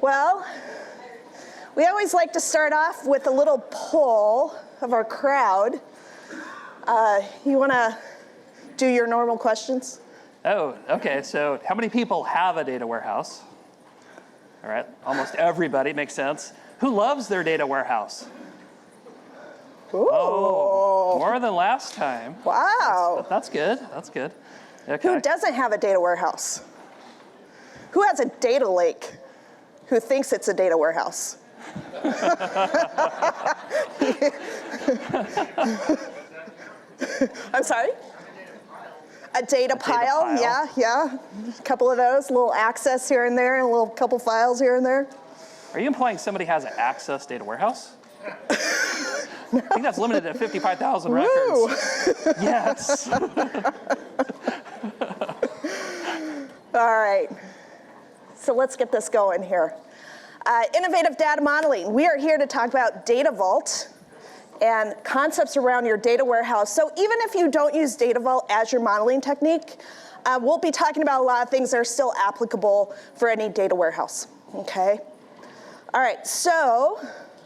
Well, we always like to start off with a little poll of our crowd. You want to do your normal questions? Oh, okay. So how many people have a data warehouse? All right, almost everybody, makes sense. Who loves their data warehouse? Ooh. Oh, more than last time. Wow. That's good, that's good. Okay. Who doesn't have a data warehouse? Who has a data lake? Who thinks it's a data warehouse? I'm sorry? A data pile, yeah. A couple of those, a little access here and there, and a little couple files here and there. Are you implying somebody has an Access data warehouse? I think that's limited to 55,000 records. Yes. All right. So let's get this going here. Innovative data modeling. We are here to talk about Data Vault and concepts around your data warehouse. So even if you don't use Data Vault as your modeling technique, we'll be talking about a lot of things that are still applicable for any data warehouse, okay? All right, so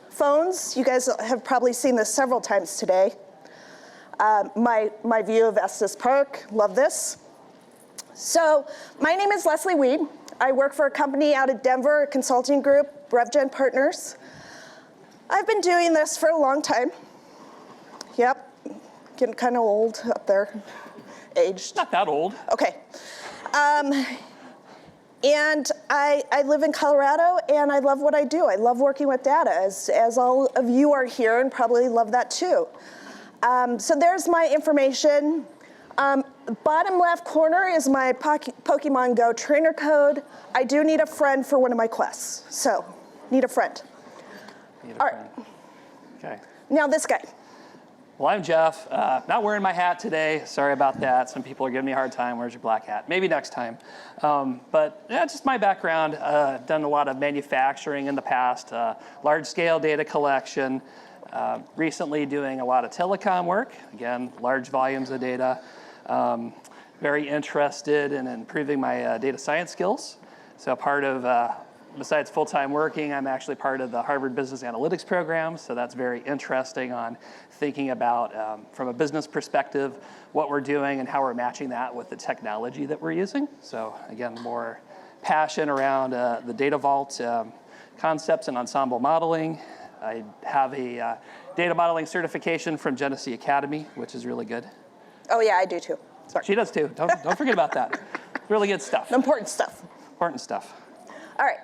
phones, you guys have probably seen this several times today. My view of Estes Park, love this. So my name is Leslie Weed. I work for a company out of Denver, a consulting group, RevGen Partners. I've been doing this for a long time. Yep, getting kind of old up there, aged. Not that old. Okay. And I live in Colorado, and I love what I do. I love working with data, as all of you are here and probably love that too. So there's my information. Bottom left corner is my Pokemon Go trainer code. I do need a friend for one of my quests, so need a friend. All right. Okay. Now this guy. Well, I'm Jeff. Not wearing my hat today. Sorry about that. Some people are giving me a hard time. Where's your black hat? Maybe next time. But yeah, just my background. Done a lot of manufacturing in the past, large-scale data collection. Recently doing a lot of telecom work. Again, large volumes of data. Very interested in improving my data science skills. So part of, besides full-time working, I'm actually part of the Harvard Business Analytics program. So that's very interesting on thinking about, from a business perspective, what we're doing and how we're matching that with the technology that we're using. So again, more passion around the data vault concepts and ensemble modeling. I have a data modeling certification from Genesee Academy, which is really good. Oh yeah, I do too. Sorry. She does too. Don't forget about that. Really good stuff. Important stuff. Important stuff. All right.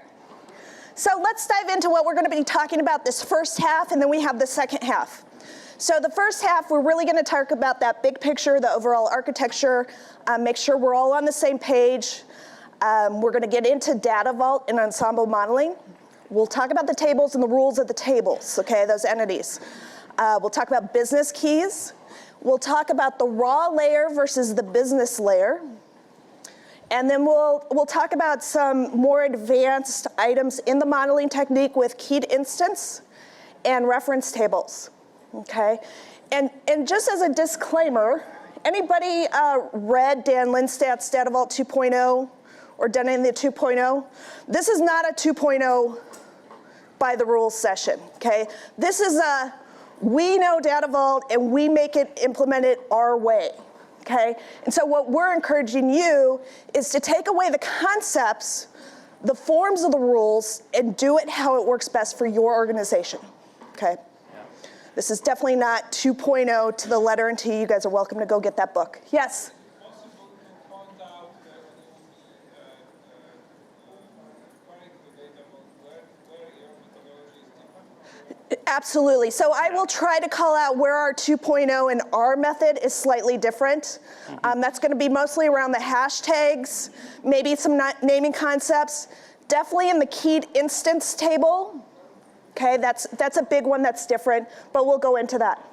So let's dive into what we're going to be talking about this first half, and then we have the second half. So the first half, we're really going to talk about that big picture, the overall architecture, make sure we're all on the same page. We're going to get into Data Vault and Ensemble Modeling. We'll talk about the tables and the rules of the tables, okay, those entities. We'll talk about business keys. We'll talk about the raw layer versus the business layer. And then we'll talk about some more advanced items in the modeling technique with keyed instance and reference tables, okay? And just as a disclaimer, anybody read Dan Lindstadt's Data Vault 2.0 or done any of the 2.0? This is not a 2.0 by the rules session, okay? This is a, we know Data Vault and we make it, implement it our way. Okay? And so what we're encouraging you is to take away the concepts, the forms of the rules, and do it how it works best for your organization. Okay? Yeah. This is definitely not 2.0 to the letter and T. You guys are welcome to go get that book. Yes? Absolutely. So I will try to call out where our 2.0 and our method is slightly different. That's going to be mostly around the hashtags, maybe some naming concepts. Definitely in the keyed instance table. Okay, that's a big one that's different, but we'll go into that.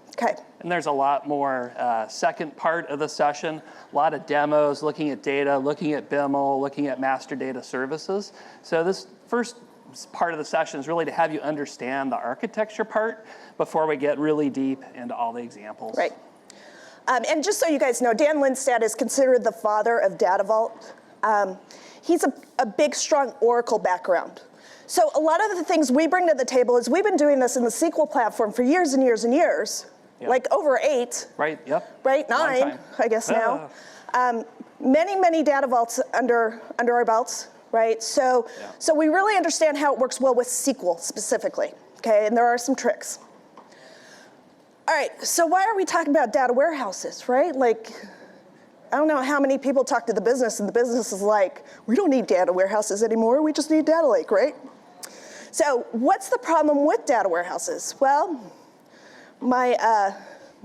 Okay. And there's a lot more second part of the session, a lot of demos, looking at data, looking at BIML, looking at master data services. So this first part of the session is really to have you understand the architecture part before we get really deep into all the examples. Right. And just so you guys know, Dan Lindstadt is considered the father of Data Vault. He's a big, strong Oracle background. So a lot of the things we bring to the table is we've been doing this in the SQL platform for years and years and years, like over 8. Right, yep. Right, 9, I guess now. Many, many data vaults under our belts, right? So we really understand how it works well with SQL specifically, okay? And there are some tricks. All right, so why are we talking about data warehouses, right? Like, I don't know how many people talk to the business, and the business is like, we don't need data warehouses anymore, we just need data lake, right? So what's the problem with data warehouses? Well, my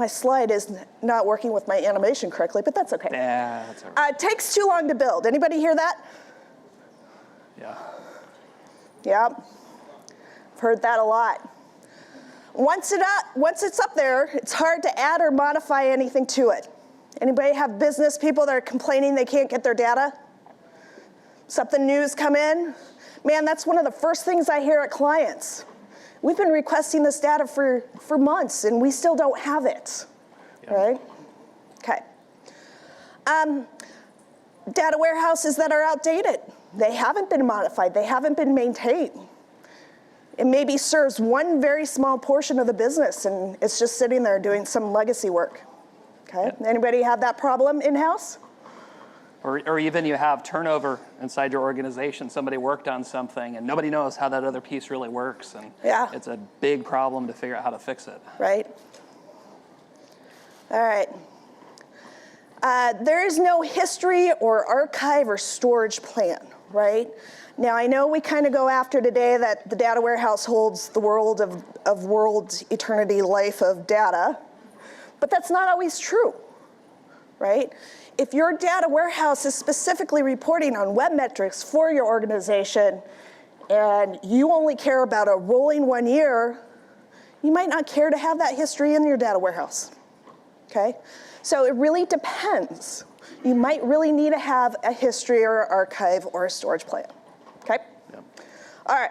slide is not working with my animation correctly, but that's okay. Yeah, that's all right. It takes too long to build. Anybody hear that? Yeah. Yeah, I've heard that a lot. Once it's up there, it's hard to add or modify anything to it. Anybody have business people that are complaining they can't get their data? Something new's come in? Man, that's one of the first things I hear at clients. We've been requesting this data for months and we still don't have it, right? Okay. Data warehouses that are outdated. They haven't been modified, they haven't been maintained. It maybe serves one very small portion of the business and it's just sitting there doing some legacy work. Okay, anybody have that problem in-house? Or even you have turnover inside your organization. Somebody worked on something and nobody knows how that other piece really works. And it's a big problem to figure out how to fix it. Right. All right. There is no history or archive or storage plan, right? Now, I know we kind of go after today that the data warehouse holds the world of world eternity life of data, but that's not always true, right? If your data warehouse is specifically reporting on web metrics for your organization and you only care about a rolling 1 year, you might not care to have that history in your data warehouse, okay? So it really depends. You might really need to have a history or archive or a storage plan, okay? Yep. All right.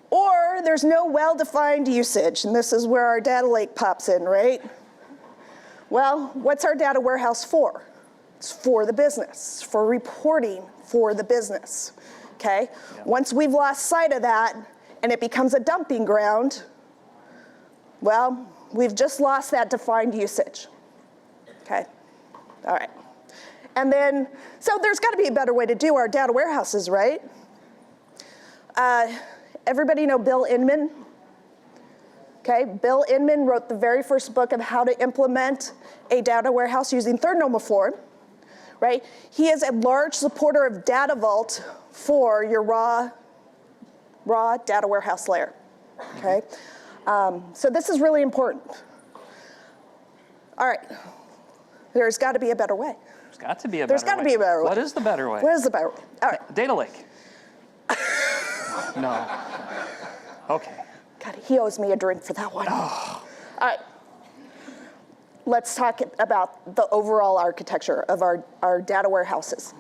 Or there's no well-defined usage, and this is where our data lake pops in, right? Well, what's our data warehouse for? It's for the business, for reporting for the business, okay? Yep. Once we've lost sight of that and it becomes a dumping ground, well, we've just lost that defined usage, okay? All right. And then, so there's got to be a better way to do our data warehouses, right? Everybody know Bill Inman? Okay, Bill Inman wrote the very first book of how to implement a data warehouse using third normal form, right? He is a large supporter of Data Vault for your raw data warehouse layer, okay? So this is really important. All right, there's got to be a better way. There's got to be a better way. There's got to be a better way. What is the better way? What is the better way? All right. Data lake. No. Okay. God, he owes me a drink for that one. Oh. All right. Let's talk about the overall architecture of our data warehouses.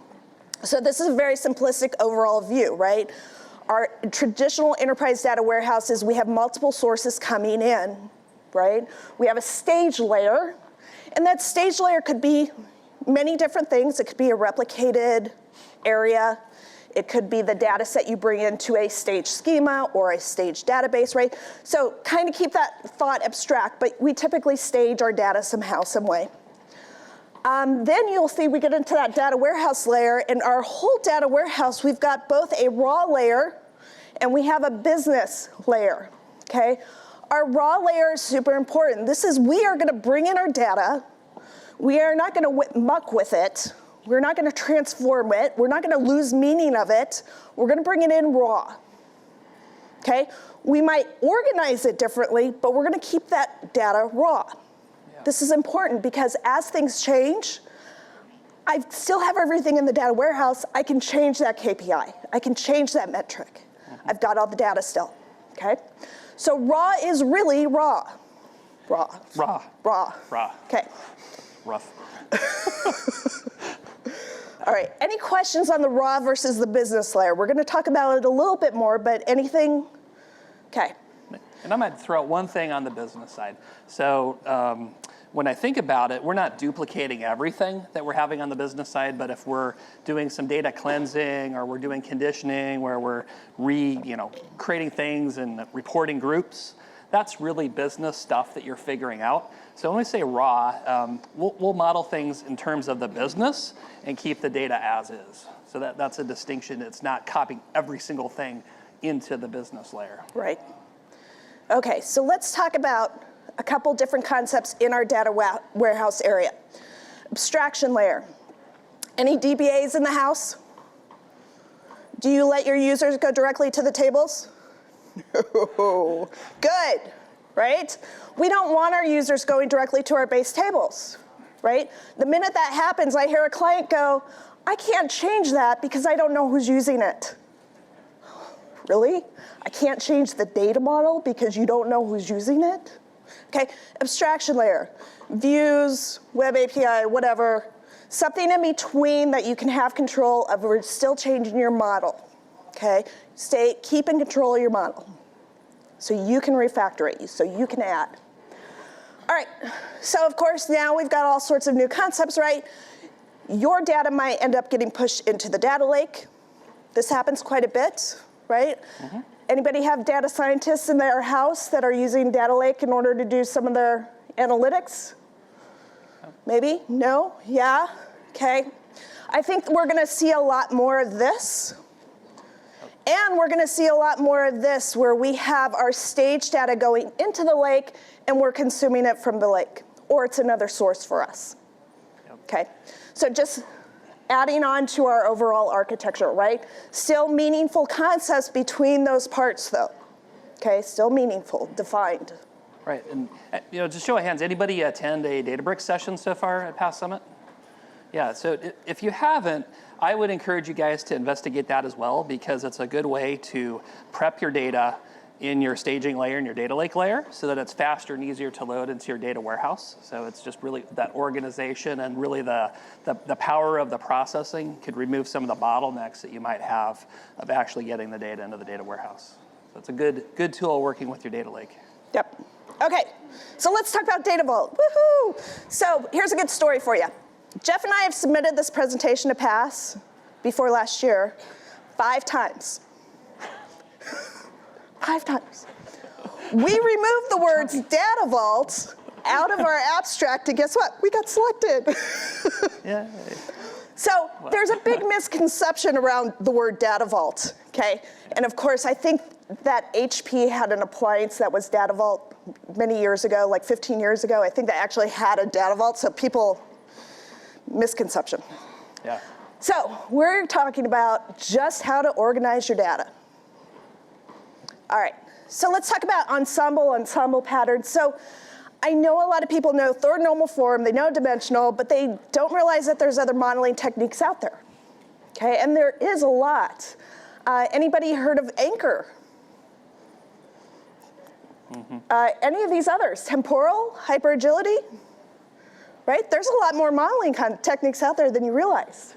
So this is a very simplistic overall view, right? Our traditional enterprise data warehouses, we have multiple sources coming in, right? We have a stage layer, and that stage layer could be many different things. It could be a replicated area. It could be the data set you bring into a stage schema or a stage database, right? So kind of keep that thought abstract, but we typically stage our data somehow, some way. Then you'll see we get into that data warehouse layer, and our whole data warehouse, we've got both a raw layer and we have a business layer, okay? Our raw layer is super important. This is, we are gonna bring in our data. We are not gonna muck with it. We're not gonna transform it. We're not gonna lose meaning of it. We're gonna bring it in raw, okay? We might organize it differently, but we're gonna keep that data raw. Yeah. This is important because as things change, I still have everything in the data warehouse. I can change that KPI. I can change that metric. Mm-hmm. I've got all the data still, okay? So raw is really raw. Raw. Raw. Raw. Raw. Okay. Rough. All right, any questions on the raw versus the business layer? We're gonna talk about it a little bit more, but anything? Okay. And I might throw out one thing on the business side. So when I think about it, we're not duplicating everything that we're having on the business side, but if we're doing some data cleansing or we're doing conditioning where we're creating things and reporting groups, that's really business stuff that you're figuring out. So when we say raw, we'll model things in terms of the business and keep the data as is. So that's a distinction. It's not copying every single thing into the business layer. Right. Okay, so let's talk about a couple different concepts in our data warehouse area. Abstraction layer. Any DBAs in the house? Do you let your users go directly to the tables? No. Good, right? We don't want our users going directly to our base tables, right? The minute that happens, I hear a client go, I can't change that because I don't know who's using it. Really? I can't change the data model because you don't know who's using it? Okay, abstraction layer, views, web API, whatever, something in between that you can have control of. We're still changing your model, okay? Keep in control of your model so you can refactor it, so you can add. All right, so of course now we've got all sorts of new concepts, right? Your data might end up getting pushed into the data lake. This happens quite a bit, right? Mm-hmm. Anybody have data scientists in their house that are using data lake in order to do some of their analytics? Maybe? No? Yeah? Okay. I think we're going to see a lot more of this. And we're going to see a lot more of this where we have our stage data going into the lake and we're consuming it from the lake. Or it's another source for us. Okay. So just adding on to our overall architecture, right? Still meaningful concepts between those parts, though. Okay, still meaningful, defined. Right, and just show of hands, anybody attend a Databricks session so far at Past Summit? Yeah, so if you haven't, I would encourage you guys to investigate that as well because it's a good way to prep your data in your staging layer and your data lake layer so that it's faster and easier to load into your data warehouse. So it's just really that organization and really the power of the processing could remove some of the bottlenecks that you might have of actually getting the data into the data warehouse. So it's a good tool working with your data lake. Yep. Okay, so let's talk about Data Vault. Woohoo! So here's a good story for you. Jeff and I have submitted this presentation to PASS before last year 5 times. 5 times. We removed the words Data Vault out of our abstract, and guess what? We got selected. Yeah. So there's a big misconception around the word Data Vault, okay? And of course, I think that HP had an appliance that was Data Vault many years ago, like 15 years ago. I think they actually had a Data Vault, so misconception. Yeah. So we're talking about just how to organize your data. All right, so let's talk about ensemble patterns. So I know a lot of people know third normal form, they know dimensional, but they don't realize that there's other modeling techniques out there. Okay, and there is a lot. Anybody heard of Anchor? Mm-hmm. Any of these others? Temporal, hyperagility? Right? There's a lot more modeling techniques out there than you realize.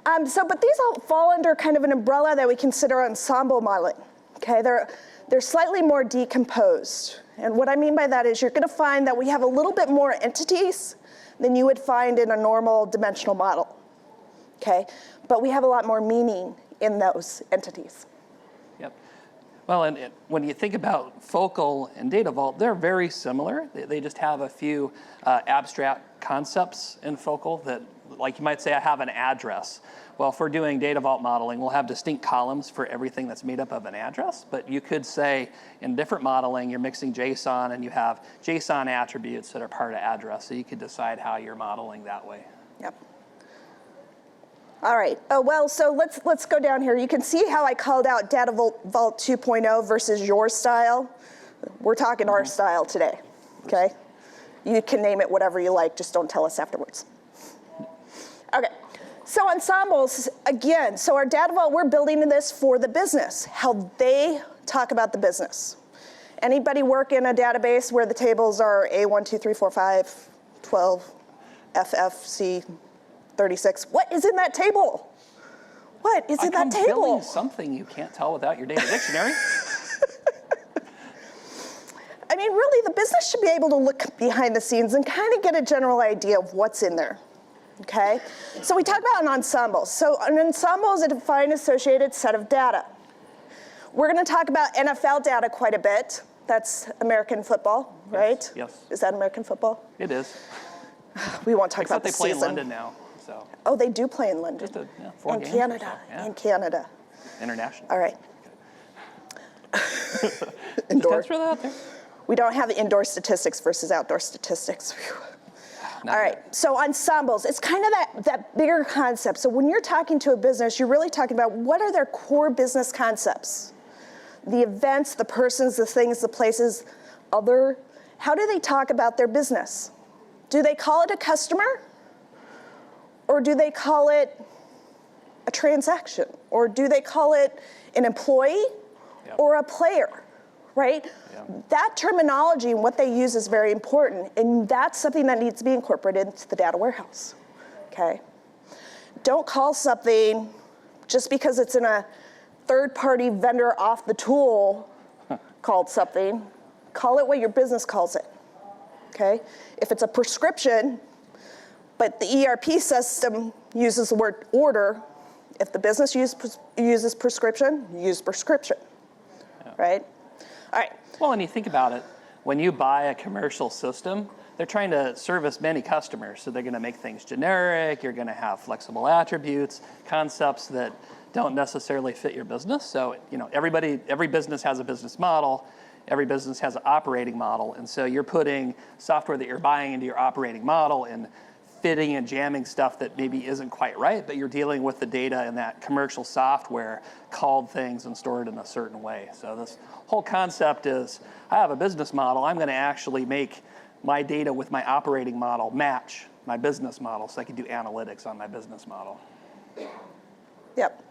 But these all fall under kind of an umbrella that we consider ensemble modeling. Okay, they're slightly more decomposed. And what I mean by that is you're going to find that we have a little bit more entities than you would find in a normal dimensional model. Okay, but we have a lot more meaning in those entities. Yep. Well, and when you think about Focal and Data Vault, they're very similar. They just have a few abstract concepts in Focal that, like you might say, I have an address. Well, if we're doing Data Vault modeling, we'll have distinct columns for everything that's made up of an address. But you could say in different modeling, you're mixing JSON and you have JSON attributes that are part of address. So you could decide how you're modeling that way. Yep. All right. So let's go down here. You can see how I called out Data Vault 2.0 versus your style. We're talking our style today. Okay. You can name it whatever you like. Just don't tell us afterwards. Okay. So ensembles, again, so our Data Vault, we're building this for the business, how they talk about the business. Anybody work in a database where the tables are A1, 2, 3, 4, 5, 12, FF, C, 36? What is in that table? What is in that table? Something you can't tell without your data dictionary. mean, really, the business should be able to look behind the scenes and kind of get a general idea of what's in there, okay? So we talk about an ensemble. So an ensemble is a defined associated set of data. We're going to talk about NFL data quite a bit. That's American football, right? Yes. Is that American football? It is. We won't talk about the Except they play season. in London now, so. Oh, they do play in London. Just four in games or Canada. so, yeah. In Canada. International. All right. Just Indoor. throw that out there. We don't have indoor statistics versus outdoor statistics. Not All right, yet. so ensembles, it's kind of that bigger concept. So when you're talking to a business, you're really talking about what are their core business concepts? The events, the persons, the things, the places, how do they talk about their business? Do they call it a customer? Or do they call it a transaction? Or do they call it an employee or a player, right? That terminology and what they use is very important, and that's something that needs to be incorporated into the data warehouse, okay? Don't call something just because it's in a third-party vendor off the tool called something. Call it what your business calls it, okay? If it's a prescription, but the ERP system uses the word order, if the business uses prescription, use prescription, right? All right. Well, and you think about it, when you buy a commercial system, they're trying to service many customers, so they're going to make things generic, you're going to have flexible attributes, concepts that don't necessarily fit your business. So, every business has a business model, every business has an operating model, and so you're putting software that you're buying into your operating model and fitting and jamming stuff that maybe isn't quite right, but you're dealing with the data in that commercial software, called things and stored in a certain way. So this whole concept is, I have a business model, I'm gonna actually make my data with my operating model match my business model so I can do analytics on my business model. Yep.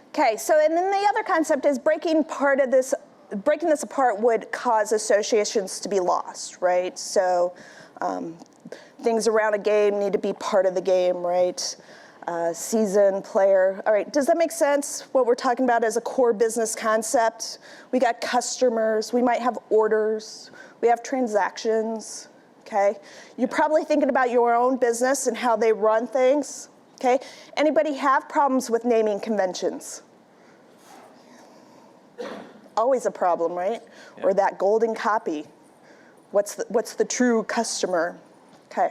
Okay, so and then the other concept is breaking this apart would cause associations to be lost, right? So things around a game need to be part of the game, right? Season, player. All right, does that make sense? What we're talking about as a core business concept. We got customers, we might have orders, we have transactions, okay? You're probably thinking about your own business and how they run things, okay? Anybody have problems with naming conventions? Always a problem, right? Yeah. Or that golden copy. What's the true customer? Okay.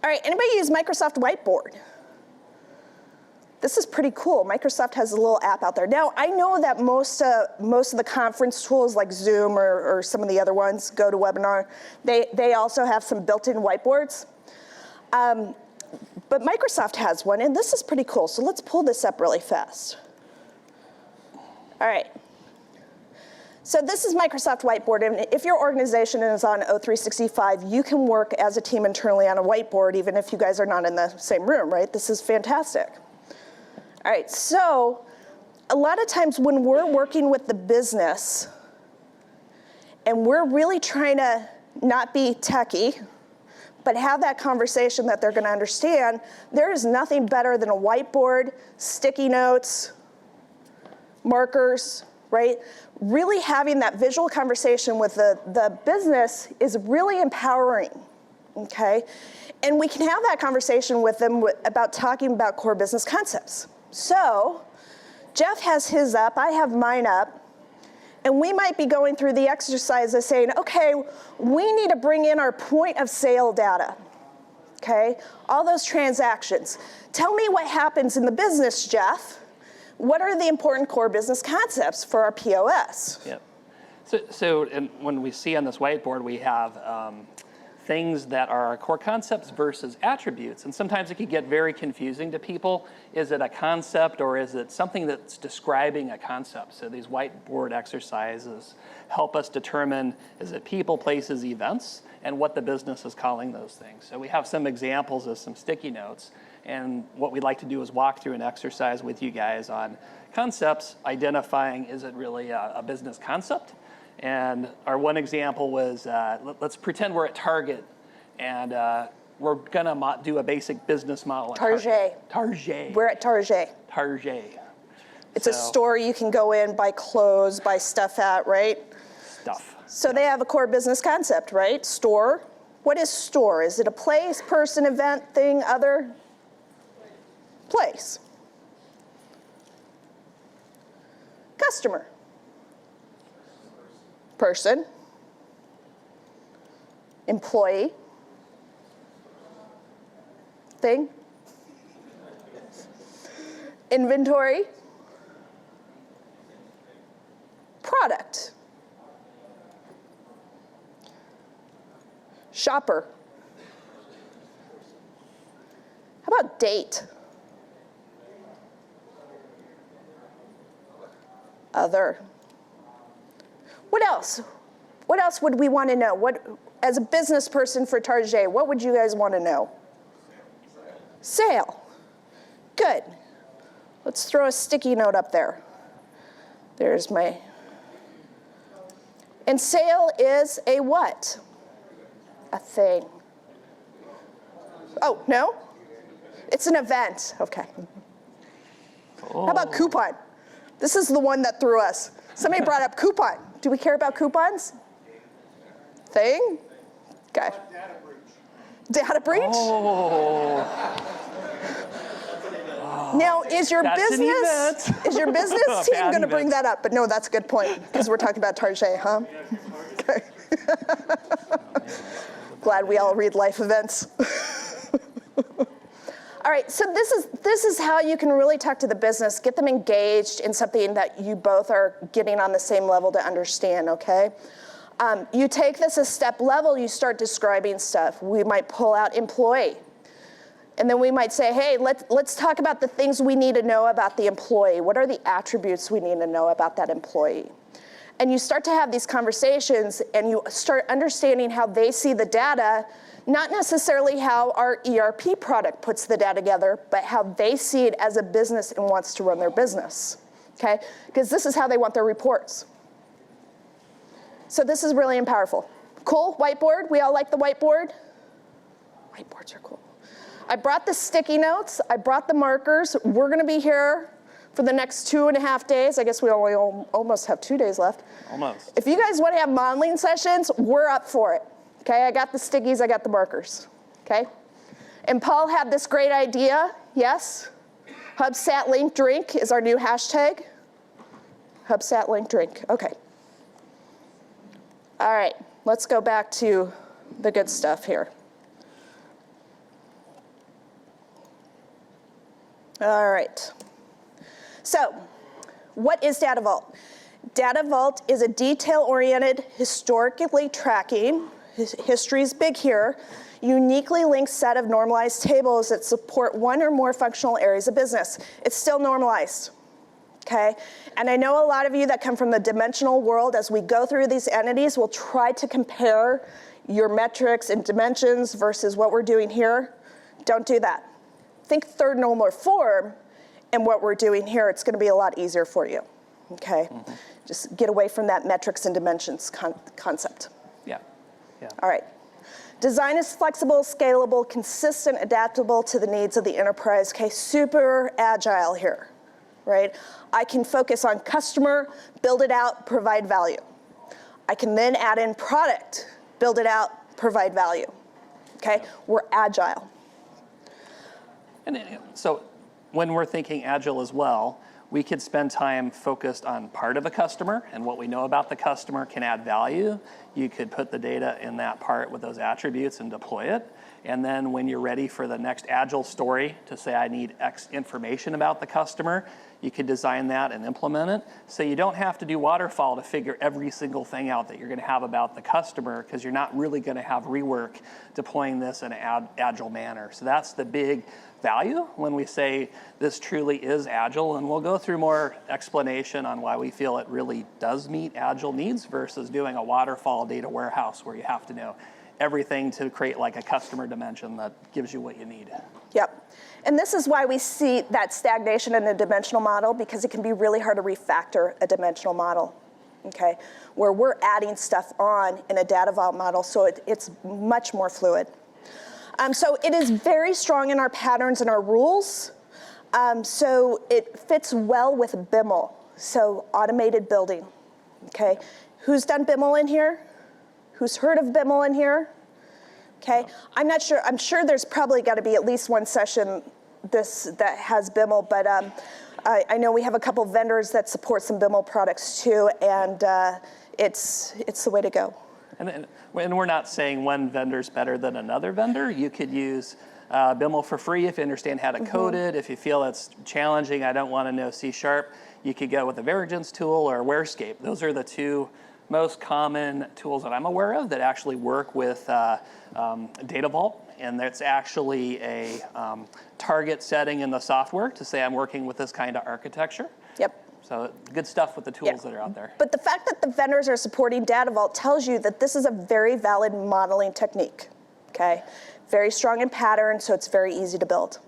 All right, anybody use Microsoft Whiteboard? This is pretty cool. Microsoft has a little app out there. Now, I know that most of the conference tools like Zoom or some of the other ones, GoToWebinar, they also have some built-in whiteboards. But Microsoft has one, and this is pretty cool. So let's pull this up really fast. All right. So this is Microsoft Whiteboard, and if your organization is on O365, you can work as a team internally on a whiteboard even if you guys are not in the same room, right? This is fantastic. All right, so a lot of times when we're working with the business and we're really trying to not be techie, but have that conversation that they're going to understand, there is nothing better than a whiteboard, sticky notes, markers, right? Really having that visual conversation with the business is really empowering, okay? And we can have that conversation with them about talking about core business concepts. So Jeff has his up, I have mine up, and we might be going through the exercise of saying, okay, we need to bring in our point of sale data, okay? All those transactions. Tell me what happens in the business, Jeff. What are the important core business concepts for our POS? Yep. So and when we see on this whiteboard, we have things that are our core concepts versus attributes. And sometimes it can get very confusing to people. Is it a concept or is it something that's describing a concept? So these whiteboard exercises help us determine, is it people, places, events, and what the business is calling those things. So we have some examples of some sticky notes. And what we'd like to do is walk through an exercise with you guys on concepts, identifying, is it really a business concept? And our one example was, let's pretend we're at Target, and we're gonna do a basic business model. Target. Target. We're at Target. Target. It's a store you can go in, buy clothes, buy stuff at, right? So they have a core business concept, right? Store. What is store? Is it a place, person, event, thing, other? Place. Customer. Person. Employee. Thing. Inventory. Product. Shopper. How about date? Other. What else? What else would we want to know? What, as a business person for Target, what would you guys want to know? Sale. Good. Let's throw a sticky note up there. There's my. And sale is a what? A thing. Oh, no? It's an event. Okay. Oh. How about coupon? This is the one that threw us. Somebody brought up coupon. Do we care about coupons? Thing? Okay. Data breach. Data breach? Oh. Now, is your That's an business team Bad going to bring event. that up? But no, that's a good point because we're talking about Target, huh? Okay. Glad we all read life events. All right, so this is how you can really talk to the business, get them engaged in something that you both are getting on the same level to understand, okay? You take this a step level, you start describing stuff. We might pull out employee. And then we might say, hey, let's talk about the things we need to know about the employee. What are the attributes we need to know about that employee? And you start to have these conversations and you start understanding how they see the data, not necessarily how our ERP product puts the data together, but how they see it as a business and wants to run their business, okay? Because this is how they want their reports. So this is really powerful. Cool, whiteboard, we all like the whiteboard? Whiteboards are cool. I brought the sticky notes, I brought the markers. We're gonna be here for the next 2.5 days. I guess we only almost have 2 days left. Almost. If you guys wanna have modeling sessions, we're up for it. Okay, I got the stickies, I got the markers, okay? And Paul had this great idea, yes? HubStat link drink is our new hashtag. HubStat link drink, okay. All right, let's go back to the good stuff here. All right. So, what is Data Vault? Data Vault is a detail-oriented, historically tracking, history is big here, uniquely linked set of normalized tables that support one or more functional areas of business. It's still normalized, okay? And I know a lot of you that come from the dimensional world, as we go through these entities, will try to compare your metrics and dimensions versus what we're doing here. Don't do that. Think third normal form, and what we're doing here, it's gonna be a lot easier for you, okay? Mm-hmm. Just get away from that metrics and dimensions concept. Yeah. Yeah. All right. Design is flexible, scalable, consistent, adaptable to the needs of the enterprise. Okay, super agile here, right? I can focus on customer, build it out, provide value. I can then add in product, build it out, provide value. Okay, yeah. We're agile. And so when we're thinking agile as well, we could spend time focused on part of a customer and what we know about the customer can add value. You could put the data in that part with those attributes and deploy it. And then when you're ready for the next agile story to say, I need X information about the customer, you could design that and implement it. So you don't have to do waterfall to figure every single thing out that you're gonna have about the customer, because you're not really gonna have rework deploying this in an agile manner. So that's the big value when we say this truly is agile, and we'll go through more explanation on why we feel it really does meet agile needs versus doing a waterfall data warehouse where you have to know everything to create like a customer dimension that gives you what you need. Yep. And this is why we see that stagnation in a dimensional model, because it can be really hard to refactor a dimensional model, okay? Where we're adding stuff on in a data vault model, so it's much more fluid. So it is very strong in our patterns and our rules. So it fits well with BIML, so automated building, Okay, who's done BIML in here? Who's heard of BIML in here? Okay, I'm not sure. I'm sure there's probably got to be at least one session that has BIML, but I know we have a couple vendors that support some BIML products too, and it's the way to go. And we're not saying one vendor's better than another vendor. You could use BIML for free if you understand how to code it. If you feel it's challenging, I don't want to know C#, you could go with a Verigence tool or Warescape. Those are the two most common tools that I'm aware of that actually work with Data Vault. And that's actually a target setting in the software to say I'm working with this kind of architecture. Yep. So good stuff with the tools that are out there. But the fact that the vendors are supporting Data Vault tells you that this is a very valid modeling technique, okay? Very strong in pattern, so it's very easy to build.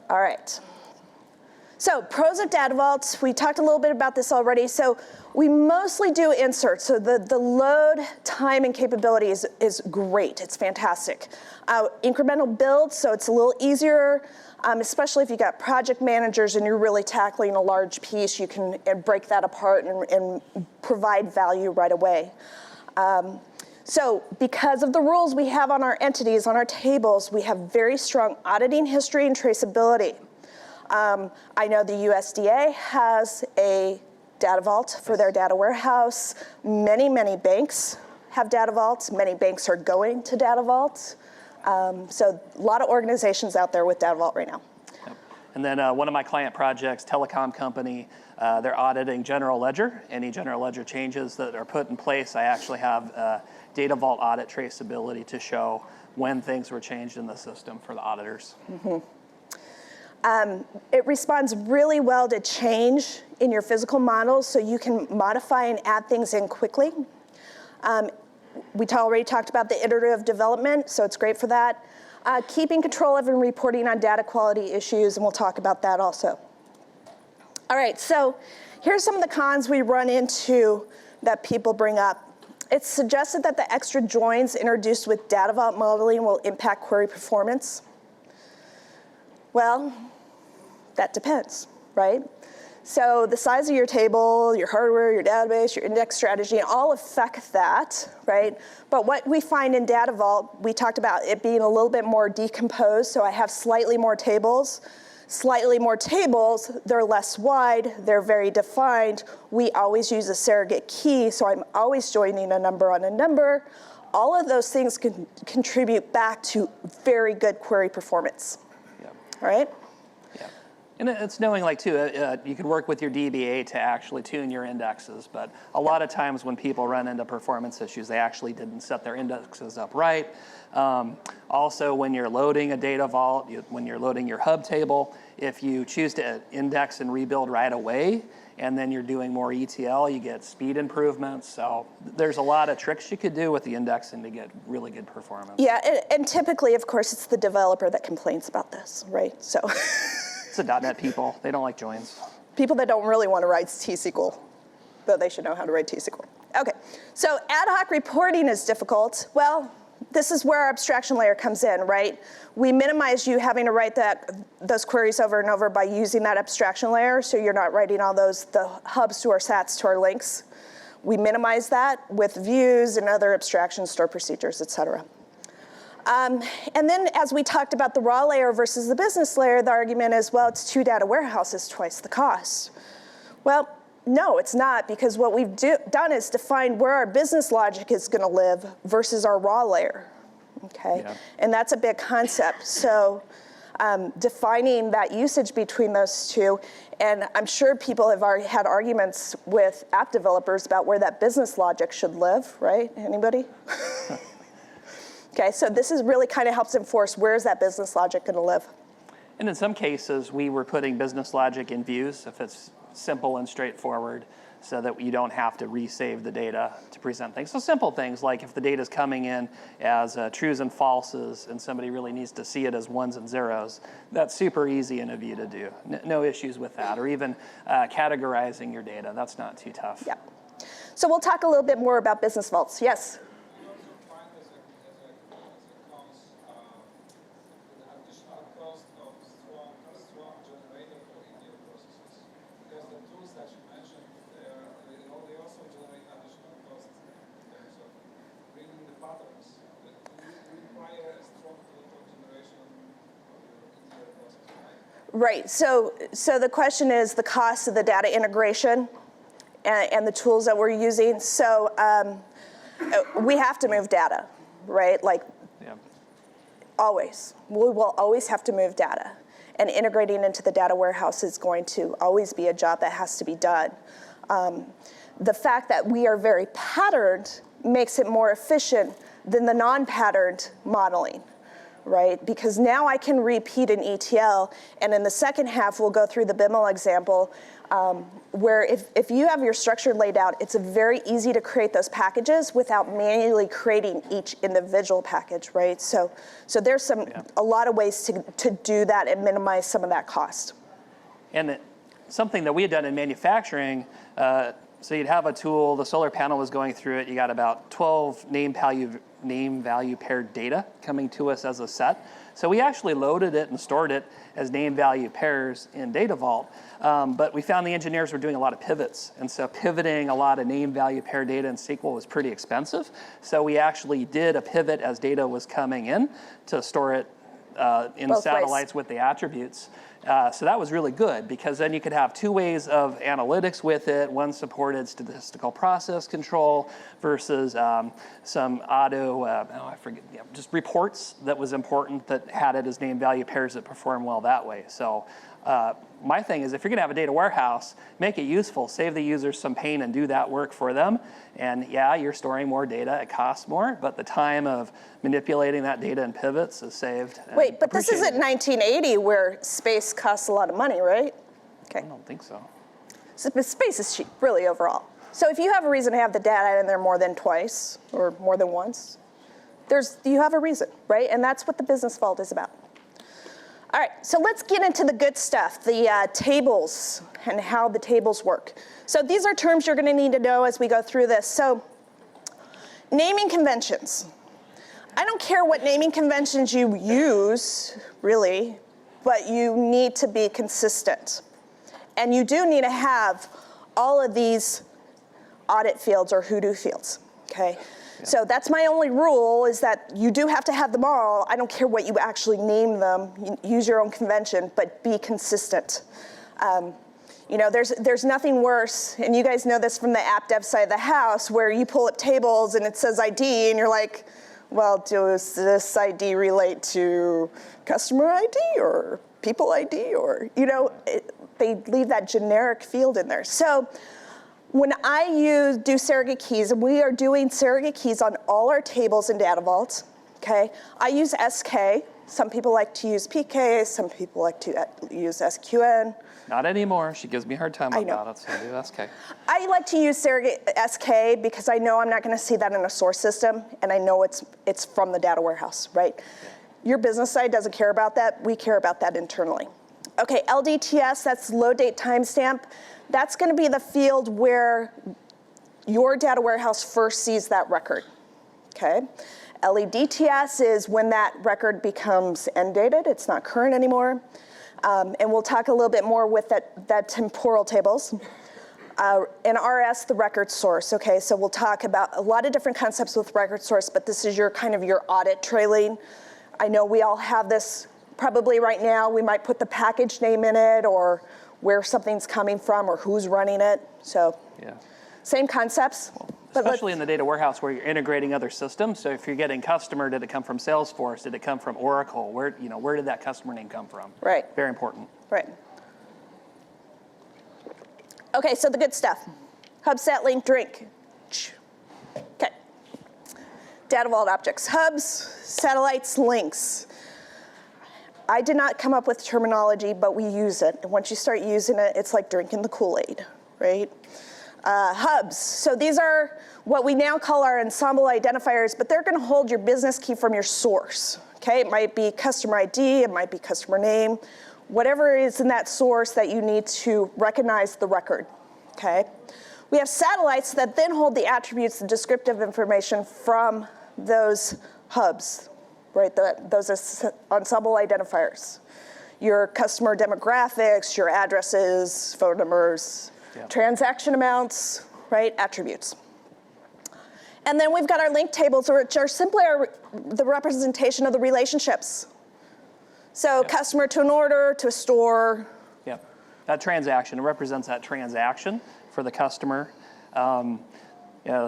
All right. So pros of Data Vault, we talked a little bit about this already. So we mostly do inserts. So the load time and capability is great. It's fantastic. Incremental build, so it's a little easier, especially if you got project managers and you're really tackling a large piece, you can break that apart and provide value right away. So because of the rules we have on our entities, on our tables, we have very strong auditing history and traceability. I know the USDA has a Data Vault for their data warehouse. Many, many banks have Data Vaults. Many banks are going to Data Vault. So a lot of organizations out there with Data Vault right now. Yep. And then one of my client projects, telecom company, they're auditing general ledger. Any general ledger changes that are put in place, I actually have Data Vault audit traceability to show when things were changed in the system for the auditors. It responds really well to change in your physical models, so you can modify and add things in quickly. We already talked about the iterative development, so it's great for that. Keeping control of and reporting on data quality issues, and we'll talk about that also. All right, so here's some of the cons we run into that people bring up. It's suggested that the extra joins introduced with Data Vault modeling will impact query performance. Well, that depends, right? So the size of your table, your hardware, your database, your index strategy, all affect that, right? But what we find in Data Vault, we talked about it being a little bit more decomposed, so I have slightly more tables. Slightly more tables, they're less wide, they're very defined. We always use a surrogate key, so I'm always joining a number on a number. All of those things can contribute back to very good query performance. Yep. Right? Yeah. And it's knowing, like, too, you can work with your DBA to actually tune your indexes, but a lot of times when people run into performance issues, they actually didn't set their indexes up right. Also, when you're loading a Data Vault, when you're loading your hub table, if you choose to index and rebuild right away, and then you're doing more ETL, you get speed improvements. So there's a lot of tricks you could do with the indexing to get really good performance. Yeah, and typically, of course, it's the developer that complains about this, right? So it's the .NET people. They don't like joins. People that don't really want to write T-SQL, though they should know how to write T-SQL. Okay, so ad hoc reporting is difficult. Well, this is where our abstraction layer comes in, right? We minimize you having to write those queries over and over by using that abstraction layer, so you're not writing all the hubs to our sats to our links. We minimize that with views and other abstraction store procedures, et cetera. And then as we talked about the raw layer versus the business layer, the argument is, well, it's 2 data warehouses, twice the cost. Well, no, it's not, because what we've done is define where our business logic is going to live versus our raw layer, okay? Yeah. And that's a big concept. So defining that usage between those two, and I'm sure people have already had arguments with app developers about where that business logic should live, right? Anybody? Okay, so this is really kind of helps enforce where is that business logic going to live. And in some cases, we were putting business logic in views if it's simple and straightforward, so that you don't have to resave the data to present things. So simple things like if the data is coming in as trues and falses and somebody really needs to see it as ones and zeros, that's super easy in a view to do. No issues with that. Or even categorizing your data, that's not too tough. Yeah. So we'll talk a little bit more about business vaults. Yes? Right, so the question is the cost of the data integration and the tools that we're using. So we have to move data, right? Like always, we will always have to move data. And integrating into the data warehouse is going to always be a job that has to be done. The fact that we are very patterned makes it more efficient than the non-patterned modeling, right? Because now I can repeat an ETL, and in the second half, we'll go through the BIML example, where if you have your structure laid out, it's very easy to create those packages without manually creating each individual package, right? So there's a lot of ways to do that and minimize some of that cost. And something that we had done in manufacturing, so you'd have a tool, the solar panel was going through it, you got about 12 name value paired data coming to us as a set. So we actually loaded it and stored it as name value pairs in Data Vault. But we found the engineers were doing a lot of pivots. And so pivoting a lot of name value pair data in SQL was pretty expensive. So we actually did a pivot as data was coming in to store it in both satellites ways with the attributes. So that was really good because then you could have two ways of analytics with it. One supported statistical process control versus some just reports that was important that had it as name value pairs that perform well that way. So my thing is if you're going to have a data warehouse, make it useful, save the users some pain and do that work for them. And yeah, you're storing more data, it costs more, but the time of manipulating that data in pivots is saved. Wait, but this isn't 1980 where space costs a lot of money, right? Okay. I don't think so. So space is cheap, really, overall. So if you have a reason to have the data in there more than twice or more than once, you have a reason, right? And that's what the business vault is about. All right, so let's get into the good stuff, the tables and how the tables work. So these are terms you're going to need to know as we go through this. So naming conventions. I don't care what naming conventions you use, really, but you need to be consistent. And you do need to have all of these audit fields or hoodoo fields, okay? Yeah. So that's my only rule, is that you do have to have them all. I don't care what you actually name them. You use your own convention, but be consistent. You know, there's nothing worse, and you guys know this from the app dev side of the house, where you pull up tables and it says ID, and you're like, well, does this ID relate to customer ID or people ID? Or, you know, they leave that generic field in there. So when I do Surrogate Keys, and we are doing Surrogate Keys on all our tables in Data Vault, okay? I use SK. Some people like to use PK. Some people like to use SQN. Not anymore. She gives me a hard time about it, so do SK. I like to use Surrogate SK because I know I'm not going to see that in a source system, and I know it's from the data warehouse, right? Yeah. Your business side doesn't care about that. We care about that internally. Okay, LDTS, that's load date timestamp. That's going to be the field where your data warehouse first sees that record, okay? LEDTS is when that record becomes end dated. It's not current anymore. And we'll talk a little bit more with that temporal tables. And RS, the record source, okay? So we'll talk about a lot of different concepts with record source, but this is your kind of your audit trailing. I know we all have this probably right now. We might put the package name in it, or where something's coming from, or who's running it. So yeah, same concepts. Especially in the data warehouse where you're integrating other systems. So if you're getting customer, did it come from Salesforce? Did it come from Oracle? Where did that customer name come from? Right. Very important. Right. Okay, so the good stuff. Hub, sat, link, drink. Okay. Data Vault objects. Hubs, satellites, links. I did not come up with terminology, but we use it. And once you start using it, it's like drinking the Kool-Aid, right? Hubs, so these are what we now call our ensemble identifiers, but they're gonna hold your business key from your source, okay? It might be customer ID, it might be customer name, whatever is in that source that you need to recognize the record, okay? We have satellites that then hold the attributes, the descriptive information from those hubs, right? Those ensemble identifiers. Your customer demographics, your addresses, phone numbers, transaction amounts, right? Attributes. And then we've got our link tables, which are simply the representation of the relationships. So customer to an order, to a store. Yep. That transaction, it represents that transaction for the customer.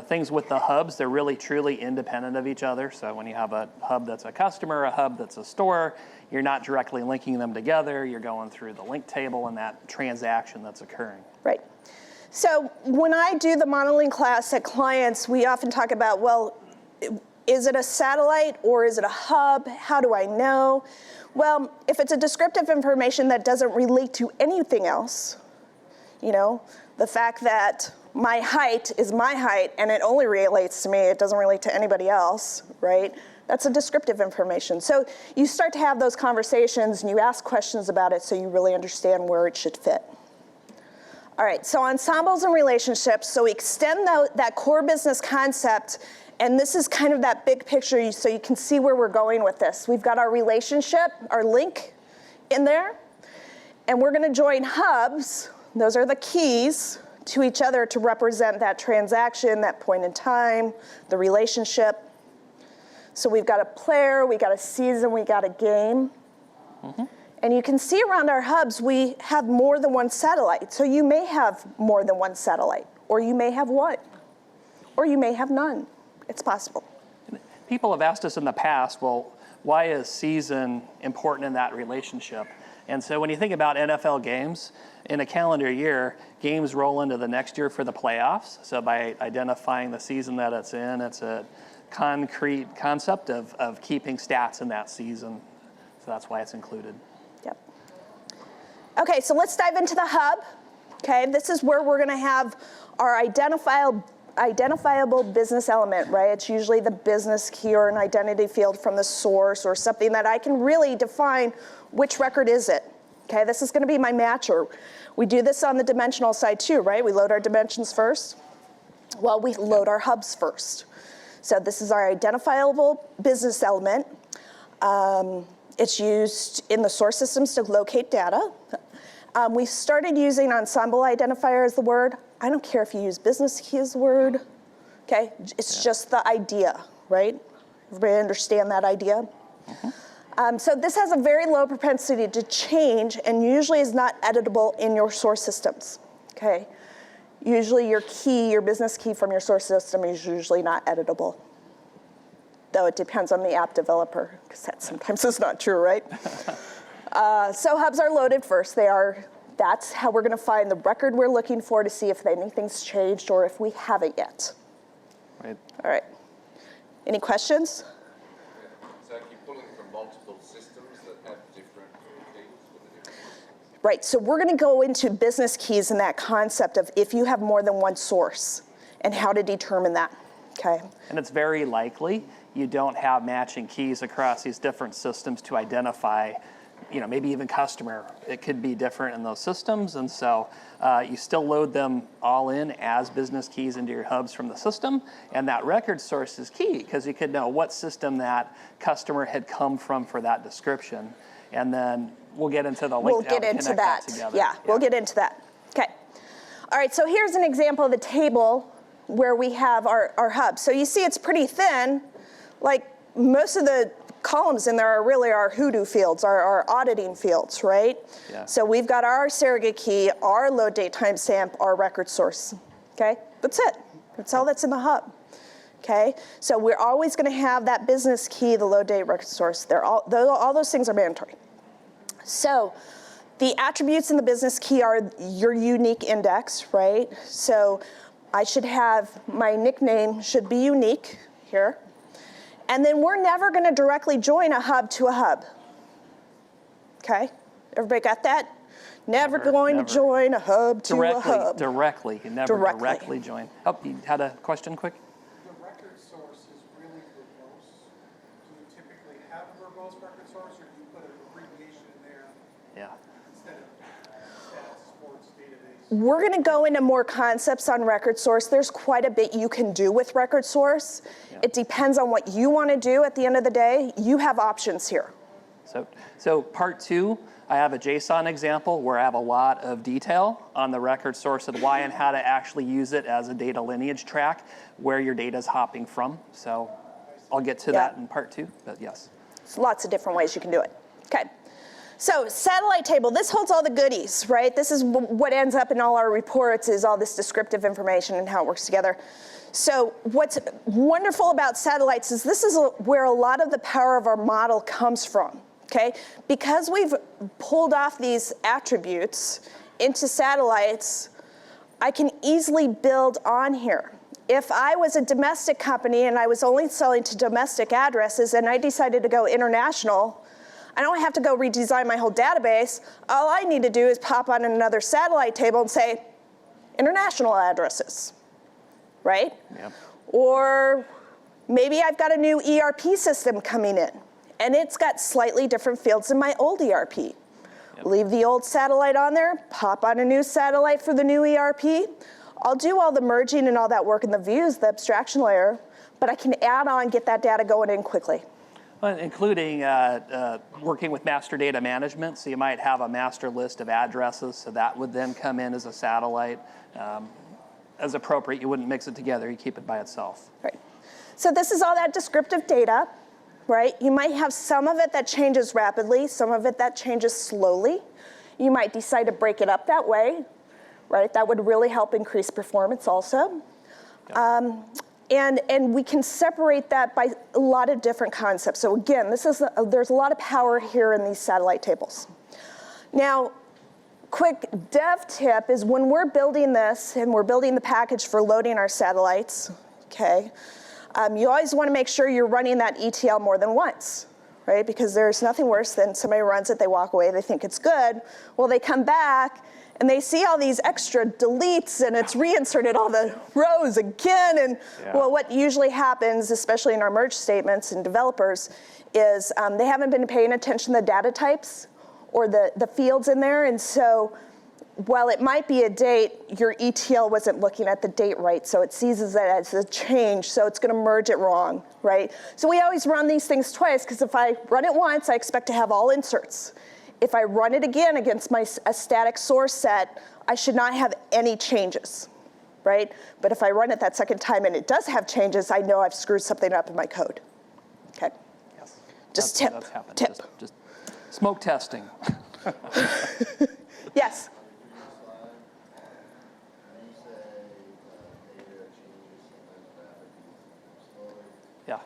Things with the hubs, they're really truly independent of each other. So when you have a hub that's a customer, a hub that's a store, you're not directly linking them together. You're going through the link table and that transaction that's occurring. Right. So when I do the modeling class at clients, we often talk about, well, is it a satellite or is it a hub? How do I know? Well, if it's a descriptive information that doesn't relate to anything else, the fact that my height is my height and it only relates to me, it doesn't relate to anybody else, right? That's a descriptive information. So you start to have those conversations and you ask questions about it so you really understand where it should fit. All right, so ensembles and relationships. So we extend that core business concept, and this is kind of that big picture so you can see where we're going with this. We've got our relationship, our link in there, and we're gonna join hubs, those are the keys, to each other to represent that transaction, that point in time, the relationship. So we've got a player, we got a season, we got a game. Mm-hmm. And you can see around our hubs, we have more than one satellite. So you may have more than one satellite, or you may have one, or you may have none. It's possible. People have asked us in the past, well, why is season important in that relationship? And so when you think about NFL games, in a calendar year, games roll into the next year for the playoffs. So by identifying the season that it's in, it's a concrete concept of keeping stats in that season. So that's why it's included. Yep. Okay, so let's dive into the hub. Okay, this is where we're gonna have our identifiable business element, right? It's usually the business key or an identity field from the source or something that I can really define which record is it. Okay, this is gonna be my matcher. We do this on the dimensional side too, right? We load our dimensions first. Well, we load our hubs first. So this is our identifiable business element. It's used in the source systems to locate data. We started using ensemble identifier as the word. I don't care if you use business key as the word. Okay, it's just the idea, right? Everybody understand that idea? Mm-hmm. So this has a very low propensity to change and usually is not editable in your source systems, okay? Usually your key, your business key from your source system is usually not editable. Though it depends on the app developer, because that sometimes is not true, right? So hubs are loaded first. That's how we're gonna find the record we're looking for to see if anything's changed or if we haven't yet. Right. All right. Any questions? So if you're pulling from multiple systems that have different keys with the different systems? Right, so we're gonna go into business keys and that concept of if you have more than one source and how to determine that, okay? And it's very likely you don't have matching keys across these different systems to identify, maybe even customer. It could be different in those systems, and so you still load them all in as business keys into your hubs from the system, and that record source is key because you could know what system that customer had come from for that description, and then we'll get into the link. We'll get into that. Together. Yeah, we'll get into that. Okay. All right, so here's an example of the table where we have our hub. So you see it's pretty thin. Like most of the columns in there are really our hoodoo fields, our auditing fields, right? Yeah. So we've got our surrogate key, our load date timestamp, our record source, okay? That's it. That's all that's in the hub, okay? So we're always gonna have that business key, the load date, record source. All those things are mandatory. So the attributes in the business key are your unique index, right? So I should have, my nickname should be unique here. And then we're never gonna directly join a hub to a hub. Okay, everybody got that? Never going to join a hub to a hub. Directly, you never directly join. Oh, you had a question quick? The record source is really verbose. Do you typically have a verbose record source, or do you put an abbreviation in there instead of stats, sports, database? We're gonna go into more concepts on record source. There's quite a bit you can do with record source. Yeah. It depends on what you wanna do at the end of the day. You have options here. So part 2, I have a JSON example where I have a lot of detail on the record source and why and how to actually use it as a data lineage track where your data is hopping from. So I'll get to that in part 2, but yes. There's lots of different ways you can do it. Okay, So satellite table, this holds all the goodies, right? This is what ends up in all our reports is all this descriptive information and how it works together. So what's wonderful about satellites is this is where a lot of the power of our model comes from, okay? Because we've pulled off these attributes into satellites, I can easily build on here. If I was a domestic company and I was only selling to domestic addresses and I decided to go international, I don't have to go redesign my whole database. All I need to do is pop on another satellite table and say, international addresses, right? Yep. Or maybe I've got a new ERP system coming in, and it's got slightly different fields than my old ERP. Yep. Leave the old satellite on there, pop on a new satellite for the new ERP. I'll do all the merging and all that work in the views, the abstraction layer, but I can add on, get that data going in quickly. Well, including working with master data management, so you might have a master list of addresses, so that would then come in as a satellite. As appropriate, you wouldn't mix it together, you keep it by itself. Right. So this is all that descriptive data, right? You might have some of it that changes rapidly, some of it that changes slowly. You might decide to break it up that way, right? That would really help increase performance also. Yep. And we can separate that by a lot of different concepts. So again, there's a lot of power here in these satellite tables. Now, quick dev tip is when we're building this and we're building the package for loading our satellites, okay, you always want to make sure you're running that ETL more than once, right? Because there's nothing worse than somebody runs it, they walk away, they think it's good. Well, they come back and they see all these extra deletes and it's reinserted all the rows again. And well, what usually happens, especially in our merge statements and developers, is they haven't been paying attention to the data types or the fields in there. And so while it might be a date, your ETL wasn't looking at the date right. So it sees it as a change. So it's going to merge it wrong, right? So we always run these things twice, because if I run it once, I expect to have all inserts. If I run it again against a static source set, I should not have any changes, right? But if I run it that second time and it does have changes, I know I've screwed something up in my code, okay? Yes. Just That's happened. tip. Just smoke testing. Yes? Yeah.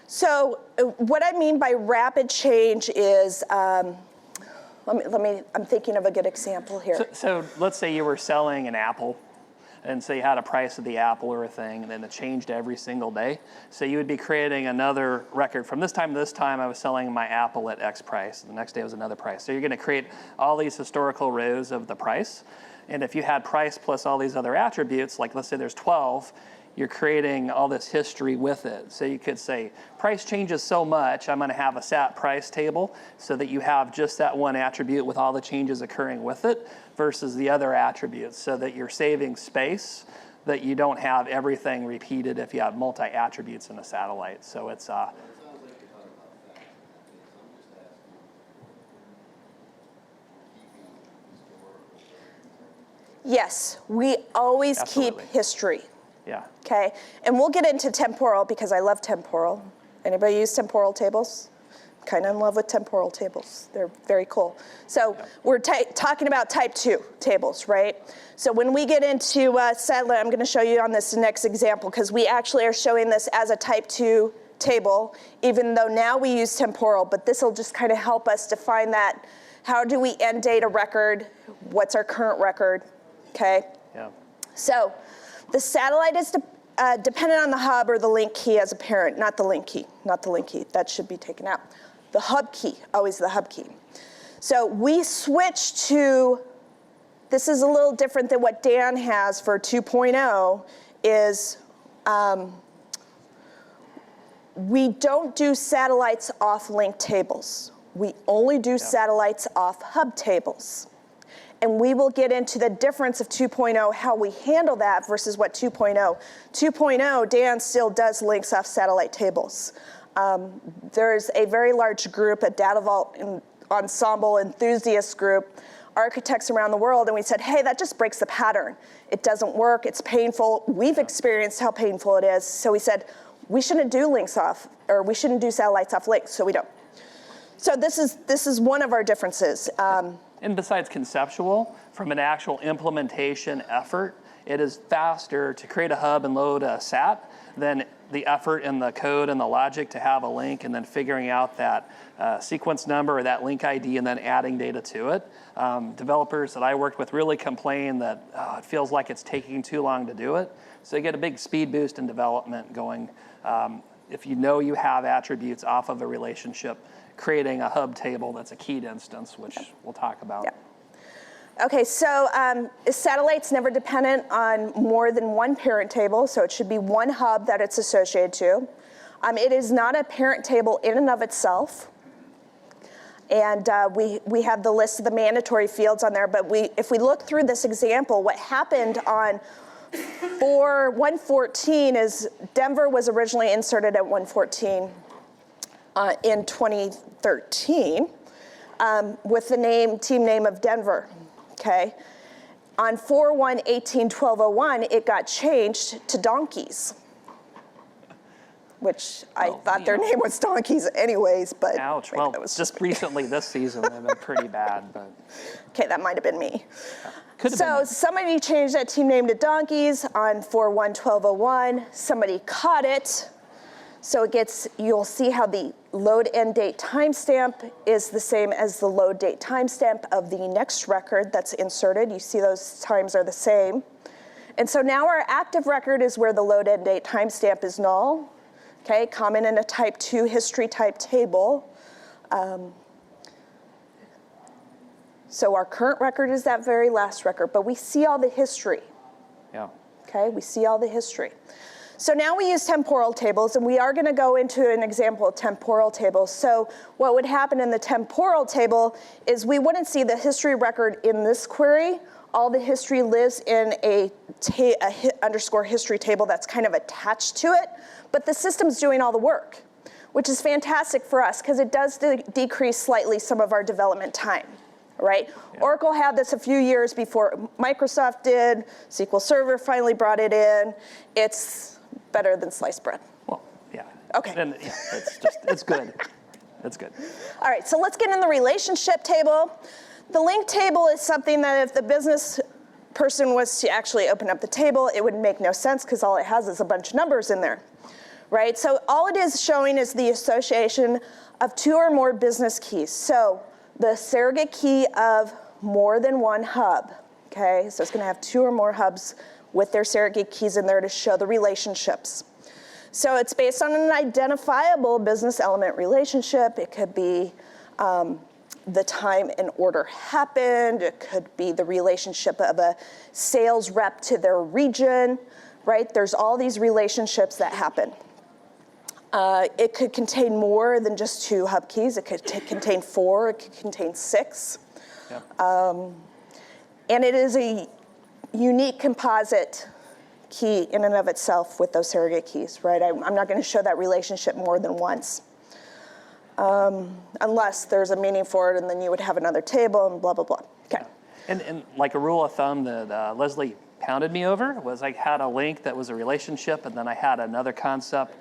So what I mean by rapid change is, I'm thinking of a good example here. So let's say you were selling an apple, and so you had a price of the apple or a thing, and then it changed every single day. So you would be creating another record. From this time to this time, I was selling my apple at X price. The next day was another price. So you're going to create all these historical rows of the price. And if you had price plus all these other attributes, like let's say there's 12, you're creating all this history with it. So you could say, price changes so much, I'm going to have a sat price table so that you have just that one attribute with all the changes occurring with it versus the other attributes, so that you're saving space, that you don't have everything repeated if you have multi-attributes in a satellite. So it's Yes, we always Absolutely. keep history. Yeah. Okay, and we'll get into temporal because I love temporal. Anybody use temporal tables? Kind of in love with temporal tables. They're very cool. So we're talking about type 2 tables, right? So when we get into satellite, I'm going to show you on this next example because we actually are showing this as a type 2 table, even though now we use temporal, but this will just kind of help us define that. How do we end date a record? What's our current record? Okay? Yeah. So the satellite is dependent on the hub or the link key as a parent, not the link key, not the link key. That should be taken out. The hub key, always the hub key. So we switch to, this is a little different than what Dan has for 2.0, is we don't do satellites off link tables. We only do satellites off hub tables. And we will get into the difference of 2.0, how we handle that versus what 2.0. 2.0, Dan still does links off satellite tables. There's a very large group, a Data Vault and Ensemble enthusiast group, architects around the world, and we said, hey, that just breaks the pattern. It doesn't work, it's painful. We've experienced how painful it is. So we said, we shouldn't do links off, or we shouldn't do satellites off links, so we don't. So this is one of our differences. And besides conceptual, from an actual implementation effort, it is faster to create a hub and load a SAT than the effort and the code and the logic to have a link and then figuring out that sequence number or that link ID and then adding data to it. Developers that I worked with really complain that it feels like it's taking too long to do it. So you get a big speed boost in development going. If you know you have attributes off of a relationship, creating a hub table that's a keyed instance, which we'll talk about. Yeah. Okay, so satellite's never dependent on more than one parent table, so it should be one hub that it's associated to. It is not a parent table in and of itself. And we have the list of the mandatory fields on there, but if we look through this example, what happened on 114 is Denver was originally inserted at 114 in 2013 with the team name of Denver, okay? On 4/1/18/1201, it got changed to donkeys, which I thought their name was donkeys anyways, but ouch. Well, that was just recently this season, they've been pretty bad, but. Okay, that might have been me. So somebody changed that team name to donkeys on 4/1/1201. Somebody caught it. So you'll see how the load end date timestamp is the same as the load date timestamp of the next record that's inserted. You see those times are the same. And so now our active record is where the load end date timestamp is null. Okay, common in a type 2 history type table. So our current record is that very last record, but we see all the history. Yeah. Okay, we see all the history. So now we use temporal tables, and we are going to go into an example of temporal tables. So what would happen in the temporal table is we wouldn't see the history record in this query. All the history lives in a underscore history table that's kind of attached to it, but the system's doing all the work, which is fantastic for us because it does decrease slightly some of our development time. Right? Yeah. Oracle had this a few years before Microsoft did. SQL Server finally brought it in. It's better than sliced bread. Well, yeah. Okay. And yeah, it's good. It's good. All right, so let's get in the relationship table. The link table is something that if the business person was to actually open up the table, it would make no sense because all it has is a bunch of numbers in there. Right? So all it is showing is the association of 2 or more business keys. So the surrogate key of more than one hub, okay? So it's gonna have 2 or more hubs with their surrogate keys in there to show the relationships. So it's based on an identifiable business element relationship. It could be the time an order happened. It could be the relationship of a sales rep to their region, right? There's all these relationships that happen. It could contain more than just 2 hub keys. It could contain 4, it could contain 6. Yeah. And it is a unique composite key in and of itself with those surrogate keys, right? I'm not going to show that relationship more than once. Unless there's a meaning for it, and then you would have another table and blah, blah, blah. Okay. And like a rule of thumb that Leslie pounded me over was I had a link that was a relationship, and then I had another concept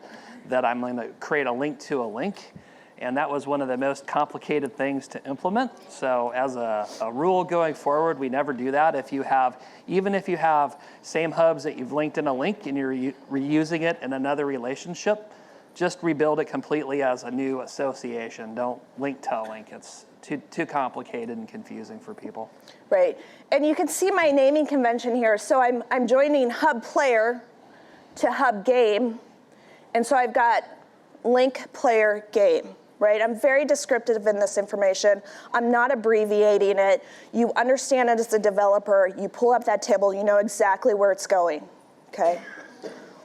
that I'm going to create a link to a link. And that was one of the most complicated things to implement. So as a rule going forward, we never do that. Even if you have same hubs that you've linked in a link and you're reusing it in another relationship, just rebuild it completely as a new association. Don't link to a link. It's too complicated and confusing for people. Right, and you can see my naming convention here. So I'm joining hub player to hub game. And so I've got link player game, right? I'm very descriptive in this information. I'm not abbreviating it. You understand it as a developer. You pull up that table, you know exactly where it's going, okay?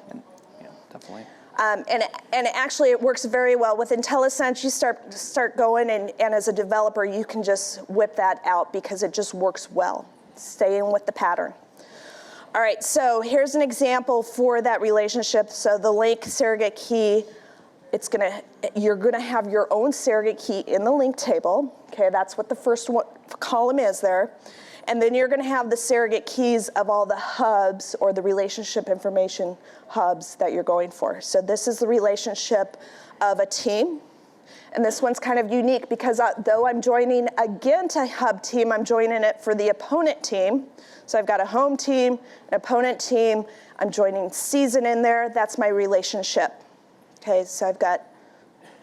Yeah, definitely. And actually, it works very well. With IntelliSense, you start going, and as a developer, you can just whip that out because it just works well, staying with the pattern. All right, so here's an example for that relationship. So the link surrogate key, you're gonna have your own surrogate key in the link table. Okay, that's what the first column is there. And then you're gonna have the surrogate keys of all the hubs or the relationship information hubs that you're going for. So this is the relationship of a team. And this one's kind of unique because though I'm joining again to hub team, I'm joining it for the opponent team. So I've got a home team, an opponent team. I'm joining season in there. That's my relationship. Okay, so I've got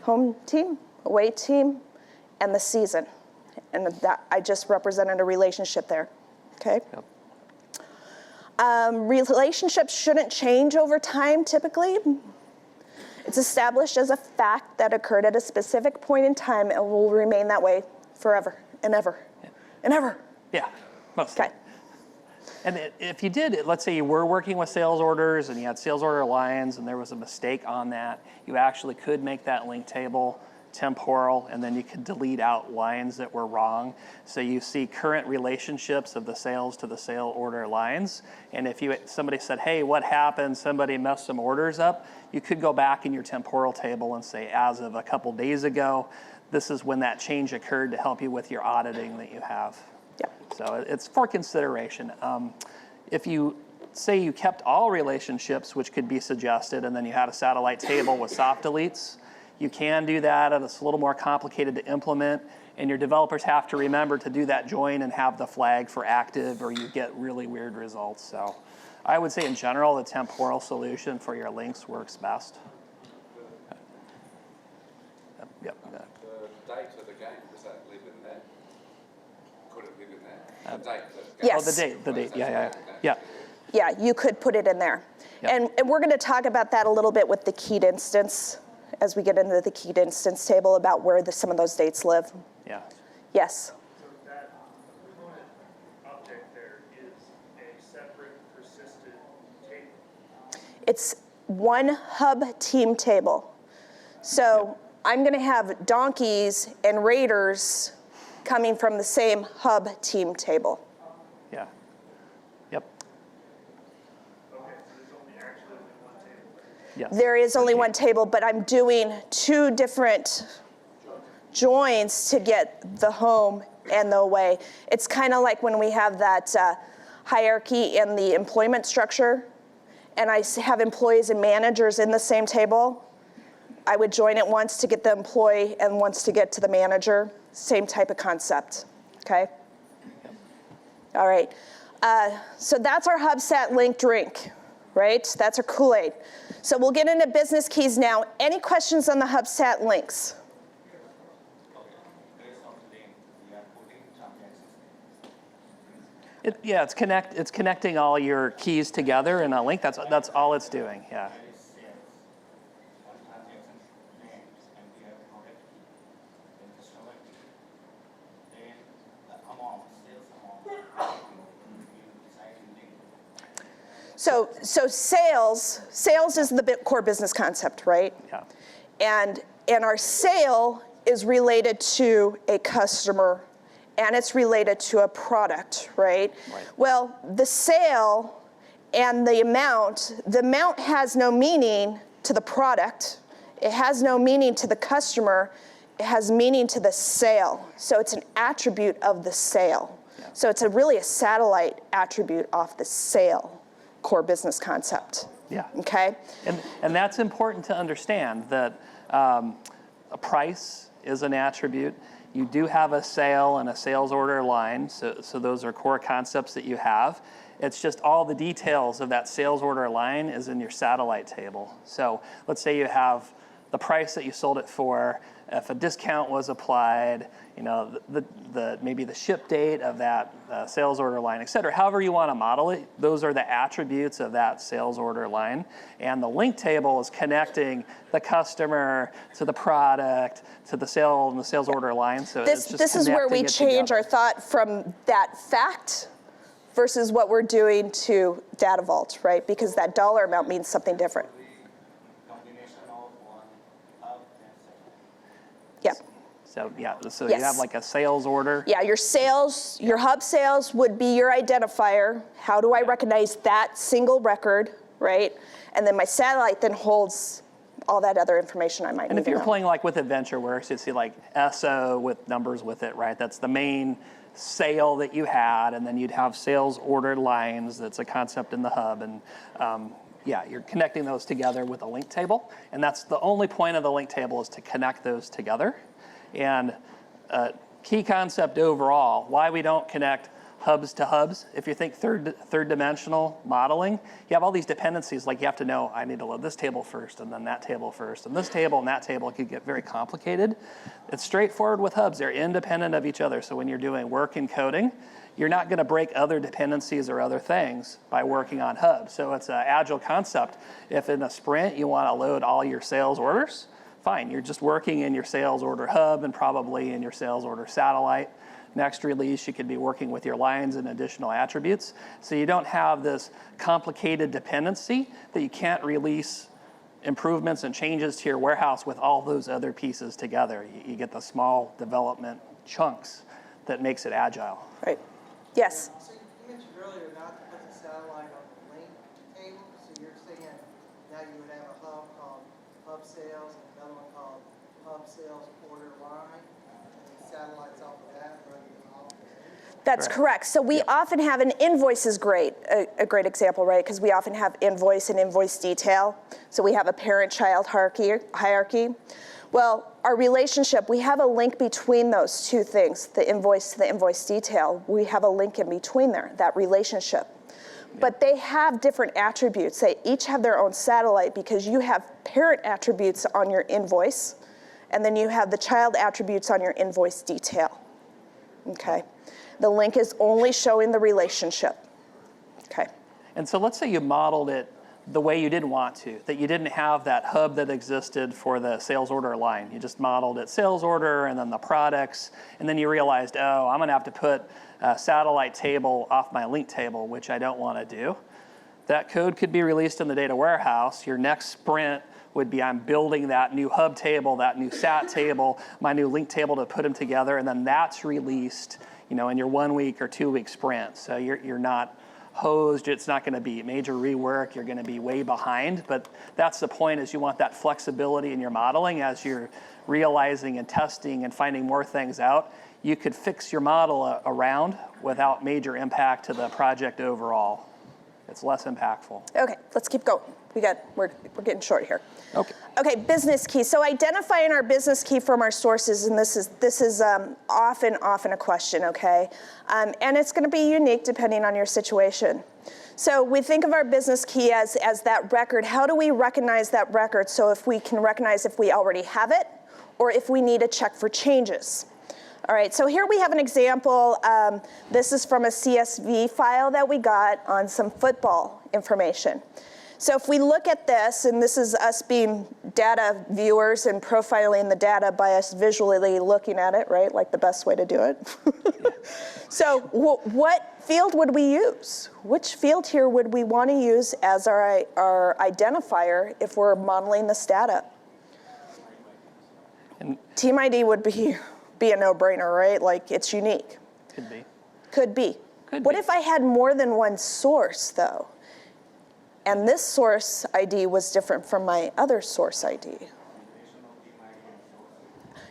home team, away team, and the season. And that I just represented a relationship there, okay? Yep. Relationships shouldn't change over time, typically. It's established as a fact that occurred at a specific point in time and will remain that way forever and ever and ever. Yeah, mostly. Okay. And if you did, let's say you were working with sales orders and you had sales order lines and there was a mistake on that, you actually could make that link table temporal, and then you could delete out lines that were wrong. So you see current relationships of the sales to the sale order lines. And if somebody said, hey, what happened? Somebody messed some orders up. You could go back in your temporal table and say, as of a couple days ago, this is when that change occurred to help you with your auditing that you have. Yeah. So it's for consideration. If you say you kept all relationships, which could be suggested, and then you had a satellite table with soft deletes, you can do that, and it's a little more complicated to implement, and your developers have to remember to do that join and have the flag for active, or you get really weird results. So I would say in general, the temporal solution for your links works best. Yep. The date of the game, does that live in there? Could it live in there? The date. Yes. Oh, the date, yeah. Yeah, you could put it in there. Yep. And we're gonna talk about that a little bit with the keyed instance as we get into the keyed instance table about where some of those dates live. Yeah. Yes? So that component object there is a separate persistent table. It's one hub team table. So I'm gonna have donkeys and raiders coming from the same hub team table. Yeah. Yep. Okay, so there's only actually one table. Yes. There is only one table, but I'm doing two different joins to get the home and the away. It's kind of like when we have that hierarchy in the employment structure, and I have employees and managers in the same table. I would join it once to get the employee and once to get to the manager. Same type of concept, okay? All right, so that's our HubSat link drink, right? That's our Kool-Aid. So we'll get into business keys now. Any questions on the HubSat links? It's connecting all your keys together in a link. That's all it's doing. Yeah. So sales is the core business concept, right? Yeah. And our sale is related to a customer, and it's related to a product, right? Right. Well, the sale and the amount has no meaning to the product. It has no meaning to the customer. It has meaning to the sale. So it's an attribute of the sale. Yeah. So it's really a satellite attribute off the sale core business concept. Yeah. Okay? And that's important to understand, that a price is an attribute. You do have a sale and a sales order line, so those are core concepts that you have. It's just all the details of that sales order line is in your satellite table. So let's say you have the price that you sold it for, if a discount was applied, maybe the ship date of that sales order line, et cetera. However you want to model it, those are the attributes of that sales order line. And the link table is connecting the customer to the product to the sale and the sales order line. So This is where we change our thought from that fact versus what we're doing to data vault, right? Because that dollar amount means something different. So yeah, so Yes. you have like a sales order. Yeah, your sales, your hub sales would be your identifier. How do I recognize that single record, right? And then my satellite then holds all that other information I might need And if to you're know. playing like with AdventureWorks, you see like SO with numbers with it, right? That's the main sale that you had, and then you'd have sales order lines. That's a concept in the hub, and yeah, you're connecting those together with a link table, and that's the only point of the link table is to connect those together. And key concept overall, why we don't connect hubs to hubs. If you think third dimensional modeling, you have all these dependencies, like you have to know, I need to load this table first, and then that table first, and this table and that table. It could get very complicated. It's straightforward with hubs. They're independent of each other. So when you're doing work in coding, you're not gonna break other dependencies or other things by working on hubs. So it's an agile concept. If in a sprint you wanna load all your sales orders, fine, you're just working in your sales order hub and probably in your sales order satellite. Next release, you could be working with your lines and additional attributes. So you don't have this complicated dependency that you can't release improvements and changes to your warehouse with all those other pieces together. You get the small development chunks that makes it agile. Right. Yes. So you mentioned earlier not to put the satellite on the link table, so you're saying now you would have a hub called hub sales and another one called hub sales order line, and then satellites off of that rather than all of them. That's correct. So we often have an invoice is great, a great example, right? Because we often have invoice and invoice detail. So we have a parent-child hierarchy. Well, our relationship, we have a link between those two things, the invoice to the invoice detail. We have a link in between there, that relationship. But they have different attributes. They each have their own satellite because you have parent attributes on your invoice, and then you have the child attributes on your invoice detail, okay? The link is only showing the relationship, okay? And so let's say you modeled it the way you didn't want to, that you didn't have that hub that existed for the sales order line. You just modeled it sales order and then the products, and then you realized, oh, I'm gonna have to put a satellite table off my link table, which I don't wanna do. That code could be released in the data warehouse. Your next sprint would be I'm building that new hub table, that new sat table, my new link table to put them together, and then that's released in your 1 week or 2 week sprint. So you're not hosed, it's not gonna be major rework, you're gonna be way behind, but that's the point is you want that flexibility in your modeling as you're realizing and testing and finding more things out. You could fix your model around without major impact to the project overall. It's less impactful. Okay, let's keep going. We're getting short here. Okay. Okay, business key. So identifying our business key from our sources, and this is often a question, okay? And it's gonna be unique depending on your situation. So we think of our business key as that record. How do we recognize that record? So if we can recognize if we already have it, or if we need to check for changes. All right, so here we have an example. This is from a CSV file that we got on some football information. So if we look at this, and this is us being data viewers and profiling the data by us visually looking at it, right? Like the best way to do it. So what field would we use? Which field here would we want to use as our identifier if we're modeling this data? And Team ID would be a no-brainer, right? Like it's unique. could be. Could be. Could What be. if I had more than one source though? And this source ID was different from my other source ID.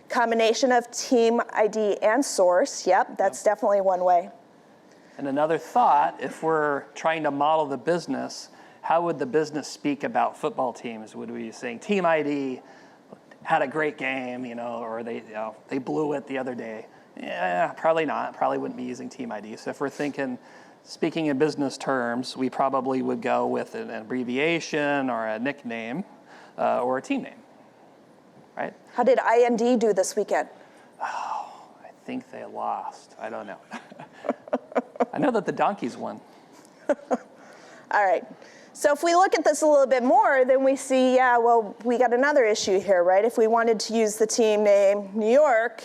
Combination of team ID and source, yep, that's definitely one way. And another thought, if we're trying to model the business, how would the business speak about football teams? Would we be saying team ID had a great game, or they blew it the other day? Yeah, probably not. Probably wouldn't be using team ID. So if we're speaking in business terms, we probably would go with an abbreviation or a nickname or a team name, right? How did IND do this weekend? I think they lost. I don't know. I know that the Donkeys won. All right. So if we look at this a little bit more, then we see, yeah, well, we got another issue here, right? If we wanted to use the team name New York,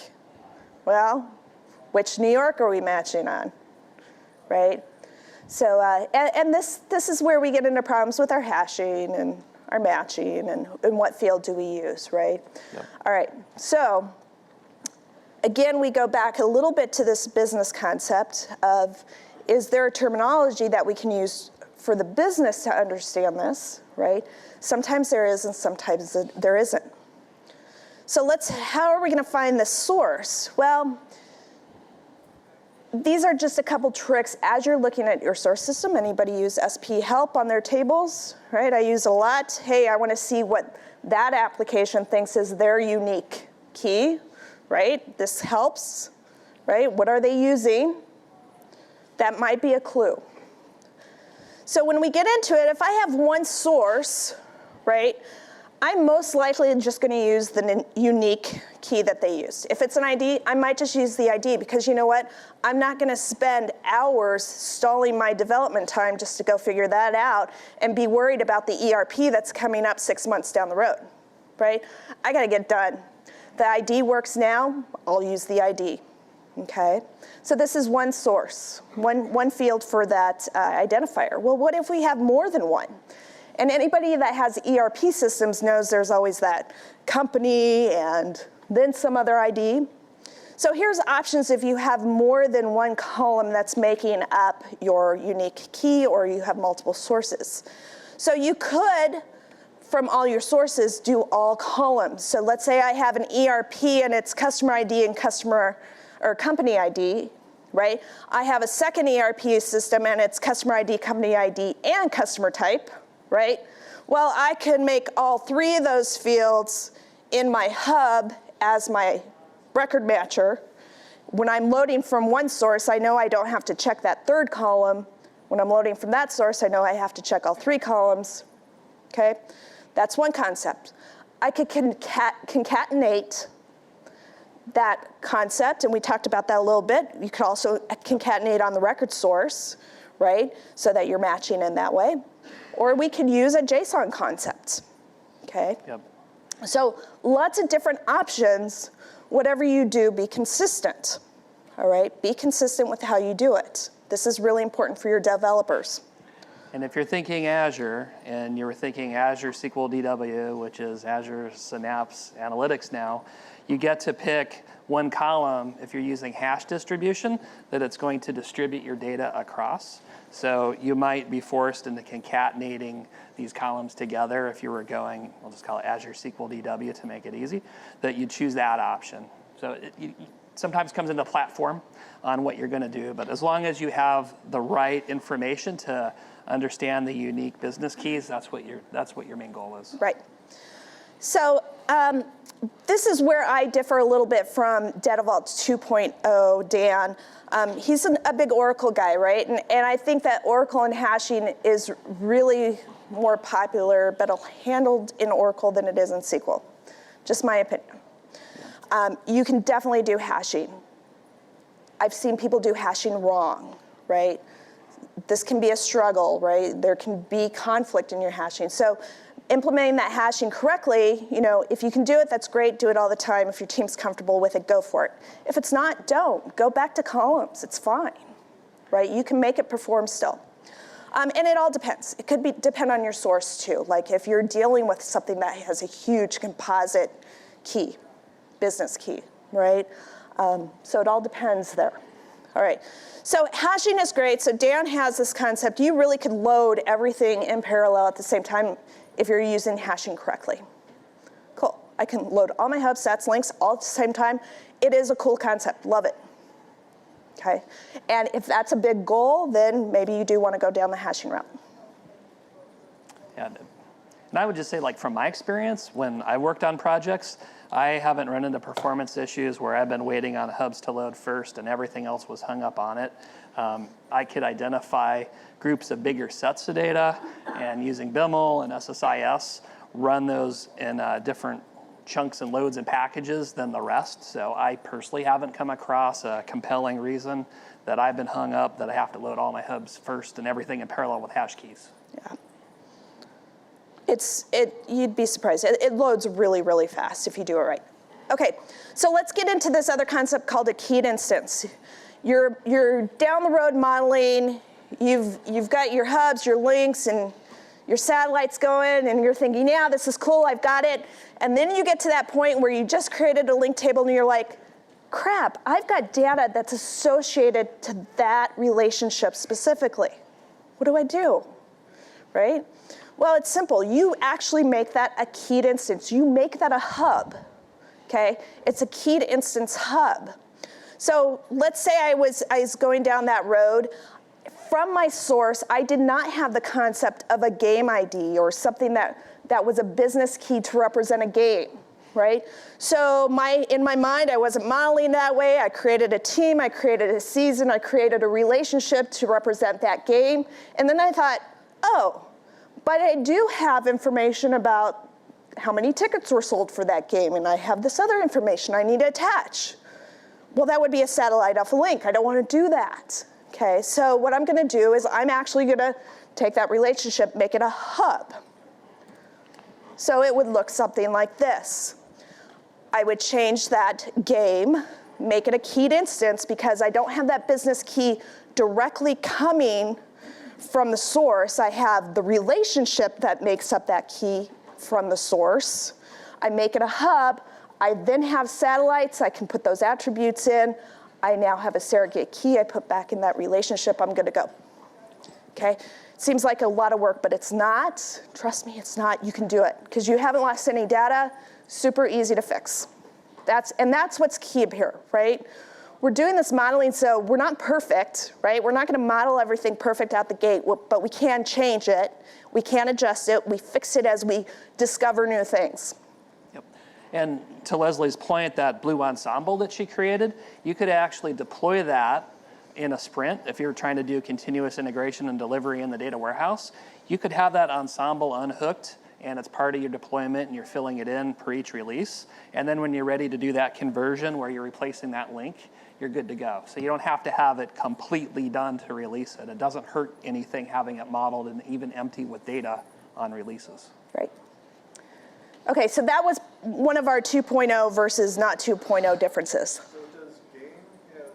well, which New York are we matching on, right? So, and this is where we get into problems with our hashing and our matching and what field do we use, right? Yep. All right, so again, we go back a little bit to this business concept of, is there a terminology that we can use for the business to understand this, right? Sometimes there is and sometimes there isn't. So how are we gonna find this source? Well, these are just a couple tricks as you're looking at your source system. Anybody use SP help on their tables, right? I use a lot. Hey, I wanna see what that application thinks is their unique key, right? This helps, right? What are they using? That might be a clue. So when we get into it, if I have one source, right, I'm most likely just gonna use the unique key that they used. If it's an ID, I might just use the ID because you know what? I'm not gonna spend hours stalling my development time just to go figure that out and be worried about the ERP that's coming up 6 months down the road, right? I gotta get done. The ID works now, I'll use the ID, okay? So this is one source, one field for that identifier. Well, what if we have more than one? And anybody that has ERP systems knows there's always that company and then some other ID. So here's options if you have more than one column that's making up your unique key or you have multiple sources. So you could, from all your sources, do all columns. So let's say I have an ERP and it's customer ID and company ID, right? I have a second ERP system and it's customer ID, company ID, and customer type, right? Well, I can make all three of those fields in my hub as my record matcher. When I'm loading from one source, I know I don't have to check that third column. When I'm loading from that source, I know I have to check all three columns, okay? That's one concept. I could concatenate that concept, and we talked about that a little bit. You could also concatenate on the record source, right? So that you're matching in that way. Or we could use a JSON concept, okay? Yep. So lots of different options. Whatever you do, be consistent, all right? Be consistent with how you do it. This is really important for your developers. And if you're thinking Azure, and you're thinking Azure SQL DW, which is Azure Synapse Analytics now, you get to pick one column if you're using hash distribution that it's going to distribute your data across. So you might be forced into concatenating these columns together if you were going, we'll just call it Azure SQL DW to make it easy, that you choose that option. So it sometimes comes into platform on what you're gonna do, but as long as you have the right information to understand the unique business keys, that's what your main goal is. Right. So this is where I differ a little bit from Data Vault 2.0, Dan. He's a big Oracle guy, right? And I think that Oracle and hashing is really more popular, better handled in Oracle than it is in SQL. Just my opinion. You can definitely do hashing. I've seen people do hashing wrong, right? This can be a struggle, right? There can be conflict in your hashing. So implementing that hashing correctly, you know, if you can do it, that's great. Do it all the time. If your team's comfortable with it, go for it. If it's not, don't. Go back to columns. It's fine, right? You can make it perform still. And it all depends. It could depend on your source too. Like if you're dealing with something that has a huge composite key, business key, right? So it all depends there. All right, so hashing is great. So Dan has this concept. You really could load everything in parallel at the same time if you're using hashing correctly. Cool, I can load all my hub stats, links all at the same time. It is a cool concept, love it. Okay, and if that's a big goal, then maybe you do want to go down the hashing route. Yeah, and I would just say, like from my experience, when I worked on projects, I haven't run into performance issues where I've been waiting on hubs to load first and everything else was hung up on it. I could identify groups of bigger sets of data and using BIML and SSIS, run those in different chunks and loads and packages than the rest. So I personally haven't come across a compelling reason that I've been hung up that I have to load all my hubs first and everything in parallel with hash keys. Yeah. You'd be surprised. It loads really, really fast if you do it right. Okay, so let's get into this other concept called a keyed instance. You're down the road modeling, you've got your hubs, your links, and your satellites going, and you're thinking, yeah, this is cool, I've got it. And then you get to that point where you just created a link table and you're like, crap, I've got data that's associated to that relationship specifically. What do I do, right? Well, it's simple. You actually make that a keyed instance. You make that a hub, okay? It's a keyed instance hub. So let's say I was going down that road. From my source, I did not have the concept of a game ID or something that was a business key to represent a game, right? So in my mind, I wasn't modeling that way. I created a team, I created a season, I created a relationship to represent that game. And then I thought, oh, but I do have information about how many tickets were sold for that game, and I have this other information I need to attach. Well, that would be a satellite off a link. I don't want to do that. Okay, so what I'm going to do is I'm actually going to take that relationship, make it a hub. So it would look something like this. I would change that game, make it a keyed instance because I don't have that business key directly coming from the source. I have the relationship that makes up that key from the source. I make it a hub. I then have satellites. I can put those attributes in. I now have a surrogate key I put back in that relationship. I'm good to go. Okay? Seems like a lot of work, but it's not. Trust me, it's not. You can do it because you haven't lost any data. Super easy to fix. That's what's key up here, right? We're doing this modeling, so we're not perfect, right? We're not going to model everything perfect out the gate, but we can change it. We can adjust it. We fix it as we discover new things. And to Leslie's point, that blue ensemble that she created, you could actually deploy that in a sprint. If you're trying to do continuous integration and delivery in the data warehouse, you could have that ensemble unhooked and it's part of your deployment and you're filling it in per each release. And then when you're ready to do that conversion where you're replacing that link, you're good to go. So you don't have to have it completely done to release it. It doesn't hurt anything having it modeled and even empty with data on releases. Right. Okay, so that was one of our 2.0 versus not 2.0 differences. So does game have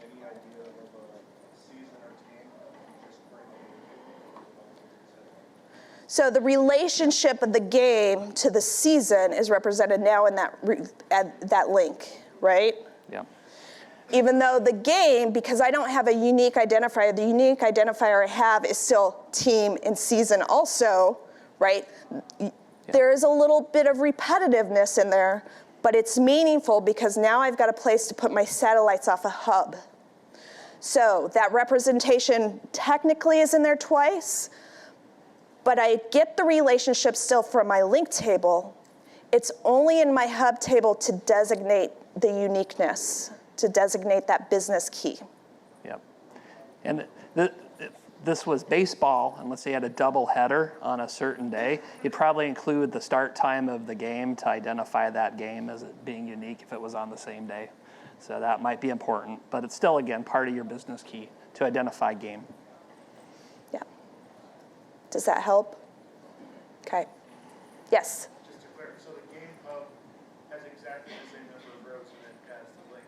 any idea of a season or team? Just bring So the relationship of the game to the season is represented now in that link, right? Yeah. Even though the game, because I don't have a unique identifier, the unique identifier I have is still team and season also, right? There is a little bit of repetitiveness in there, but it's meaningful because now I've got a place to put my satellites off a hub. So that representation technically is in there twice, but I get the relationship still from my link table. It's only in my hub table to designate the uniqueness, to designate that business key. Yep. And this was baseball, and let's say you had a double header on a certain day, you'd probably include the start time of the game to identify that game as it being unique if it was on the same day. So that might be important, but it's still, again, part of your business key to identify game. Yeah. Does that help? Okay. Yes? Just to clarify, so the game hub has exactly the same number of rows in it as the link?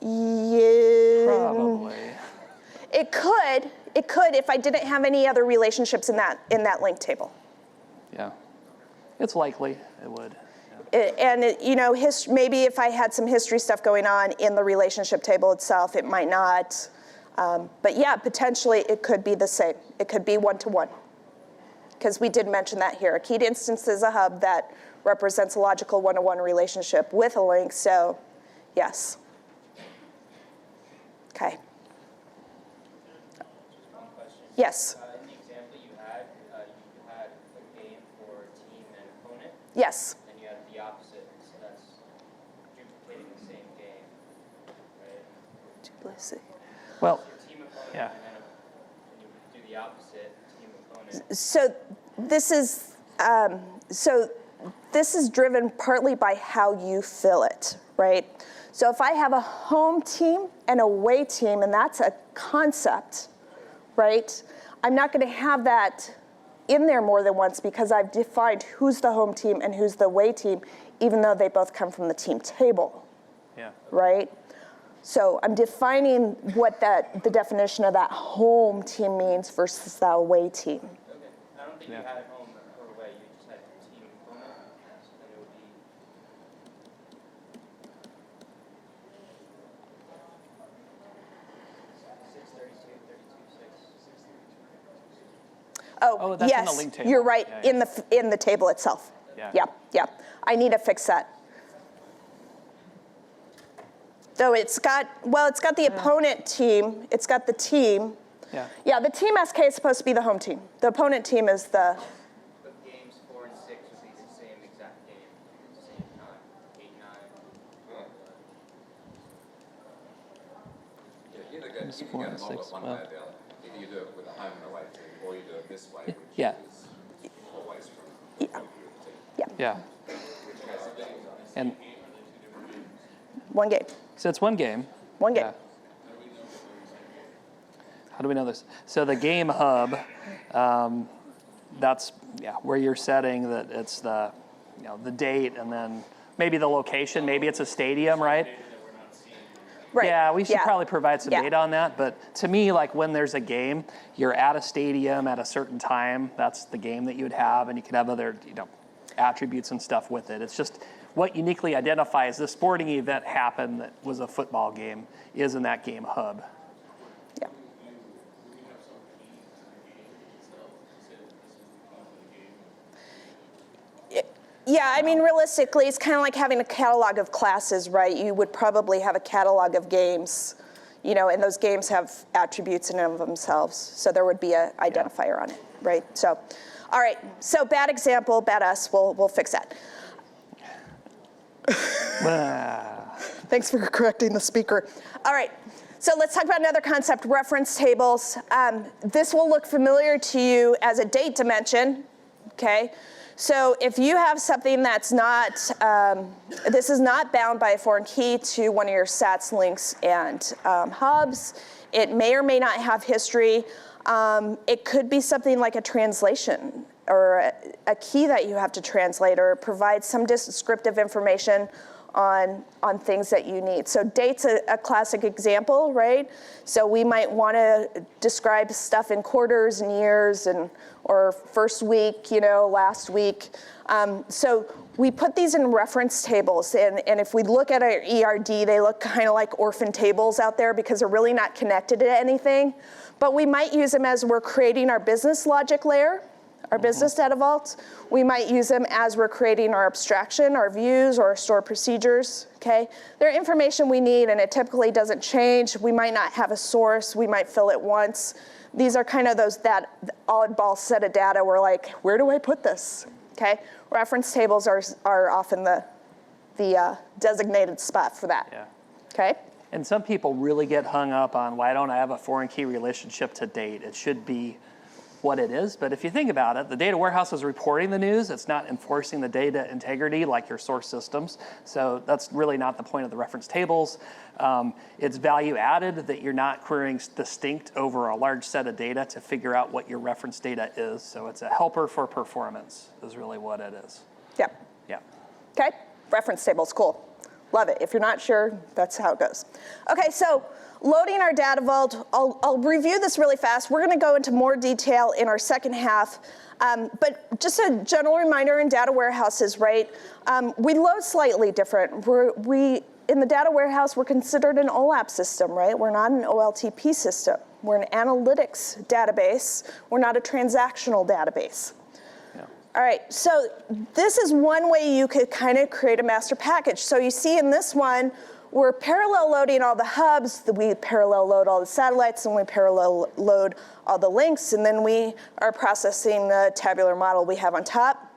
Yeah. Probably. It could if I didn't have any other relationships in that link table. Yeah. It's likely it would. Maybe if I had some history stuff going on in the relationship table itself, it might not. But yeah, potentially it could be the same. It could be one-to-one. Because we did mention that here. A keyed instance is a hub that represents a logical one-to-one relationship with a link, so yes. Okay. Just one question. Yes. In the example you had a game for team and opponent. Yes. And you had the opposite, so that's duplicating the same game, right? Well, So team opponent, yeah. and then you do the opposite, team opponent. So this is driven partly by how you fill it, right? So if I have a home team and away team, and that's a concept, right? I'm not going to have that in there more than once because I've defined who's the home team and who's the away team, even though they both come from the team table, Yeah. right? So I'm defining what the definition of that home team means versus the away team. Okay. I don't think you had home or away, you just had team opponent, and it would be Oh, that's in yes, the link table. you're right, Yeah, in the table itself. Yeah. Yeah. I need to fix that. Though it's got the opponent team, it's got the team. Yeah. Yeah, the team SK is supposed to be the home team. The opponent team is the, But games 4 and 6 would be the same exact game at the same time. 8, 9. Yeah, you can get a 4 and model 6, one well. way or the other. Either you do it with a home and away team, or you do it this way, which Yeah. is always from the point of view of the team. Yeah. And one game. so it's one game. One game. Yeah. How do we know this? So the game hub, that's where you're setting that it's the the date and then maybe the location. Maybe it's a stadium, right? Right. Yeah, we should probably provide some Yeah. data on that. But to me, like when there's a game, you're at a stadium at a certain time. That's the game that you would have, and you could have other attributes and stuff with it. It's just what uniquely identifies the sporting event happened that was a football game is in that game hub. Yeah. Yeah, I mean, realistically, it's kind of like having a catalog of classes, right? You would probably have a catalog of games, and those games have attributes in and of themselves. So there would be an identifier on it, right? So, all right. So bad example, bad us. We'll fix that. Thanks for correcting the speaker. All right. So let's talk about another concept, reference tables. This will look familiar to you as a date dimension, okay? So if you have something that's not, this is not bound by a foreign key to one of your sats, links, and hubs. It may or may not have history. It could be something like a translation or a key that you have to translate or provide some descriptive information on things that you need. So date's a classic example, right? So we might want to describe stuff in quarters and years or first week, last week. So we put these in reference tables, and if we look at our ERD, they look kind of like orphan tables out there because they're really not connected to anything. But we might use them as we're creating our business logic layer, our business data vault. We might use them as we're creating our abstraction, our views, or our stored procedures, okay? They're information we need, and it typically doesn't change. We might not have a source. We might fill it once. These are kind of that oddball set of data. We're like, where do I put this, okay? Reference tables are often the designated spot for that, okay? And some people really get hung up on, why don't I have a foreign key relationship to date? It should be what it is. But if you think about it, the data warehouse is reporting the news. It's not enforcing the data integrity like your source systems. So that's really not the point of the reference tables. It's value added that you're not querying distinct over a large set of data to figure out what your reference data is. So it's a helper for performance is really what it is. Yep. Yeah. Okay, reference tables, cool. Love it. If you're not sure, that's how it goes. Okay, so loading our data vault, I'll review this really fast. We're gonna go into more detail in our second half, but just a general reminder in data warehouses, right? We load slightly different. In the data warehouse, we're considered an OLAP system, right? We're not an OLTP system. We're an analytics database. We're not a transactional database. All right, so this is one way you could kind of create a master package. So you see in this one, we're parallel loading all the hubs, we parallel load all the satellites, and we parallel load all the links, and then we are processing the tabular model we have on top.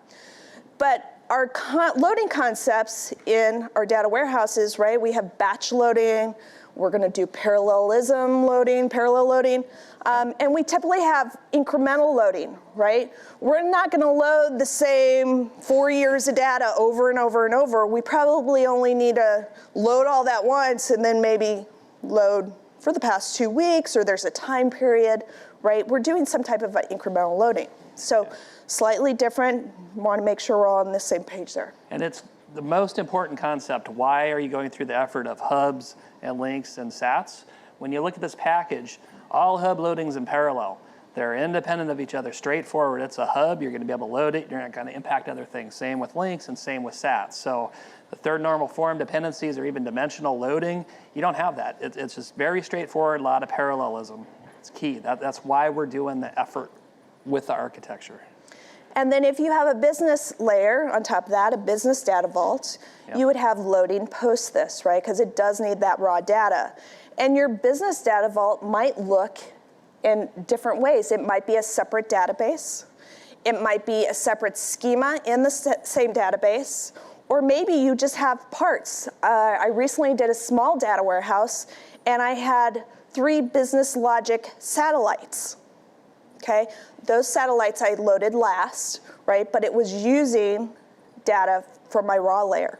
But our loading concepts in our data warehouses, right, we have batch loading, we're gonna do parallelism loading, parallel loading, and we typically have incremental loading, right? We're not gonna load the same 4 years of data over and over and over. We probably only need to load all that once and then maybe load for the past 2 weeks, or there's a time period, right? We're doing some type of incremental loading. So slightly different, wanna make sure we're all on the same page there. And it's the most important concept. Why are you going through the effort of hubs and links and sats? When you look at this package, all hub loadings in parallel. They're independent of each other, straightforward. It's a hub, you're gonna be able to load it, you're not gonna impact other things. Same with links and same with sats. So the third normal form dependencies or even dimensional loading, you don't have that. It's just very straightforward, a lot of parallelism. It's key. That's why we're doing the effort with the architecture. And then if you have a business layer on top of that, a business data vault, you would have loading post this, right? Because it does need that raw data. And your business data vault might look in different ways. It might be a separate database. It might be a separate schema in the same database. Or maybe you just have parts. I recently did a small data warehouse, and I had 3 business logic satellites. Okay, those satellites I loaded last, right? But it was using data from my raw layer.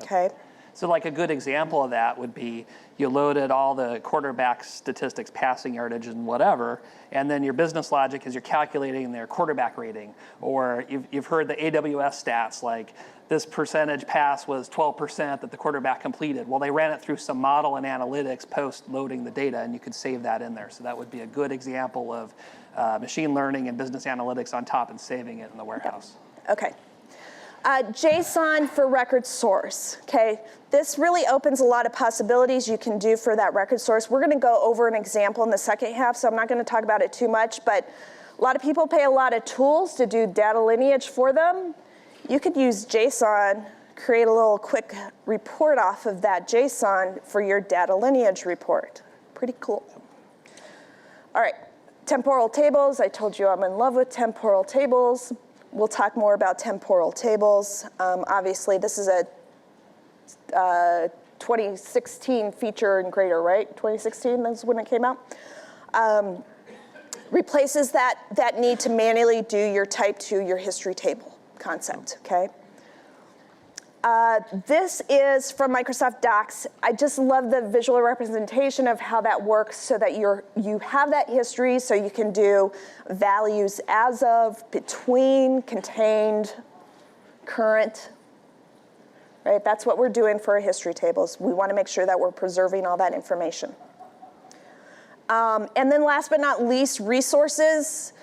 Okay. So like a good example of that would be you loaded all the quarterback statistics, passing yardage and whatever, and then your business logic is you're calculating their quarterback rating. Or you've heard the AWS stats like this percentage pass was 12% that the quarterback completed. Well, they ran it through some model and analytics post loading the data, and you could save that in there. So that would be a good example of machine learning and business analytics on top and saving it in the warehouse. Okay. JSON for record source, okay? This really opens a lot of possibilities you can do for that record source. We're gonna go over an example in the second half, so I'm not gonna talk about it too much, but a lot of people pay a lot of tools to do data lineage for them. You could use JSON, create a little quick report off of that JSON for your data lineage report. Pretty cool. All right, temporal tables. I told you I'm in love with temporal tables. We'll talk more about temporal tables. Obviously, this is a 2016 feature and greater, right? 2016 is when it came out. Replaces that need to manually do your type 2, your history table concept, okay? This is from Microsoft Docs. I just love the visual representation of how that works so that you have that history so you can do values as of, between, contained, current, right? That's what we're doing for our history tables. We want to make sure that we're preserving all that information. And then last but not least, resources.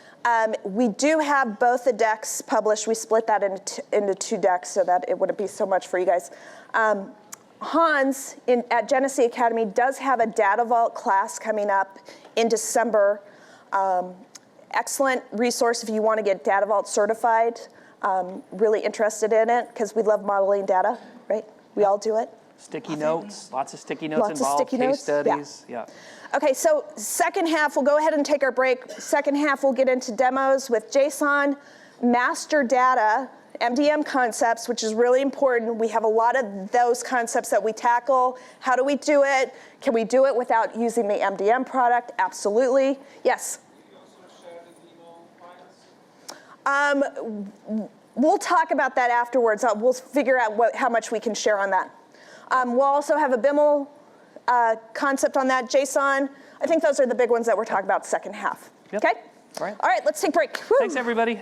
We do have both the decks published. We split that into 2 decks so that it wouldn't be so much for you guys. Hans at Genesee Academy does have a Data Vault class coming up in December. Excellent resource if you want to get Data Vault certified. Really interested in it because we love modeling data, right? We all do it. Sticky notes, lots of sticky notes Lots of involved, sticky case notes, studies, yeah. Okay, so second half, we'll go ahead and take our break. Second half, we'll get into demos with JSON, master data, MDM concepts, which is really important. We have a lot of those concepts that we tackle. How do we do it? Can we do it without using the MDM product? Absolutely. Yes? We'll talk about that afterwards. We'll figure out how much we can share on that. We'll also have a BIML concept on that, JSON. I think those are the big ones that we're talking about second half. Yep. Okay? All right, let's take a break. Woo. Thanks, everybody.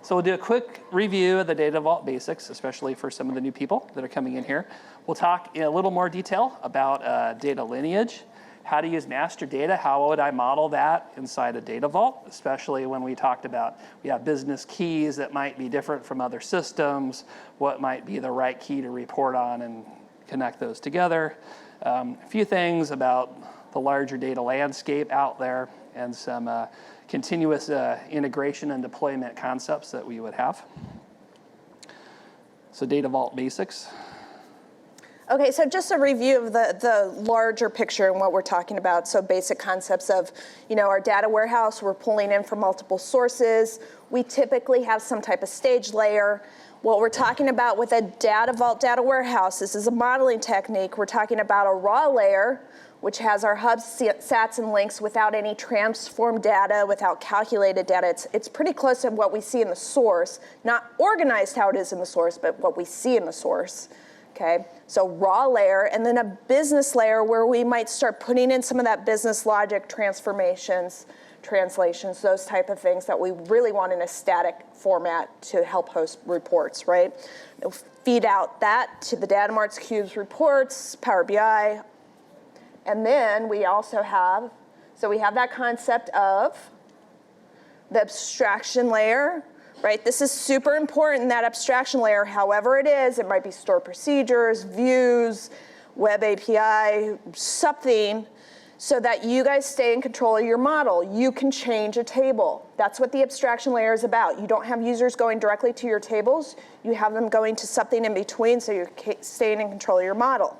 So we'll do a quick review of the Data Vault basics, especially for some of the new people that are coming in here. We'll talk in a little more detail about data lineage, how to use master data, how would I model that inside a Data Vault, especially when we talked about we have business keys that might be different from other systems, what might be the right key to report on and connect those together. A few things about the larger data landscape out there and some continuous integration and deployment concepts that we would have. So Data Vault basics. Okay, so just a review of the larger picture and what we're talking about. So basic concepts of, our data warehouse, we're pulling in from multiple sources. We typically have some type of stage layer. What we're talking about with a Data Vault data warehouse, this is a modeling technique. We're talking about a raw layer, which has our hubs, sats, and links without any transformed data, without calculated data. It's pretty close to what we see in the source, not organized how it is in the source, but what we see in the source. Okay, so raw layer, and then a business layer where we might start putting in some of that business logic, transformations, translations, those type of things that we really want in a static format to help host reports, right? We'll feed out that to the data marts, cubes, reports, Power BI, and then we also have, so we have that concept of the abstraction layer, right? This is super important, that abstraction layer, however it is. It might be stored procedures, views, web API, something so that you guys stay in control of your model. You can change a table. That's what the abstraction layer is about. You don't have users going directly to your tables. You have them going to something in between, so you're staying in control of your model.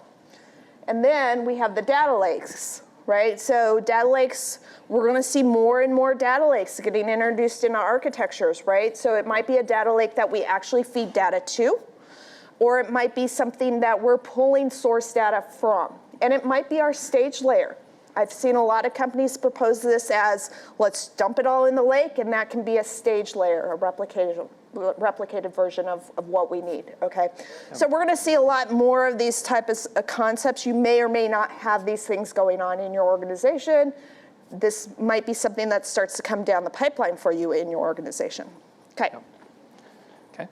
And then we have the data lakes, right? So data lakes, we're going to see more and more data lakes getting introduced into architectures, right? So it might be a data lake that we actually feed data to, or it might be something that we're pulling source data from. And it might be our stage layer. I've seen a lot of companies propose this as, let's dump it all in the lake, and that can be a stage layer, a replicated version of what we need, okay? So we're gonna see a lot more of these types of concepts. You may or may not have these things going on in your organization. This might be something that starts to come down the pipeline for you in your organization. Okay. Okay.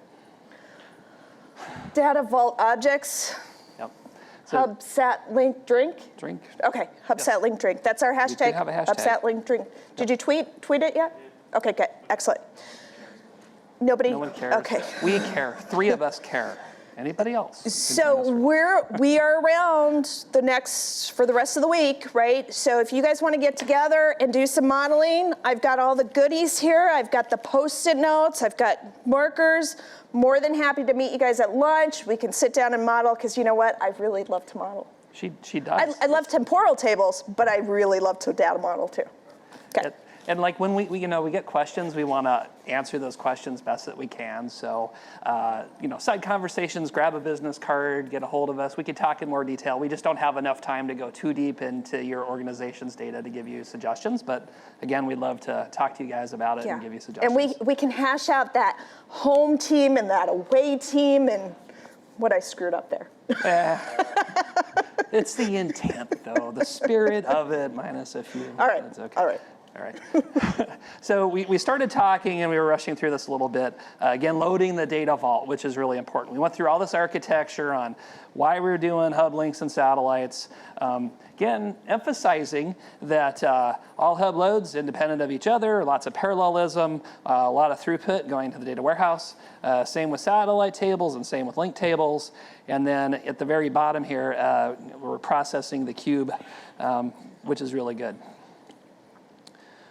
Data vault objects. Yep. So Hub, sat, link, drink. drink. Okay, hub, sat, link, drink. That's our hashtag. have a hashtag. Hub, sat, link, drink. Did you tweet it yet? Okay, good, excellent. Nobody? No one cares. Okay. We care. 3 of us care. Anybody else? So we are around for the rest of the week, right? So if you guys want to get together and do some modeling, I've got all the goodies here. I've got the Post-it notes. I've got markers. More than happy to meet you guys at lunch. We can sit down and model, because you know what? I really love to model. She does. I love temporal tables, but I really love to data model too. Okay. And like when we get questions, we want to answer those questions best that we can. So, side conversations, grab a business card, get a hold of us. We could talk in more detail. We just don't have enough time to go too deep into your organization's data to give you suggestions. But again, we'd love to talk to you guys about it and give you suggestions. And we can hash out that home team and that away team and what I screwed up there. It's the intent, though, the spirit of it, minus a few. All right. It's okay. All right. All right. So we started talking, and we were rushing through this a little bit. Again, loading the data vault, which is really important. We went through all this architecture on why we were doing hub links and satellites. Again, emphasizing that all hub loads independent of each other, lots of parallelism, a lot of throughput going to the data warehouse. Same with satellite tables and same with link tables. And then at the very bottom here, we're processing the cube, which is really good.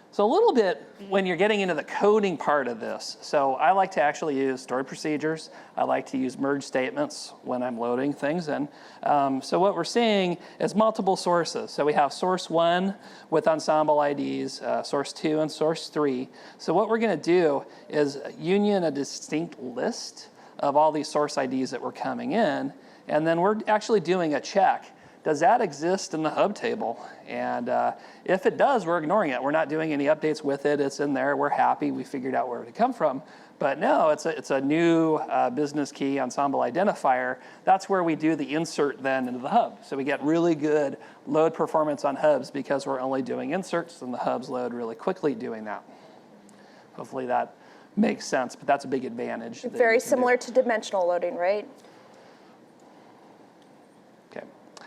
So a little bit when you're getting into the coding part of this. So I like to actually use stored procedures. I like to use merge statements when I'm loading things in. So what we're seeing is multiple sources. So we have source 1 with Ensemble IDs, source 2 and source 3. So what we're going to do is union a distinct list of all these source IDs that were coming in. And then we're actually doing a check. Does that exist in the hub table? And if it does, we're ignoring it. We're not doing any updates with it. It's in there. We're happy. We figured out where it come from. But no, it's a new business key ensemble identifier. That's where we do the insert then into the hub. So we get really good load performance on hubs because we're only doing inserts, and the hubs load really quickly doing that. Hopefully that makes sense, but that's a big advantage. Very similar to dimensional loading, right?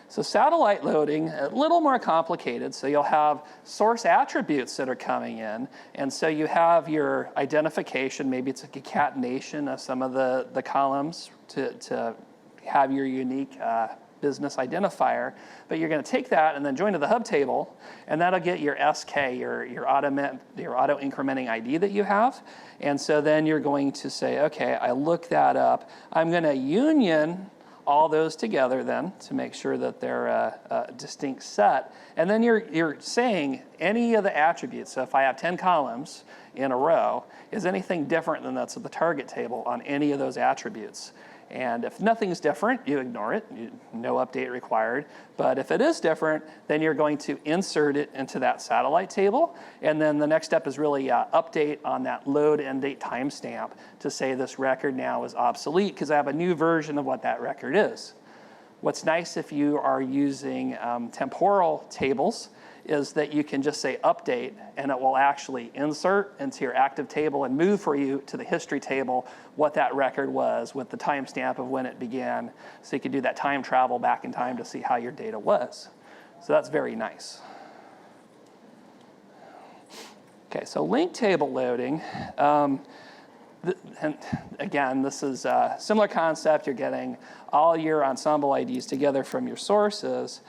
So satellite loading, a little more complicated. So you'll have source attributes that are coming in. And so you have your identification, maybe it's a concatenation of some of the columns to have your unique business identifier. But you're going to take that and then join to the hub table, and that'll get your SK, your auto incrementing ID that you have. And so then you're going to say, okay, I look that up. I'm going to union all those together then to make sure that they're a distinct set. And then you're saying any of the attributes. So if I have 10 columns in a row, is anything different than that's at the target table on any of those attributes? And if nothing's different, you ignore it. No update required. But if it is different, then you're going to insert it into that satellite table. And then the next step is really update on that load end date timestamp to say this record now is obsolete because I have a new version of what that record is. What's nice if you are using temporal tables is that you can just say update, and it will actually insert into your active table and move for you to the history table what that record was with the timestamp of when it began. So you can do that time travel back in time to see how your data was. So that's very nice. Okay, so link table loading. And again, this is a similar concept. You're getting all your ensemble IDs together from your sources.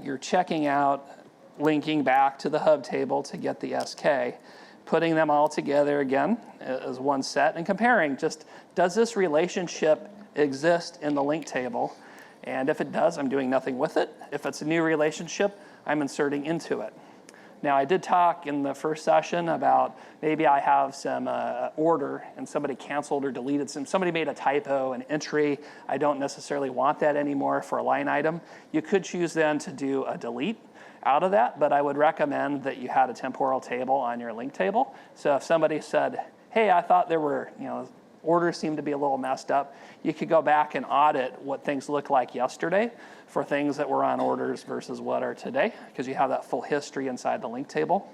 You're checking out linking back to the hub table to get the SK, putting them all together again as one set and comparing just, does this relationship exist in the link table? And if it does, I'm doing nothing with it. If it's a new relationship, I'm inserting into it. Now, I did talk in the first session about maybe I have some order and somebody canceled or deleted somebody made a typo, an entry. I don't necessarily want that anymore for a line item. You could choose then to do a delete out of that, but I would recommend that you had a temporal table on your link table. So if somebody said, hey, I thought there were, orders seem to be a little messed up, you could go back and audit what things looked like yesterday for things that were on orders versus what are today, because you have that full history inside the link table.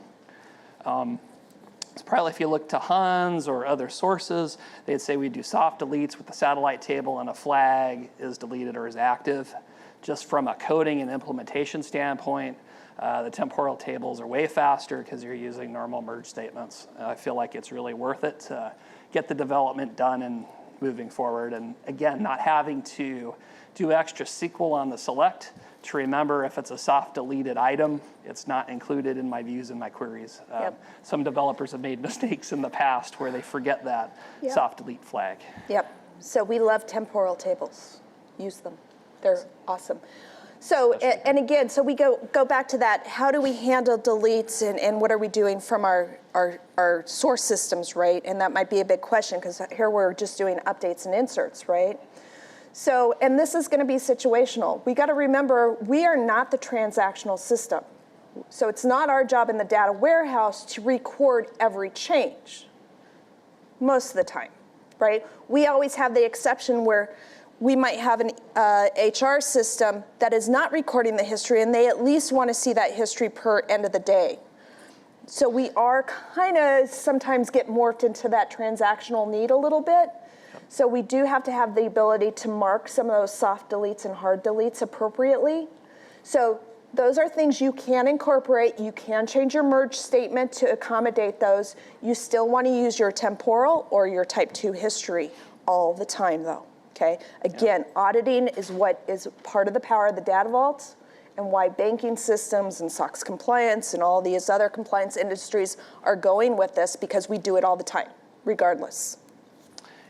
It's probably if you look to Hans or other sources, they'd say we do soft deletes with the satellite table and a flag is deleted or is active. Just from a coding and implementation standpoint, the temporal tables are way faster because you're using normal merge statements. I feel like it's really worth it to get the development done and moving forward. And again, not having to do extra SQL on the select to remember if it's a soft deleted item, it's not included in my views and my queries. Some developers have made mistakes in the past where they forget that soft delete flag. Yep. So we love temporal tables. Use them. They're awesome. So, and again, so we go back to that. How do we handle deletes and what are we doing from our source systems, right? And that might be a big question because here we're just doing updates and inserts, right? So, and this is going to be situational. We got to remember we are not the transactional system. So it's not our job in the data warehouse to record every change most of the time, right? We always have the exception where we might have an HR system that is not recording the history and they at least want to see that history per end of the day. So we are kind of sometimes get morphed into that transactional need a little bit. So we do have to have the ability to mark some of those soft deletes and hard deletes appropriately. So those are things you can incorporate. You can change your merge statement to accommodate those. You still want to use your temporal or your type 2 history all the time though. Okay. Again, auditing is what is part of the power of the data vault and why banking systems and SOX compliance and all these other compliance industries are going with this because we do it all the time, regardless.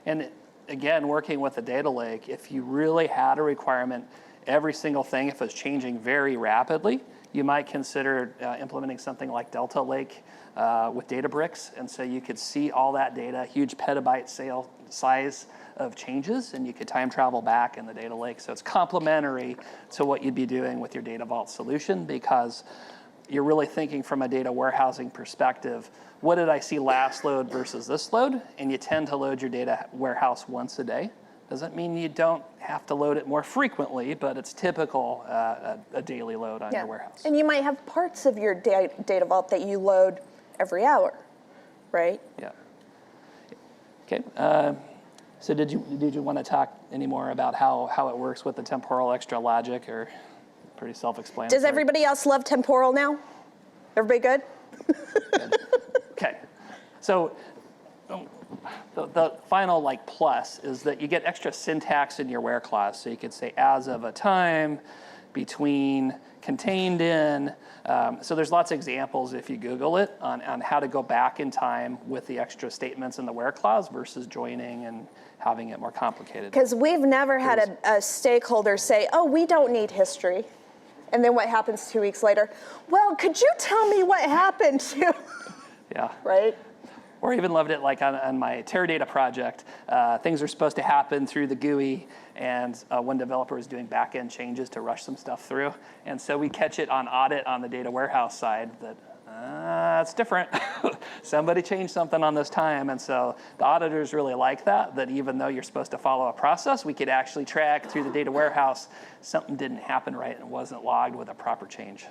And again, working with the data lake, if you really had a requirement, every single thing, if it's changing very rapidly, you might consider implementing something like Delta Lake with Databricks. And so you could see all that data, huge petabyte size of changes, and you could time travel back in the data lake. So it's complementary to what you'd be doing with your data vault solution because you're really thinking from a data warehousing perspective, what did I see last load versus this load? And you tend to load your data warehouse once a day. Doesn't mean you don't have to load it more frequently, but it's typical a daily load on your warehouse. And you might have parts of your data vault that you load every hour, right? Yeah. Okay. So did you want to talk any more about how it works with the temporal extra logic, or pretty self-explanatory? Does everybody else love temporal now? Everybody good? Good. Okay. So the final plus is that you get extra syntax in your where clause. So you could say as of a time, between, contained in. So there's lots of examples if you Google it on how to go back in time with the extra statements in the where clause versus joining and having it more complicated. Because we've never had a stakeholder say, oh, we don't need history. And then what happens 2 weeks later? Well, could you tell me what happened to? Yeah. Right? Or even loved it like on my Teradata project. Things are supposed to happen through the GUI, and one developer was doing back-end changes to rush some stuff through. And so we catch it on audit on the data warehouse side that it's different. Somebody changed something on this time. And so the auditors really like that even though you're supposed to follow a process, we could actually track through the data warehouse something didn't happen right and wasn't logged with a proper change.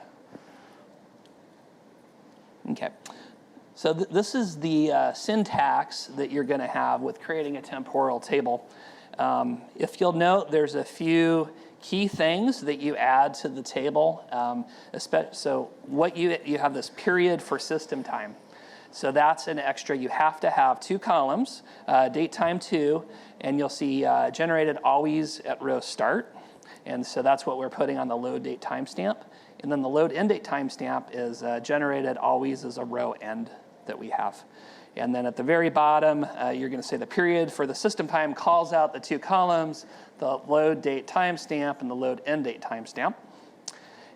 Okay. So this is the syntax that you're going to have with creating a temporal table. If you'll note, there's a few key things that you add to the table. So what you have this period for system time. So that's an extra. You have to have 2 columns, date time 2, and you'll see generated always at row start. And so that's what we're putting on the load date timestamp. And then the load end date timestamp is generated always as a row end that we have. And then at the very bottom, you're going to say the period for the system time calls out the two columns, the load date timestamp and the load end date timestamp.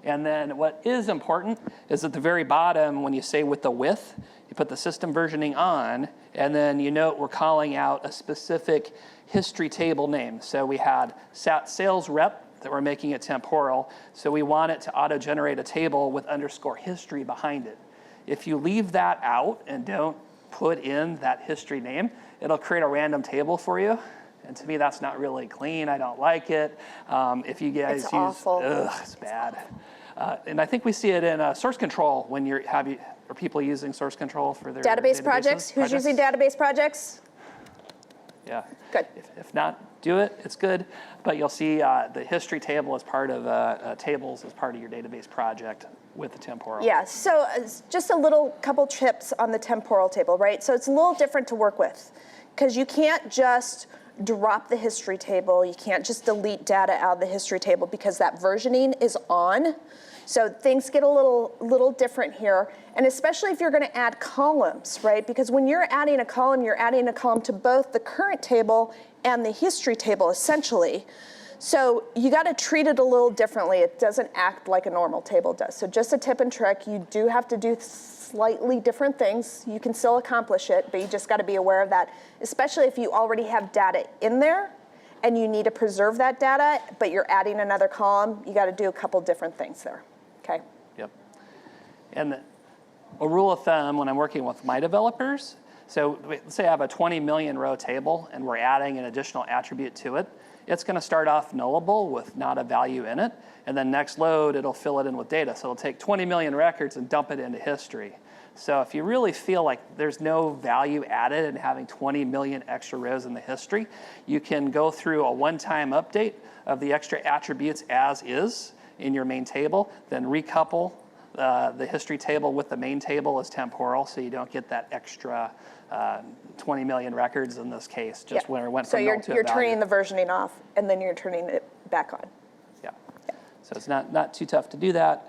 And then what is important is at the very bottom, when you say with the with, you put the system versioning on, and then you note we're calling out a specific history table name. So we had sales rep that we're making it temporal, so we want it to auto-generate a table with underscore history behind it. If you leave that out and don't put in that history name, it'll create a random table for you. And to me, that's not really clean. I don't like it. If you guys It's awful. it's bad. And I think we see it in source control when are people using source control for their Database databases? projects? Who's using database projects? Yeah. Good. If not, do it. It's good. But you'll see the history table as part of tables as part of your database project with the temporal. Yeah, so just a little couple tips on the temporal table, right? So it's a little different to work with because you can't just drop the history table. You can't just delete data out of the history table because that versioning is on. So things get a little different here, and especially if you're going to add columns, right? Because when you're adding a column, you're adding a column to both the current table and the history table, essentially. So you got to treat it a little differently. It doesn't act like a normal table does. So just a tip and trick, you do have to do slightly different things. You can still accomplish it, but you just got to be aware of that, especially if you already have data in there and you need to preserve that data, but you're adding another column. You got to do a couple different things there. Okay. Yep. And a rule of thumb when I'm working with my developers, so let's say I have a 20 million row table and we're adding an additional attribute to it. It's going to start off nullable with not a value in it, and then next load, it'll fill it in with data. So it'll take 20 million records and dump it into history. So if you really feel like there's no value added in having 20 million extra rows in the history, you can go through a one-time update of the extra attributes as is in your main table, then recouple the history table with the main table as temporal, so you don't get that extra 20 million records in this case, just when it went from null to a value. So you're turning the versioning off, and then you're turning it back on. Yeah. So it's not too tough to do that.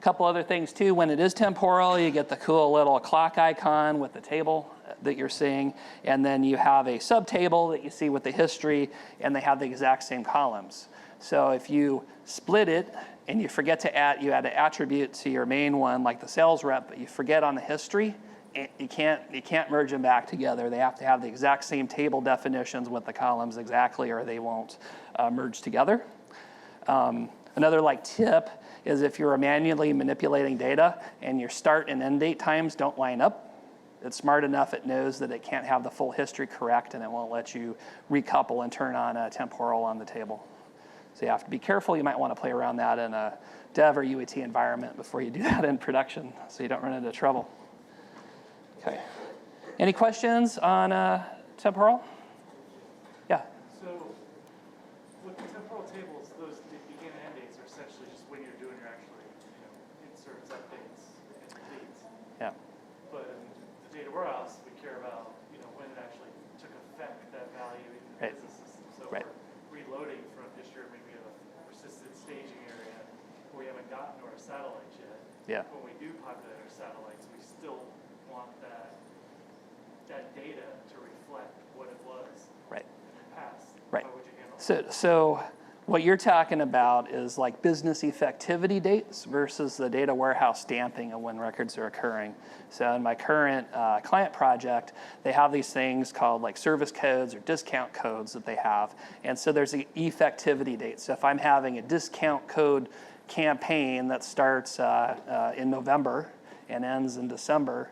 Couple other things too, when it is temporal, you get the cool little clock icon with the table that you're seeing, and then you have a subtable that you see with the history, and they have the exact same columns. So if you split it and you forget to add an attribute to your main one, like the sales rep, but you forget on the history, you can't merge them back together. They have to have the exact same table definitions with the columns exactly, or they won't merge together. Another tip is if you're manually manipulating data and your start and end date times don't line up, it's smart enough it knows that it can't have the full history correct, and it won't let you recouple and turn on a temporal on the table. So you have to be careful. You might want to play around that in a dev or UAT environment before you do that in production so you don't run into trouble. Okay. Any questions on temporal? Yeah. So with the temporal tables, those the begin and end dates are essentially just when you're doing your actually inserts, updates, and deletes. Yeah. But in the data warehouse, we care about when it actually took effect, that value in the Right. business system. So Right. we're reloading from history, maybe we have a persistent staging area where we haven't gotten to our satellites yet. Yeah. When we do populate our satellites, we still want that data to reflect what it was Right. in the past. Right. How would you handle that? So what you're talking about is like business effectivity dates versus the data warehouse stamping of when records are occurring. So in my current client project, they have these things called like service codes or discount codes that they have. And so there's an effectivity date. So if I'm having a discount code campaign that starts in November and ends in December,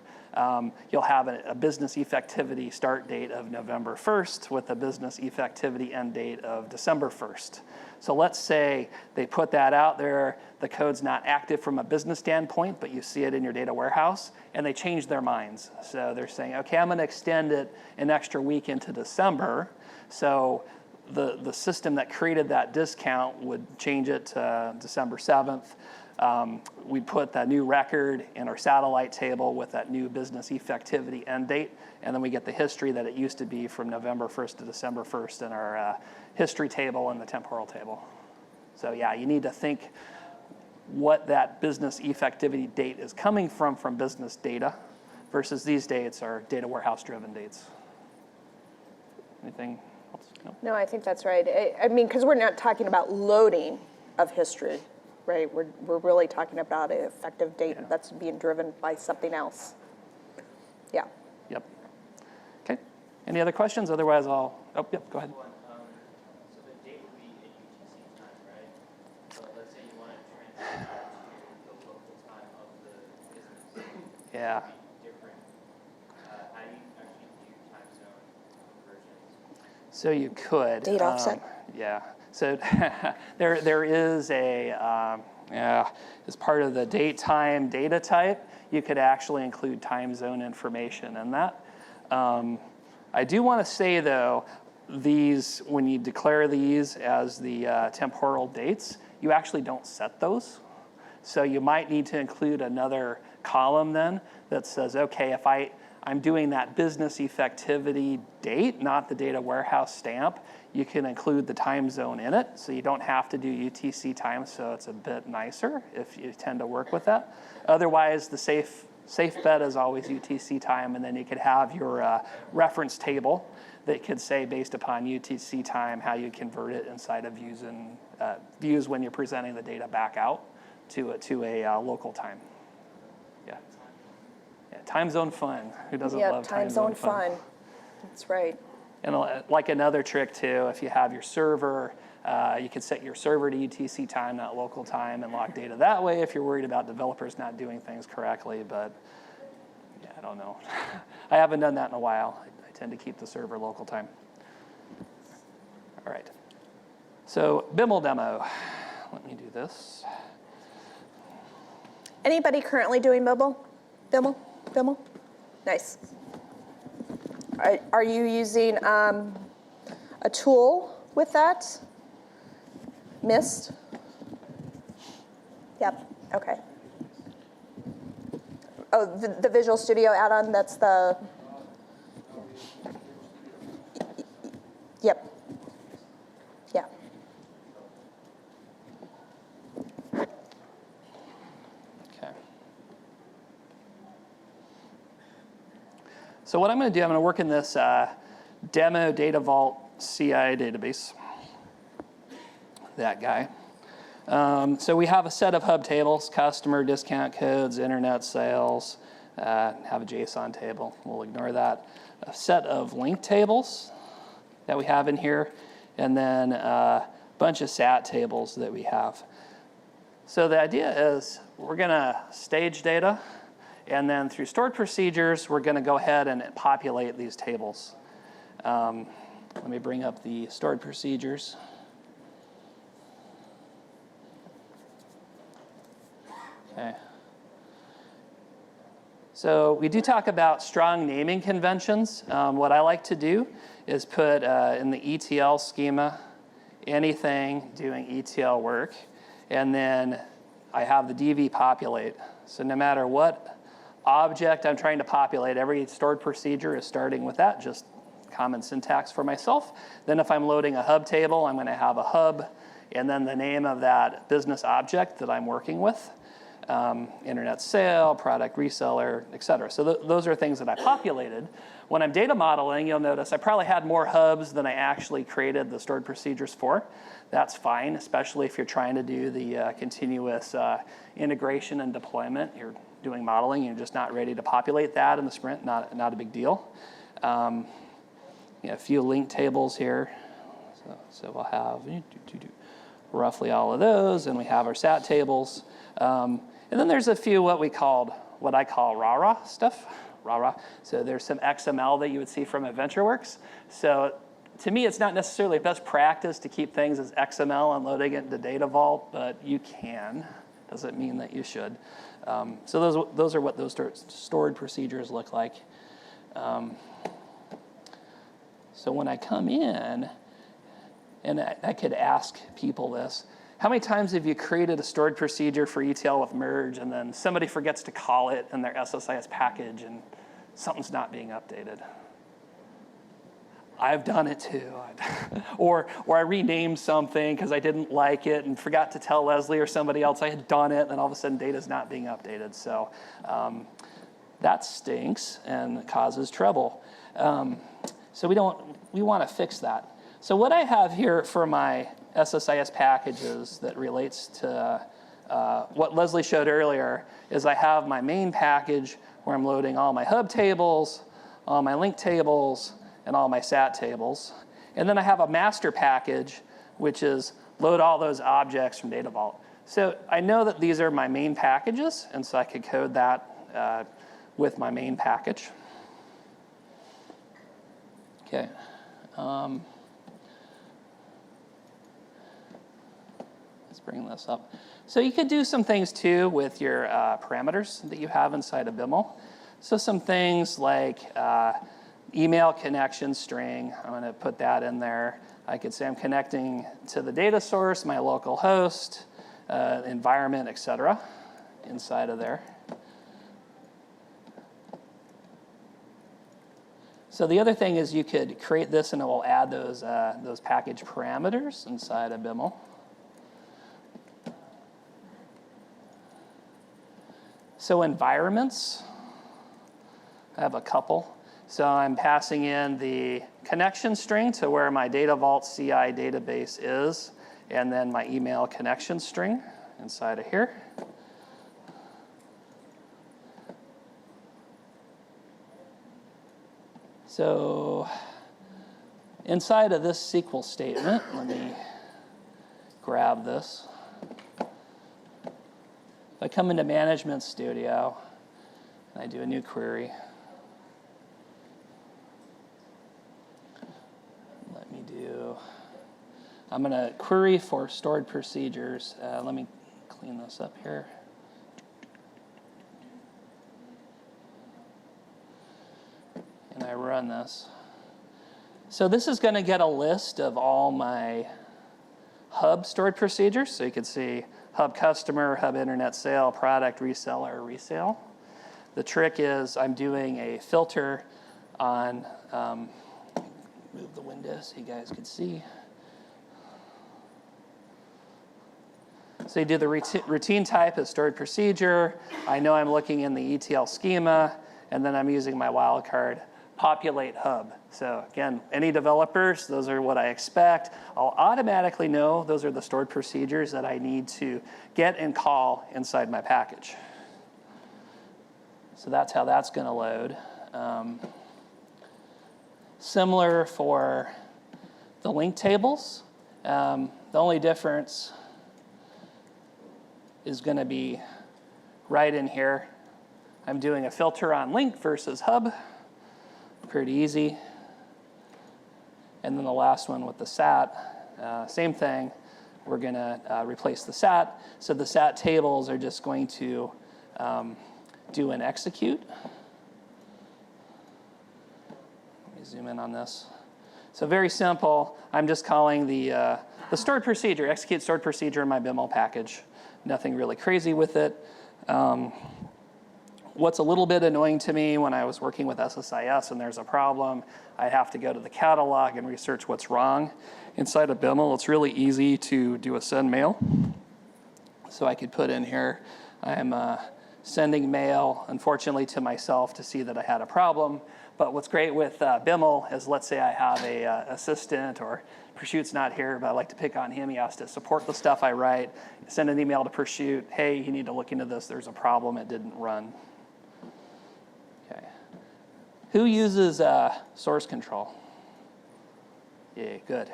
you'll have a business effectivity start date of November 1st with a business effectivity end date of December 1st. So let's say they put that out there, the code's not active from a business standpoint, but you see it in your data warehouse, and they change their minds. So they're saying, okay, I'm gonna extend it an extra week into December. So the system that created that discount would change it to December 7th. We put that new record in our satellite table with that new business effectivity end date, and then we get the history that it used to be from November 1st to December 1st in our history table and the temporal table. So yeah, you need to think what that business effectivity date is coming from business data, versus these dates are data warehouse driven dates. Anything else? No? No, I think that's right. I mean, because we're not talking about loading of history, right? We're really talking about an effective date that's being driven by something else. Yeah. Yep. Okay. Any other questions? Otherwise, I'll. Oh, yep. Go ahead. So the date would be in UTC time, right? So let's say you want to transfer that to the local time of the business. Yeah. It would be different. How do you actually do time zone conversions? So you could. Date offset. Yeah. So there is a, as part of the date time data type, you could actually include time zone information in that. I do want to say, though, these, when you declare these as the temporal dates, you actually don't set those. So you might need to include another column then that says, okay, if I'm doing that business effectivity date, not the data warehouse stamp, you can include the time zone in it. So you don't have to do UTC time, so it's a bit nicer if you tend to work with that. Otherwise, the safe bet is always UTC time, and then you could have your reference table that could say, based upon UTC time, how you convert it inside of views when you're presenting the data back out to a local time. Yeah. Time zone fun. Who doesn't love time zone fun? That's right. And like another trick too, if you have your server, you could set your server to UTC time, not local time, and lock data that way if you're worried about developers not doing things correctly. But yeah, I don't know. I haven't done that in a while. I tend to keep the server local time. All right. So BIML demo. Let me do this. Anybody currently doing BIML? Nice. Are you using a tool with that? Mist? Yep, okay. Oh, the Visual Studio add-on, that's the... Yep. Yeah. Okay. So what I'm going to do, I'm going to work in this demo data vault CI database. That guy. So we have a set of hub tables: customer, discount codes, internet sales. Have a JSON table. We'll ignore that. A set of link tables that we have in here, and then a bunch of SAT tables that we have. So the idea is we're going to stage data, and then through stored procedures, we're going to go ahead and populate these tables. Let me bring up the stored procedures. Okay. So we do talk about strong naming conventions. What I like to do is put in the ETL schema anything doing ETL work, and then I have the DV populate. So no matter what object I'm trying to populate, every stored procedure is starting with that, just common syntax for myself. Then if I'm loading a hub table, I'm going to have a hub and then the name of that business object that I'm working with. Internet sale, product reseller, et cetera. So those are things that I populated. When I'm data modeling, you'll notice I probably had more hubs than I actually created the stored procedures for. That's fine, especially if you're trying to do the continuous integration and deployment. You're doing modeling, you're just not ready to populate that in the sprint, not a big deal. A few link tables here. So we'll have roughly all of those, and we have our SAT tables. And then there's a few what I call rah-rah stuff. Rah-rah. So there's some XML that you would see from AdventureWorks. So to me, it's not necessarily best practice to keep things as XML and loading it into Data Vault, but you can. Doesn't mean that you should. So those are what those stored procedures look like. So when I come in, and I could ask people this, how many times have you created a stored procedure for ETL with merge, and then somebody forgets to call it in their Ssis package, and something's not being updated? I've done it too. or I renamed something because I didn't like it and forgot to tell Leslie or somebody else I had done it, and then all of a sudden data's not being updated. So that stinks and causes trouble. So we want to fix that. So what I have here for my Ssis packages that relates to what Leslie showed earlier is I have my main package where I'm loading all my hub tables, all my link tables, and all my sat tables. And then I have a master package, which is load all those objects from Data Vault. So I know that these are my main packages, and so I could code that with my main package. Okay. Let's bring this up. So you could do some things too with your parameters that you have inside of BIML. So some things like email connection string, I'm going to put that in there. I could say I'm connecting to the data source, my local host, environment, etc. inside of there. So the other thing is you could create this and it will add those package parameters inside of BIML. So environments, I have a couple. So I'm passing in the connection string to where my Data Vault CI database is, and then my email connection string inside of here. So inside of this SQL statement, let me grab this. If I come into Management Studio and I do a new query, I'm going to query for stored procedures. Let me clean this up here. And I run this. So this is going to get a list of all my hub stored procedures. So you can see hub customer, hub internet sale, product, reseller, resale. The trick is I'm doing a filter on, move the window so you guys can see. So you do the routine type as stored procedure. I know I'm looking in the ETL schema, and then I'm using my wildcard, populate hub. So again, any developers, those are what I expect. I'll automatically know those are the stored procedures that I need to get and call inside my package. So that's how that's going to load. Similar for the link tables. The only difference is going to be right in here. I'm doing a filter on link versus hub. Pretty easy. And then the last one with the SAT, same thing. We're going to replace the SAT. So the SAT tables are just going to do an execute. Let me zoom in on this. So very simple. I'm just calling the stored procedure, execute stored procedure in my BIML package. Nothing really crazy with it. What's a little bit annoying to me when I was working with SSIS and there's a problem, I have to go to the catalog and research what's wrong. Inside of BIML, it's really easy to do a send mail. So I could put in here, I'm sending mail, unfortunately, to myself to see that I had a problem. But what's great with BIML is, let's say I have a assistant, or Prosciut's not here, but I like to pick on him. He has to support the stuff I write. Send an email to Prosciut, hey, you need to look into this. There's a problem. It didn't run. Okay. Who uses source control? Yeah, good.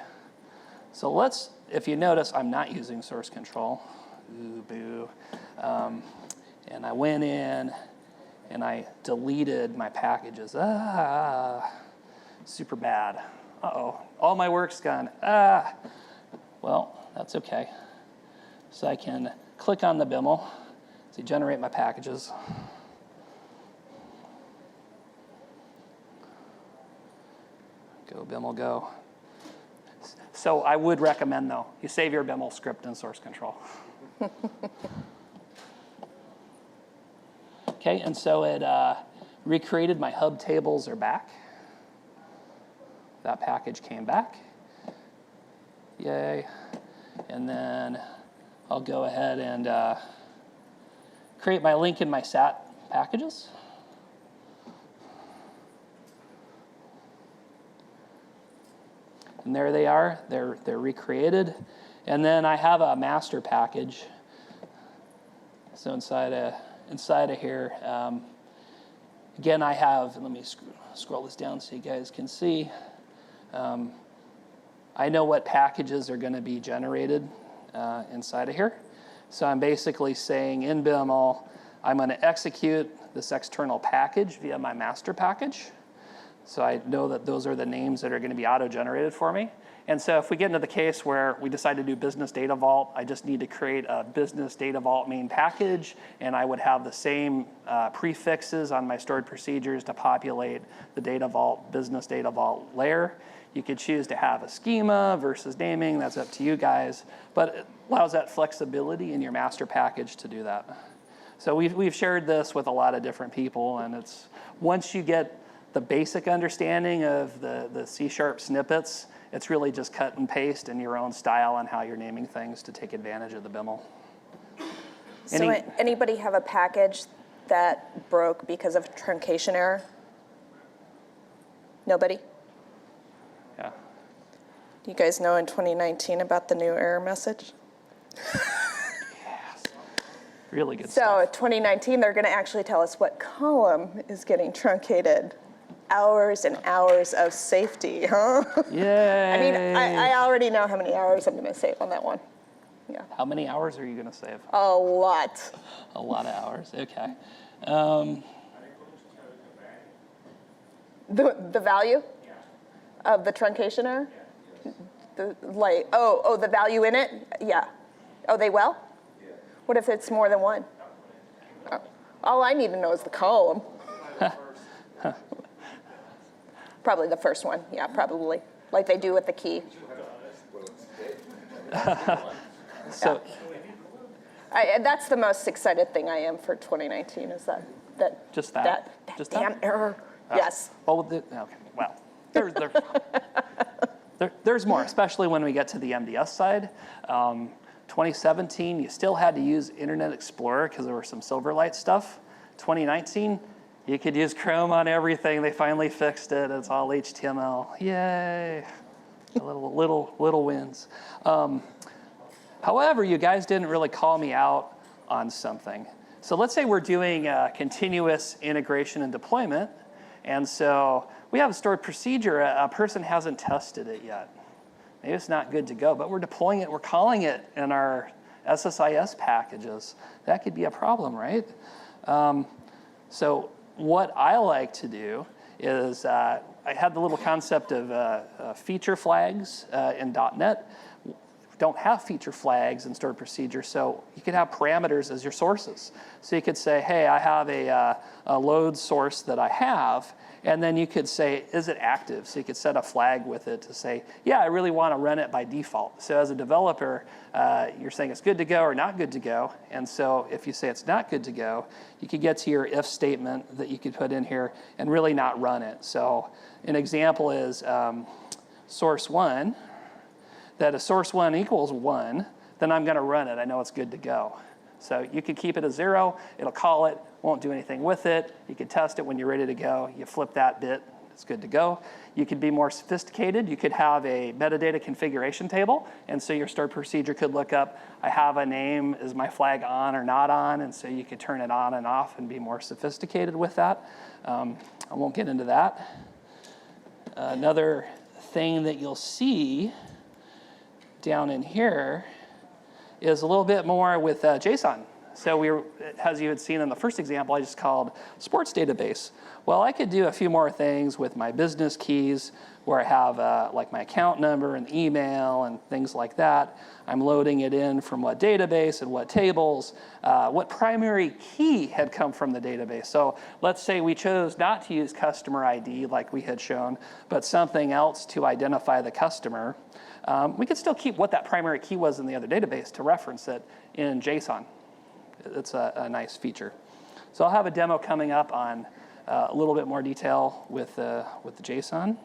So let's, if you notice, I'm not using source control. Ooh, boo. And I went in and I deleted my packages. Super bad. Uh-oh, all my work's gone. Well, that's okay. So I can click on the BIML to generate my packages. Go BIML, go. So I would recommend, though, you save your BIML script in source control. Okay, and so it recreated my hub tables are back. that package came back. Yay. And then I'll go ahead and create my link in my SAT packages. And there they are. They're recreated. And then I have a master package. So inside of here, again, I have, let me scroll this down so you guys can see. I know what packages are going to be generated inside of here. So I'm basically saying in BIML, I'm going to execute this external package via my master package. So I know that those are the names that are going to be auto-generated for me. And so if we get into the case where we decide to do Business Data Vault, I just need to create a Business Data Vault main package, and I would have the same prefixes on my stored procedures to populate the Data Vault, Business Data Vault layer. You could choose to have a schema versus naming. That's up to you guys. But it allows that flexibility in your master package to do that. So we've shared this with a lot of different people, and it's once you get the basic understanding of the C# snippets, it's really just cut and paste in your own style on how you're naming things to take advantage of the BIML. So anybody have a package that broke because of truncation error? Nobody? Yeah. Do you guys know in 2019 about the new error message? Yes. Really good So stuff. 2019, they're going to actually tell us what column is getting truncated. Hours and hours of safety, huh? Yay. I mean, I already know how many hours I'm going to save on that one. Yeah. How many hours are you going to save? A lot. A lot of hours. Okay. The value of the truncation error? The value in it? Yeah. Oh, they will? What if it's more than one? Oh, all I need to know is the column. Probably the first one. Yeah, probably. Like they do with the key. So. That's the most excited thing I am for 2019 is that Just that? That damn error. Yes. Okay. Well, there's more, especially when we get to the MDS side. 2017, you still had to use Internet Explorer because there were some Silverlight stuff. 2019, you could use Chrome on everything. They finally fixed it. It's all HTML. Yay! little wins. However, you guys didn't really call me out on something. So let's say we're doing continuous integration and deployment, and so we have a stored procedure. A person hasn't tested it yet. Maybe it's not good to go, but we're deploying it. We're calling it in our SSIS packages. That could be a problem, right? So what I like to do is I had the little concept of feature flags in .NET. Don't have feature flags in stored procedure, so you could have parameters as your sources. So you could say, hey, I have a load source that I have, and then you could say, is it active? So you could set a flag with it to say, yeah, I really want to run it by default. So as a developer, you're saying it's good to go or not good to go. And so if you say it's not good to go, you could get to your if statement that you could put in here and really not run it. So an example is source 1, that if source 1 equals 1, then I'm going to run it. I know it's good to go. So you could keep it as 0. It'll call it, won't do anything with it. You could test it when you're ready to go. You flip that bit, it's good to go. You could be more sophisticated. You could have a metadata configuration table. And so your stored procedure could look up, I have a name, is my flag on or not on? And so you could turn it on and off and be more sophisticated with that. I won't get into that. Another thing that you'll see down in here is a little bit more with JSON. So as you had seen in the first example, I just called sports database. Well, I could do a few more things with my business keys where I have like my account number and email and things like that. I'm loading it in from what database and what tables, what primary key had come from the database. So let's say we chose not to use customer ID like we had shown, but something else to identify the customer. We could still keep what that primary key was in the other database to reference it in JSON. It's a nice feature. So I'll have a demo coming up on a little bit more detail with the JSON.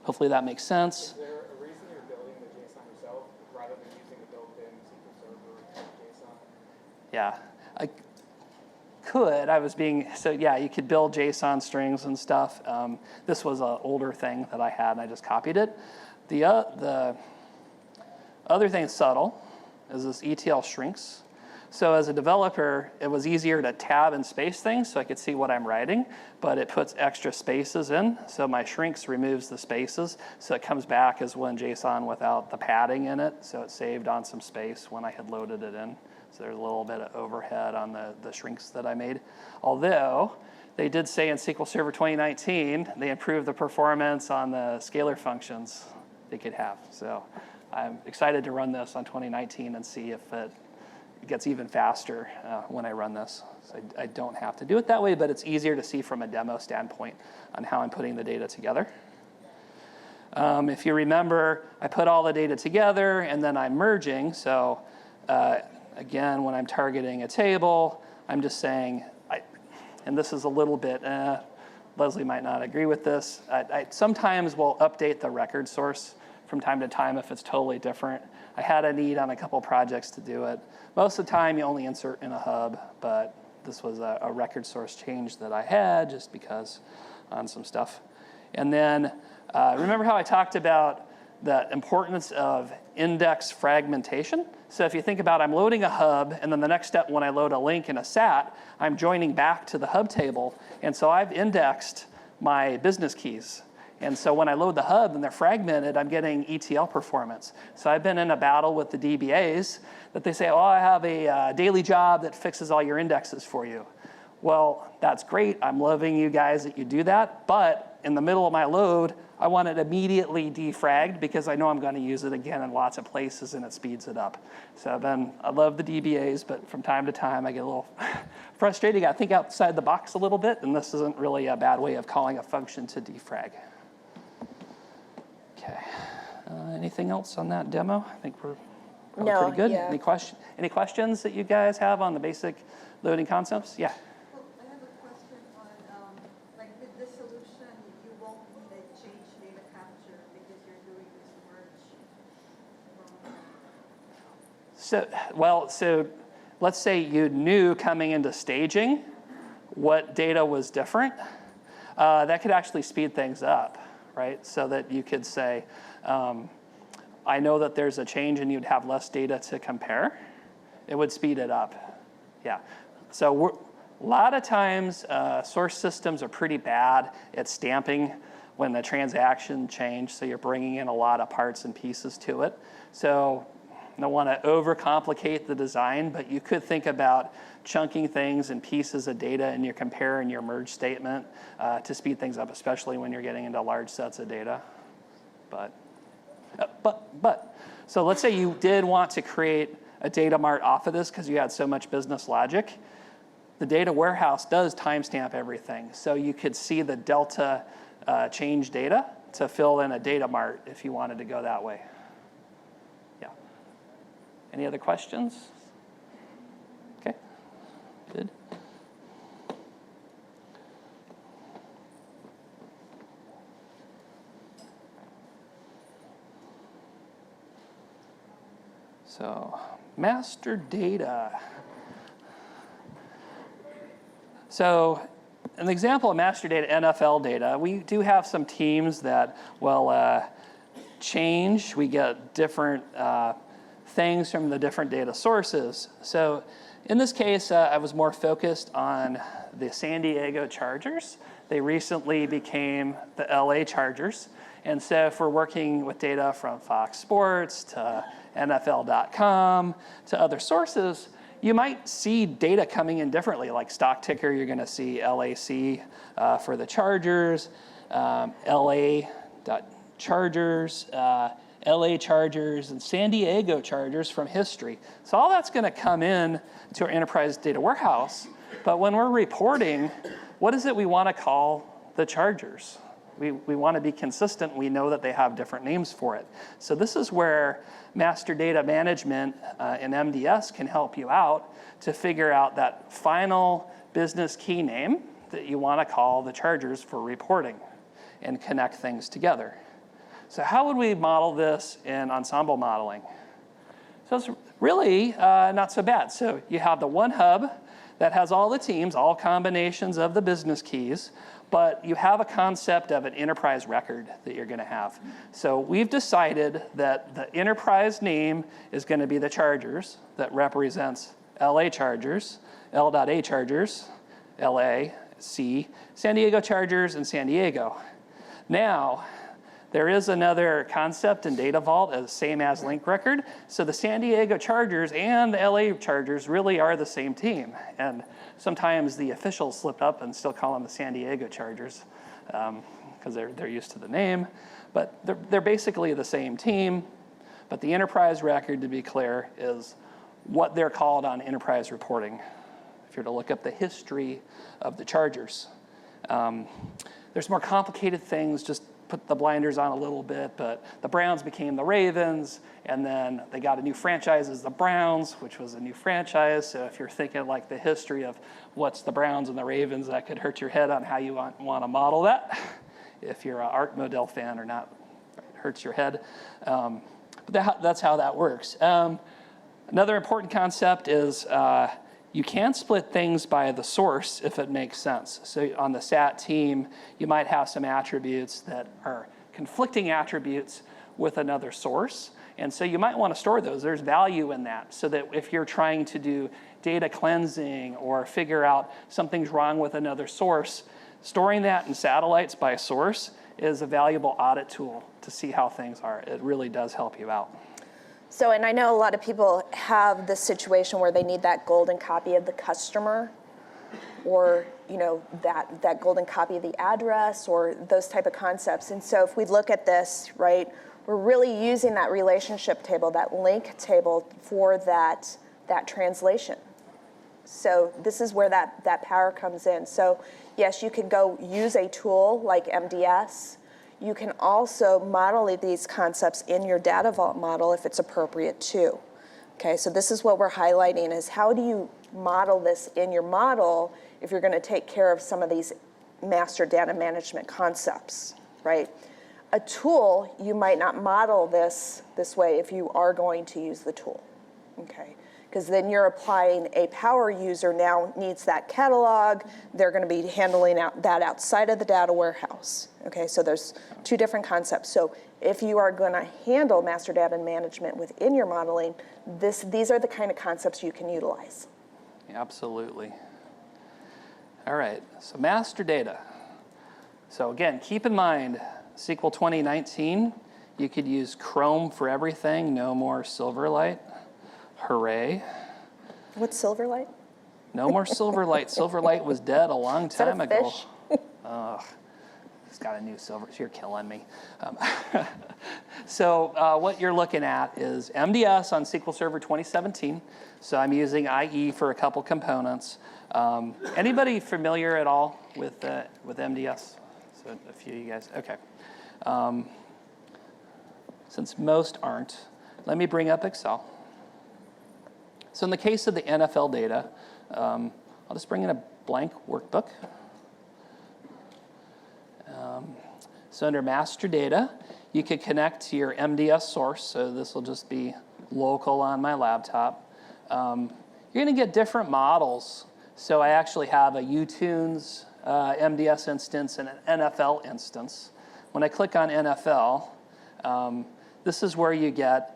Hopefully that makes sense. Is there a reason you're building the JSON yourself rather than using the built-in SQL Server JSON? Yeah, I could. So yeah, you could build JSON strings and stuff. This was an older thing that I had, and I just copied it. The other thing that's subtle is this ETL shrinks. So as a developer, it was easier to tab and space things so I could see what I'm writing, but it puts extra spaces in. So my shrinks removes the spaces, so it comes back as one JSON without the padding in it. So it saved on some space when I had loaded it in. So there's a little bit of overhead on the shrinks that I made. Although they did say in SQL Server 2019, they improved the performance on the scalar functions they could have. So I'm excited to run this on 2019 and see if it gets even faster when I run this. So I don't have to do it that way, but it's easier to see from a demo standpoint on how I'm putting the data together. If you remember, I put all the data together and then I'm merging. So again, when I'm targeting a table, I'm just saying, and this is a little bit, Leslie might not agree with this. I sometimes will update the record source from time to time if it's totally different. I had a need on a couple projects to do it. Most of the time, you only insert in a hub, but this was a record source change that I had just because on some stuff. And then remember how I talked about the importance of index fragmentation? So if you think about I'm loading a hub, and then the next step when I load a link in a SAT, I'm joining back to the hub table. And so I've indexed my business keys. And so when I load the hub and they're fragmented, I'm getting ETL performance. So I've been in a battle with the DBAs that they say, oh, I have a daily job that fixes all your indexes for you. Well, that's great. I'm loving you guys that you do that. But in the middle of my load, I want it immediately defragged because I know I'm going to use it again in lots of places and it speeds it up. So I love the DBAs, but from time to time I get a little frustrated. I think outside the box a little bit, and this isn't really a bad way of calling a function to defrag. Okay. Anything else on that demo? I think we're probably pretty good. Yeah. Any questions that you guys have on the basic loading concepts? Yeah. Well, I have a question on, like with this solution, you won't need a change data capture because you're doing this merge. So let's say you knew coming into staging what data was different. That could actually speed things up, right? So that you could say, I know that there's a change and you'd have less data to compare. It would speed it up, yeah. So a lot of times, source systems are pretty bad at stamping when the transaction changed, so you're bringing in a lot of parts and pieces to it. So I don't want to overcomplicate the design, but you could think about chunking things and pieces of data in your compare and your merge statement to speed things up, especially when you're getting into large sets of data. So let's say you did want to create a data mart off of this because you had so much business logic. The data warehouse does timestamp everything. So you could see the delta change data to fill in a data mart if you wanted to go that way. Yeah. Any other questions? Okay, good. So, master data. So, an example of master data, NFL data, we do have some teams that will change. We get different things from the different data sources. So, in this case, I was more focused on the San Diego Chargers. They recently became the LA Chargers. And so if we're working with data from Fox Sports to NFL.com to other sources, you might see data coming in differently. Like stock ticker, you're going to see LAC for the Chargers, LA.Chargers, LA Chargers, and San Diego Chargers from history. So all that's going to come in to our enterprise data warehouse. But when we're reporting, what is it we want to call the Chargers? We want to be consistent. We know that they have different names for it. So this is where master data management in MDS can help you out to figure out that final business key name that you want to call the Chargers for reporting and connect things together. So how would we model this in Ensemble modeling? So it's really not so bad. So you have the one hub that has all the teams, all combinations of the business keys, but you have a concept of an enterprise record that you're going to have. So we've decided that the enterprise name is going to be the chargers that represents LA Chargers, L.A. Chargers, LA, C, San Diego Chargers, and San Diego. Now, there is another concept in Data Vault, same as link record. So the San Diego Chargers and the LA Chargers really are the same team. And sometimes the officials slip up and still call them the San Diego Chargers because they're used to the name. But they're basically the same team. But the enterprise record, to be clear, is what they're called on enterprise reporting. If you're to look up the history of the Chargers. There's more complicated things, just put the blinders on a little bit, but the Browns became the Ravens, and then they got a new franchise as the Browns, which was a new franchise. So if you're thinking like the history of what's the Browns and the Ravens, that could hurt your head on how you want to model that. If you're an Art Model fan or not, it hurts your head. But that's how that works. Another important concept is you can split things by the source if it makes sense. So on the SAT team, you might have some attributes that are conflicting attributes with another source. And so you might want to store those. There's value in that, so that if you're trying to do data cleansing or figure out something's wrong with another source, storing that in satellites by source is a valuable audit tool to see how things are. It really does help you out. So, and I know a lot of people have this situation where they need that golden copy of the customer, or that golden copy of the address, or those type of concepts. And so if we look at this, right, we're really using that relationship table, that link table for that translation. So this is where that power comes in. So yes, you could go use a tool like MDS. You can also model these concepts in your Data Vault model if it's appropriate too. Okay, so this is what we're highlighting, is how do you model this in your model if you're going to take care of some of these master data management concepts, right? A tool, you might not model this way if you are going to use the tool, okay? Because then you're applying a power user now needs that catalog. They're going to be handling that outside of the data warehouse. Okay, so there's two different concepts. So if you are going to handle master data management within your modeling, these are the kind of concepts you can utilize. Absolutely. All right, so master data. So again, keep in mind, SQL 2019, you could use Chrome for everything, no more Silverlight. Hooray. What's Silverlight? No more Silverlight. Silverlight was dead a long time ago. Fish? It's got a new silver. You're killing me. So what you're looking at is MDS on SQL Server 2017. So I'm using IE for a couple components. Anybody familiar at all with MDS? So a few of you guys. Okay. Since most aren't, let me bring up Excel. So in the case of the NFL data, I'll just bring in a blank workbook. So under master data, you could connect to your MDS source. So this will just be local on my laptop. You're going to get different models. So I actually have a UTunes MDS instance and an NFL instance. When I click on NFL, this is where you get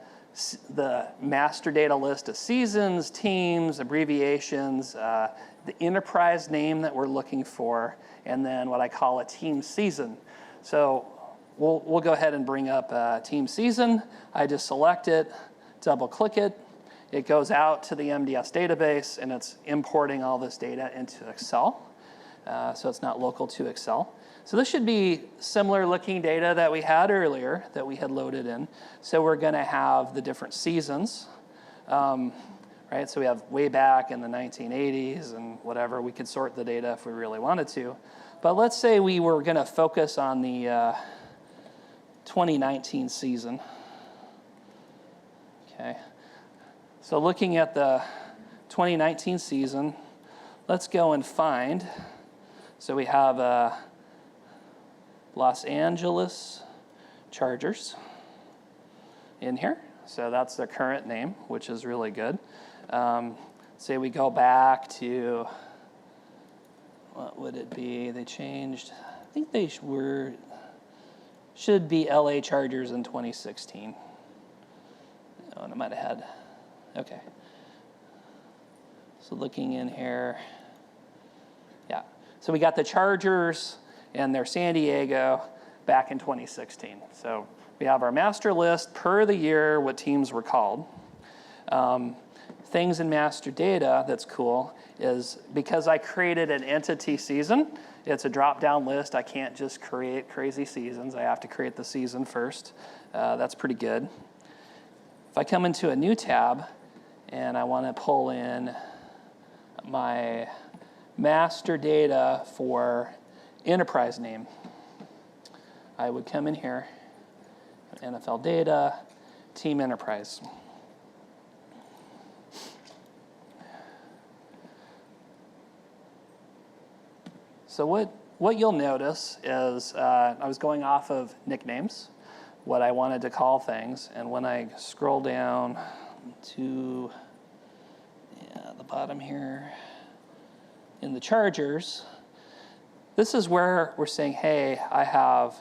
the master data list of seasons, teams, abbreviations, the enterprise name that we're looking for, and then what I call a team season. So we'll go ahead and bring up team season. I just select it, double click it. It goes out to the MDS database, and it's importing all this data into Excel. So it's not local to Excel. So this should be similar looking data that we had earlier that we had loaded in. So we're going to have the different seasons, right? So we have way back in the 1980s and whatever. We could sort the data if we really wanted to. But let's say we were going to focus on the 2019 season. Okay. So looking at the 2019 season, let's go and find. So we have Los Angeles chargers in here. So that's their current name, which is really good. Say we go back to, what would it be? They changed, I think they should be LA Chargers in 2016. Oh, and I might have had, okay. So looking in here, yeah. So we got the Chargers and their San Diego back in 2016. So we have our master list per the year, what teams were called. Things in master data that's cool is because I created an entity season, it's a drop-down list. I can't just create crazy seasons. I have to create the season first. That's pretty good. If I come into a new tab and I want to pull in my master data for enterprise name, I would come in here, NFL data, team enterprise. So what you'll notice is I was going off of nicknames, what I wanted to call things, and when I scroll down to the bottom here in the chargers, this is where we're saying, hey, I have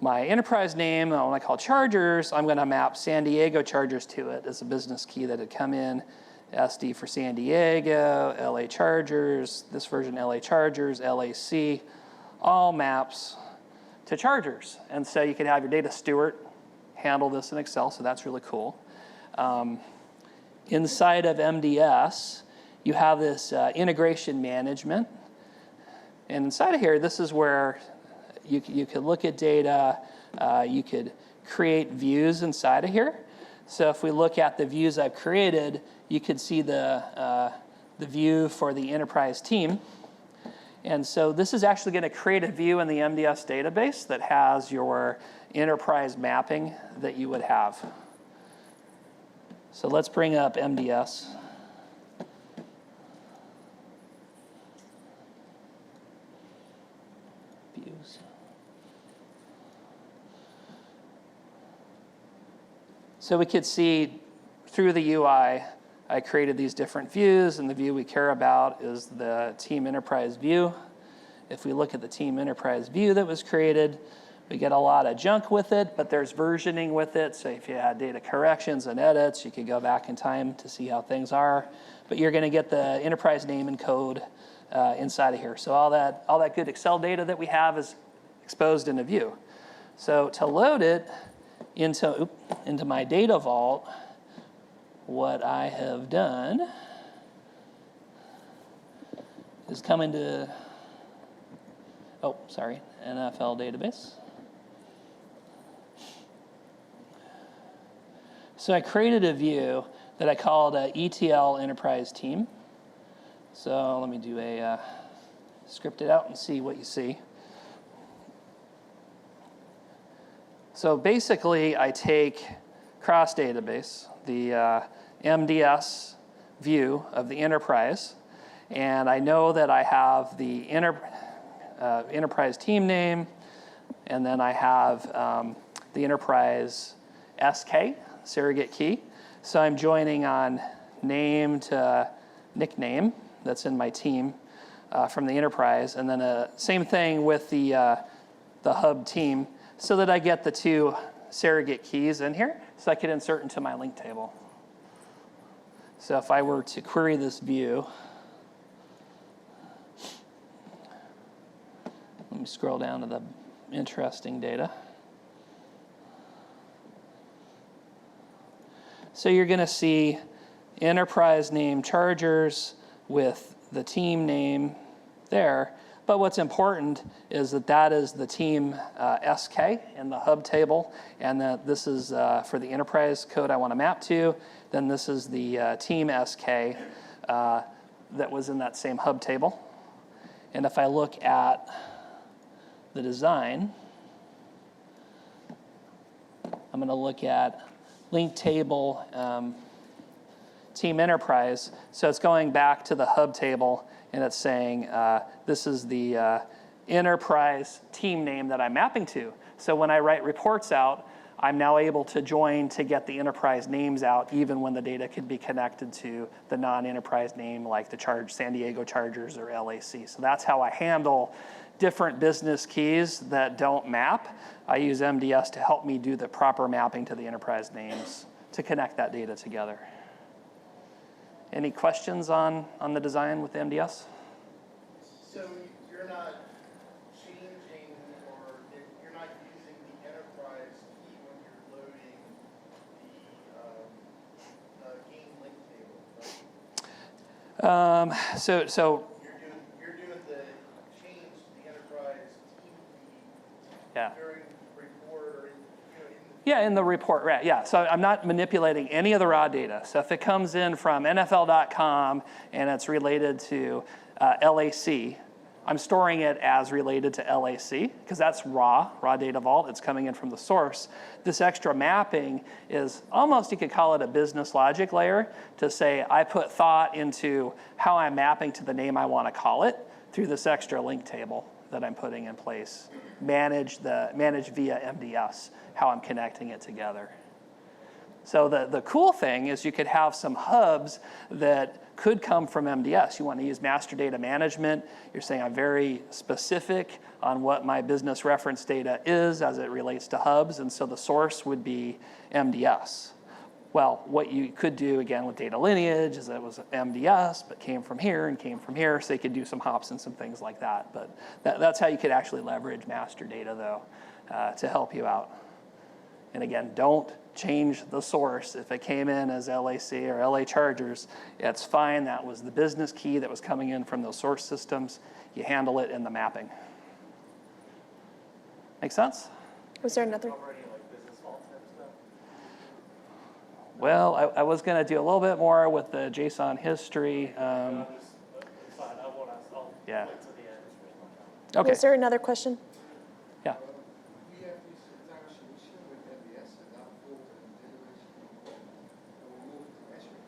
my enterprise name, and when I call chargers, I'm going to map San Diego Chargers to it as a business key that had come in. SD for San Diego, LA Chargers, this version LA Chargers, LAC, all maps to Chargers. And so you can have your data steward handle this in Excel, so that's really cool. Inside of MDS, you have this integration management. And inside of here, this is where you could look at data, you could create views inside of here. So if we look at the views I've created, you could see the view for the enterprise team. And so this is actually going to create a view in the MDS database that has your enterprise mapping that you would have. So let's bring up MDS. Views. So we could see through the UI, I created these different views, and the view we care about is the team enterprise view. If we look at the team enterprise view that was created, we get a lot of junk with it, but there's versioning with it. So if you had data corrections and edits, you could go back in time to see how things are. But you're going to get the enterprise name and code inside of here. So all that good Excel data that we have is exposed in a view. So to load it into my data vault, what I have done is come into, NFL database. So I created a view that I called ETL Enterprise Team. So let me do script it out and see what you see. So basically, I take cross database, the MDS view of the enterprise, and I know that I have the enterprise team name, and then I have the enterprise SK, surrogate key. So I'm joining on name to nickname that's in my team from the enterprise, and then same thing with the hub team, so that I get the two surrogate keys in here, so I could insert into my link table. So if I were to query this view, let me scroll down to the interesting data. So you're going to see enterprise name chargers with the team name there. But what's important is that is the team SK in the hub table, and that this is for the enterprise code I want to map to. Then this is the team SK that was in that same hub table. And if I look at the design, I'm going to look at link table team enterprise. So it's going back to the hub table, and it's saying this is the enterprise team name that I'm mapping to. So when I write reports out, I'm now able to join to get the enterprise names out even when the data could be connected to the non-enterprise name like the San Diego Chargers or LAC. So that's how I handle different business keys that don't map. I use MDS to help me do the proper mapping to the enterprise names to connect that data together. Any questions on the design with MDS? So you're not changing or you're not using the enterprise key when you're loading the game link table, right? So You're doing the change the enterprise team key yeah. during report or Yeah, in the report, right, yeah. So I'm not manipulating any of the raw data. So if it comes in from NFL.com and it's related to LAC, I'm storing it as related to LAC because that's raw data vault. It's coming in from the source. This extra mapping is almost, you could call it a business logic layer to say I put thought into how I'm mapping to the name I want to call it through this extra link table that I'm putting in place. Manage via MDS, how I'm connecting it together. So the cool thing is you could have some hubs that could come from MDS. You want to use master data management. You're saying I'm very specific on what my business reference data is as it relates to hubs, and so the source would be MDS. Well, what you could do, again, with data lineage is that it was MDS, but came from here and came from here, so you could do some hops and some things like that. But that's how you could actually leverage master data, though, to help you out. And again, don't change the source. If it came in as LAC or LA Chargers, it's fine. That was the business key that was coming in from those source systems. You handle it in the mapping. Make sense? Was there another? Well, I was going to do a little bit more with the JSON history. Yeah. Okay. Was there another question? Yeah. we have this entire solution with MDS and now full integration and we move to Azure.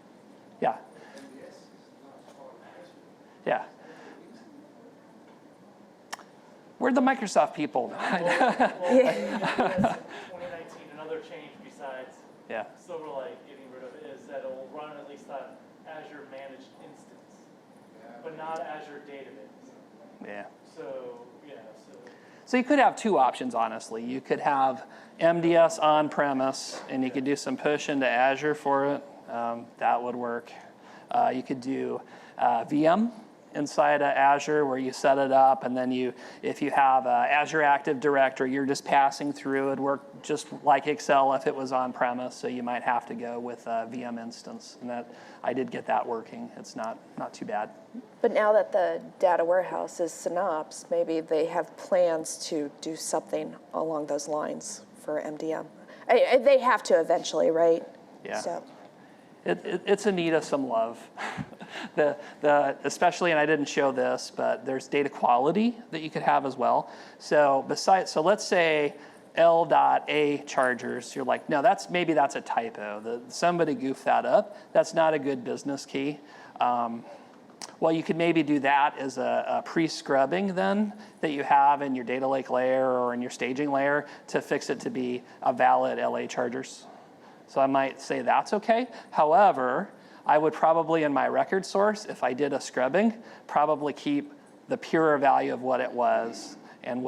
Yeah. MDS is not part of Azure. Yeah. We're the Microsoft people. Well, 2019, another change besides Yeah. Silverlight getting rid of it is that it will run at least on Azure managed instance, but not Azure database. Yeah. So, yeah, So you could have two options, honestly. You could have MDS on-premise, and you could do some push into Azure for it. That would work. You could do VM inside of Azure where you set it up, and then if you have Azure Active Directory, you're just passing through. It'd work just like Excel if it was on-premise, so you might have to go with a VM instance. And I did get that working. It's not too bad. But now that the data warehouse is Synapse, maybe they have plans to do something along those lines for MDM. They have to eventually, right? Yeah. So. It's in need of some love. Especially, and I didn't show this, but there's data quality that you could have as well. So let's say L.A Chargers, you're like, no, maybe that's a typo. Somebody goofed that up. That's not a good business key. Well, you could maybe do that as a pre-scrubbing then that you have in your data lake layer or in your staging layer to fix it to be a valid LA Chargers. So I might say that's okay. However, I would probably in my record source, if I did a scrubbing, probably keep the pure value of what it was and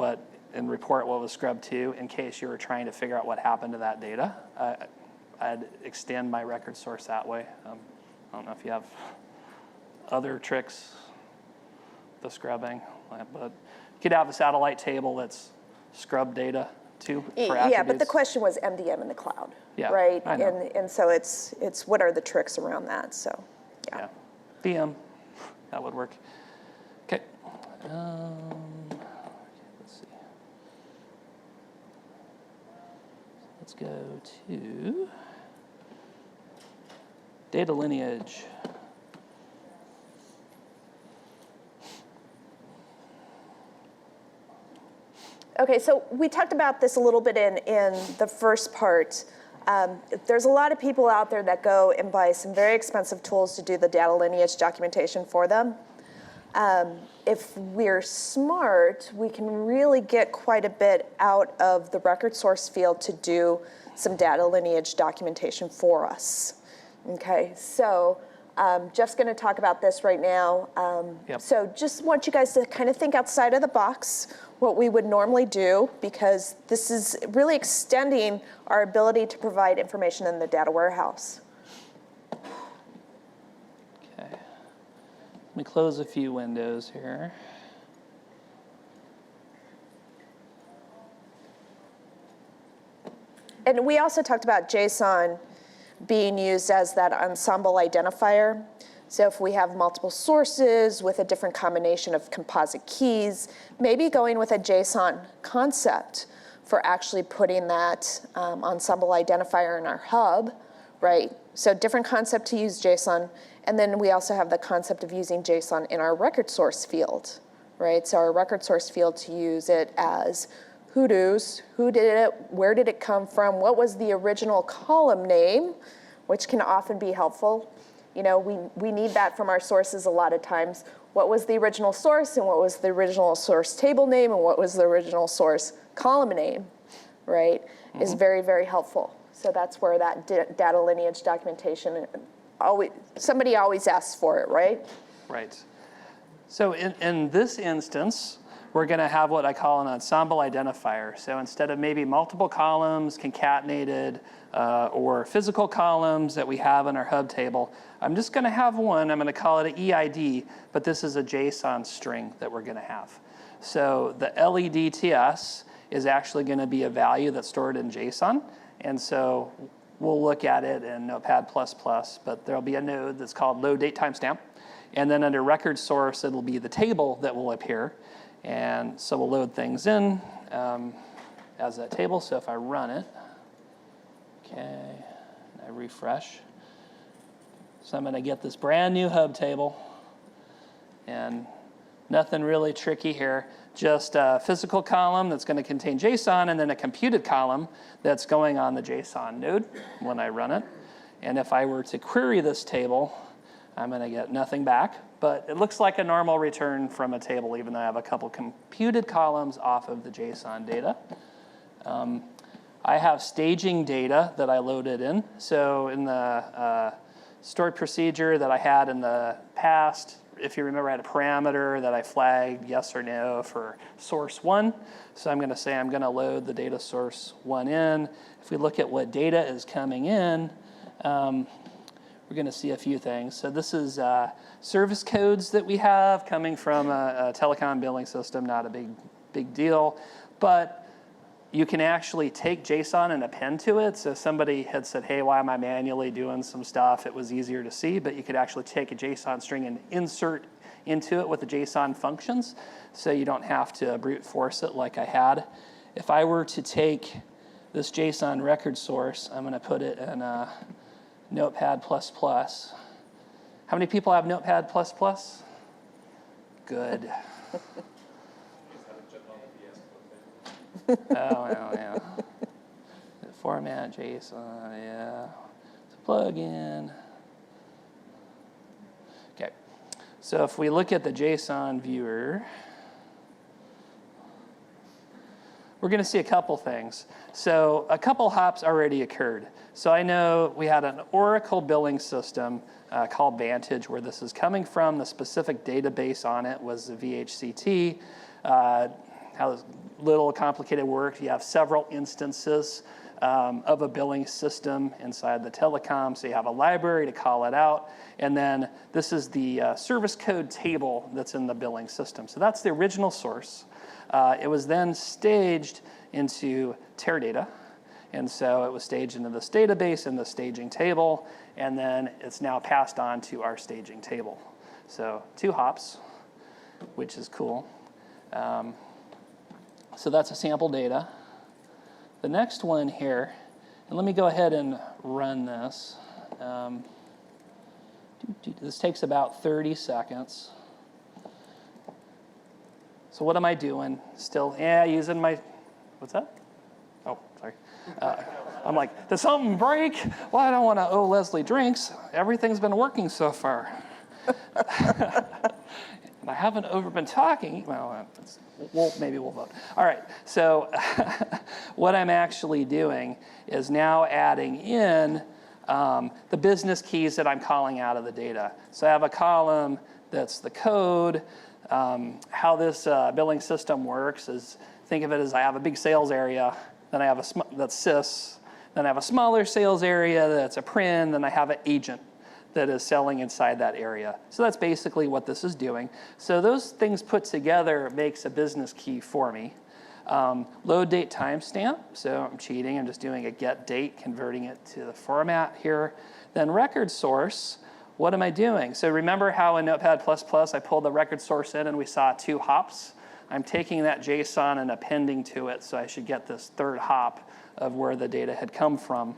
report what was scrubbed to in case you were trying to figure out what happened to that data. I'd extend my record source that way. I don't know if you have other tricks, the scrubbing, but you could have a satellite table that's scrub data too for attributes. Yeah, but the question was MDM in the cloud, yeah, right? I know. And so it's what are the tricks around that? So, yeah. VM, that would work. Okay. Let's see. Let's go to data lineage. Okay, so we talked about this a little bit in the first part. There's a lot of people out there that go and buy some very expensive tools to do the data lineage documentation for them. if we're smart, we can really get quite a bit out of the record source field to do some data lineage documentation for us. Okay, so Jeff's going to talk about this right now. So just want you guys to kind of think outside of the box what we would normally do, because this is really extending our ability to provide information in the data warehouse. Okay. Let me close a few windows here. And we also talked about JSON being used as that ensemble identifier. So if we have multiple sources with a different combination of composite keys, maybe going with a JSON concept for actually putting that ensemble identifier in our hub, right? So different concept to use JSON. And then we also have the concept of using JSON in our record source field, right? So our record source field to use it as who-dos, who did it, where did it come from, what was the original column name, which can often be helpful. You know, we need that from our sources a lot of times. What was the original source, and what was the original source table name, and what was the original source column name, right, is very, very helpful. So that's where that data lineage documentation, somebody always asks for it, right? Right. So in this instance, we're going to have what I call an ensemble identifier. So instead of maybe multiple columns concatenated or physical columns that we have in our hub table, I'm just going to have one. I'm going to call it an EID, but this is a JSON string that we're going to have. So the LEDTS is actually going to be a value that's stored in JSON. And so we'll look at it in Notepad++, but there'll be a node that's called load date timestamp. And then under record source, it'll be the table that will appear. And so we'll load things in as that table. So if I run it, okay, and I refresh. So I'm going to get this brand new hub table. And nothing really tricky here. Just a physical column that's going to contain JSON, and then a computed column that's going on the JSON node when I run it. And if I were to query this table, I'm going to get nothing back. But it looks like a normal return from a table, even though I have a couple computed columns off of the JSON data. I have staging data that I loaded in. So in the stored procedure that I had in the past, if you remember, I had a parameter that I flagged yes or no for source 1. So I'm going to say I'm going to load the data source 1 in. If we look at what data is coming in, we're going to see a few things. So this is service codes that we have coming from a telecom billing system, not a big deal. But you can actually take JSON and append to it. So somebody had said, hey, why am I manually doing some stuff? It was easier to see, but you could actually take a JSON string and insert into it with the JSON functions, so you don't have to brute force it like I had. If I were to take this JSON record source, I'm going to put it in Notepad++. How many people have Notepad++? Good. Oh, well, yeah. Format JSON, yeah. It's a plugin. Okay. So if we look at the JSON viewer, we're going to see a couple things. So a couple hops already occurred. So I know we had an Oracle billing system called Vantage where this is coming from. The specific database on it was the VHCT. How little complicated work. You have several instances of a billing system inside the telecom. So you have a library to call it out. And then this is the service code table that's in the billing system. So that's the original source. It was then staged into Teradata. And so it was staged into this database in the staging table. And then it's now passed on to our staging table. So 2 hops, which is cool. So that's a sample data. The next one here, and let me go ahead and run this. This takes about 30 seconds. So what am I doing? Still, using my, what's that? Oh, sorry. I'm like, did something break? Well, I don't want to owe Leslie drinks. Everything's been working so far. And I haven't been talking. Well, maybe we'll vote. All right, so what I'm actually doing is now adding in the business keys that I'm calling out of the data. So I have a column that's the code. How this billing system works is, think of it as I have a big sales area, then I have that's Ssis, then I have a smaller sales area that's a prin, then I have an agent that is selling inside that area. So that's basically what this is doing. So those things put together makes a business key for me. Load date timestamp, so I'm cheating, I'm just doing a get date, converting it to the format here. Then record source, what am I doing? So remember how in Notepad++ I pulled the record source in and we saw 2 hops? I'm taking that JSON and appending to it, so I should get this 3rd hop of where the data had come from.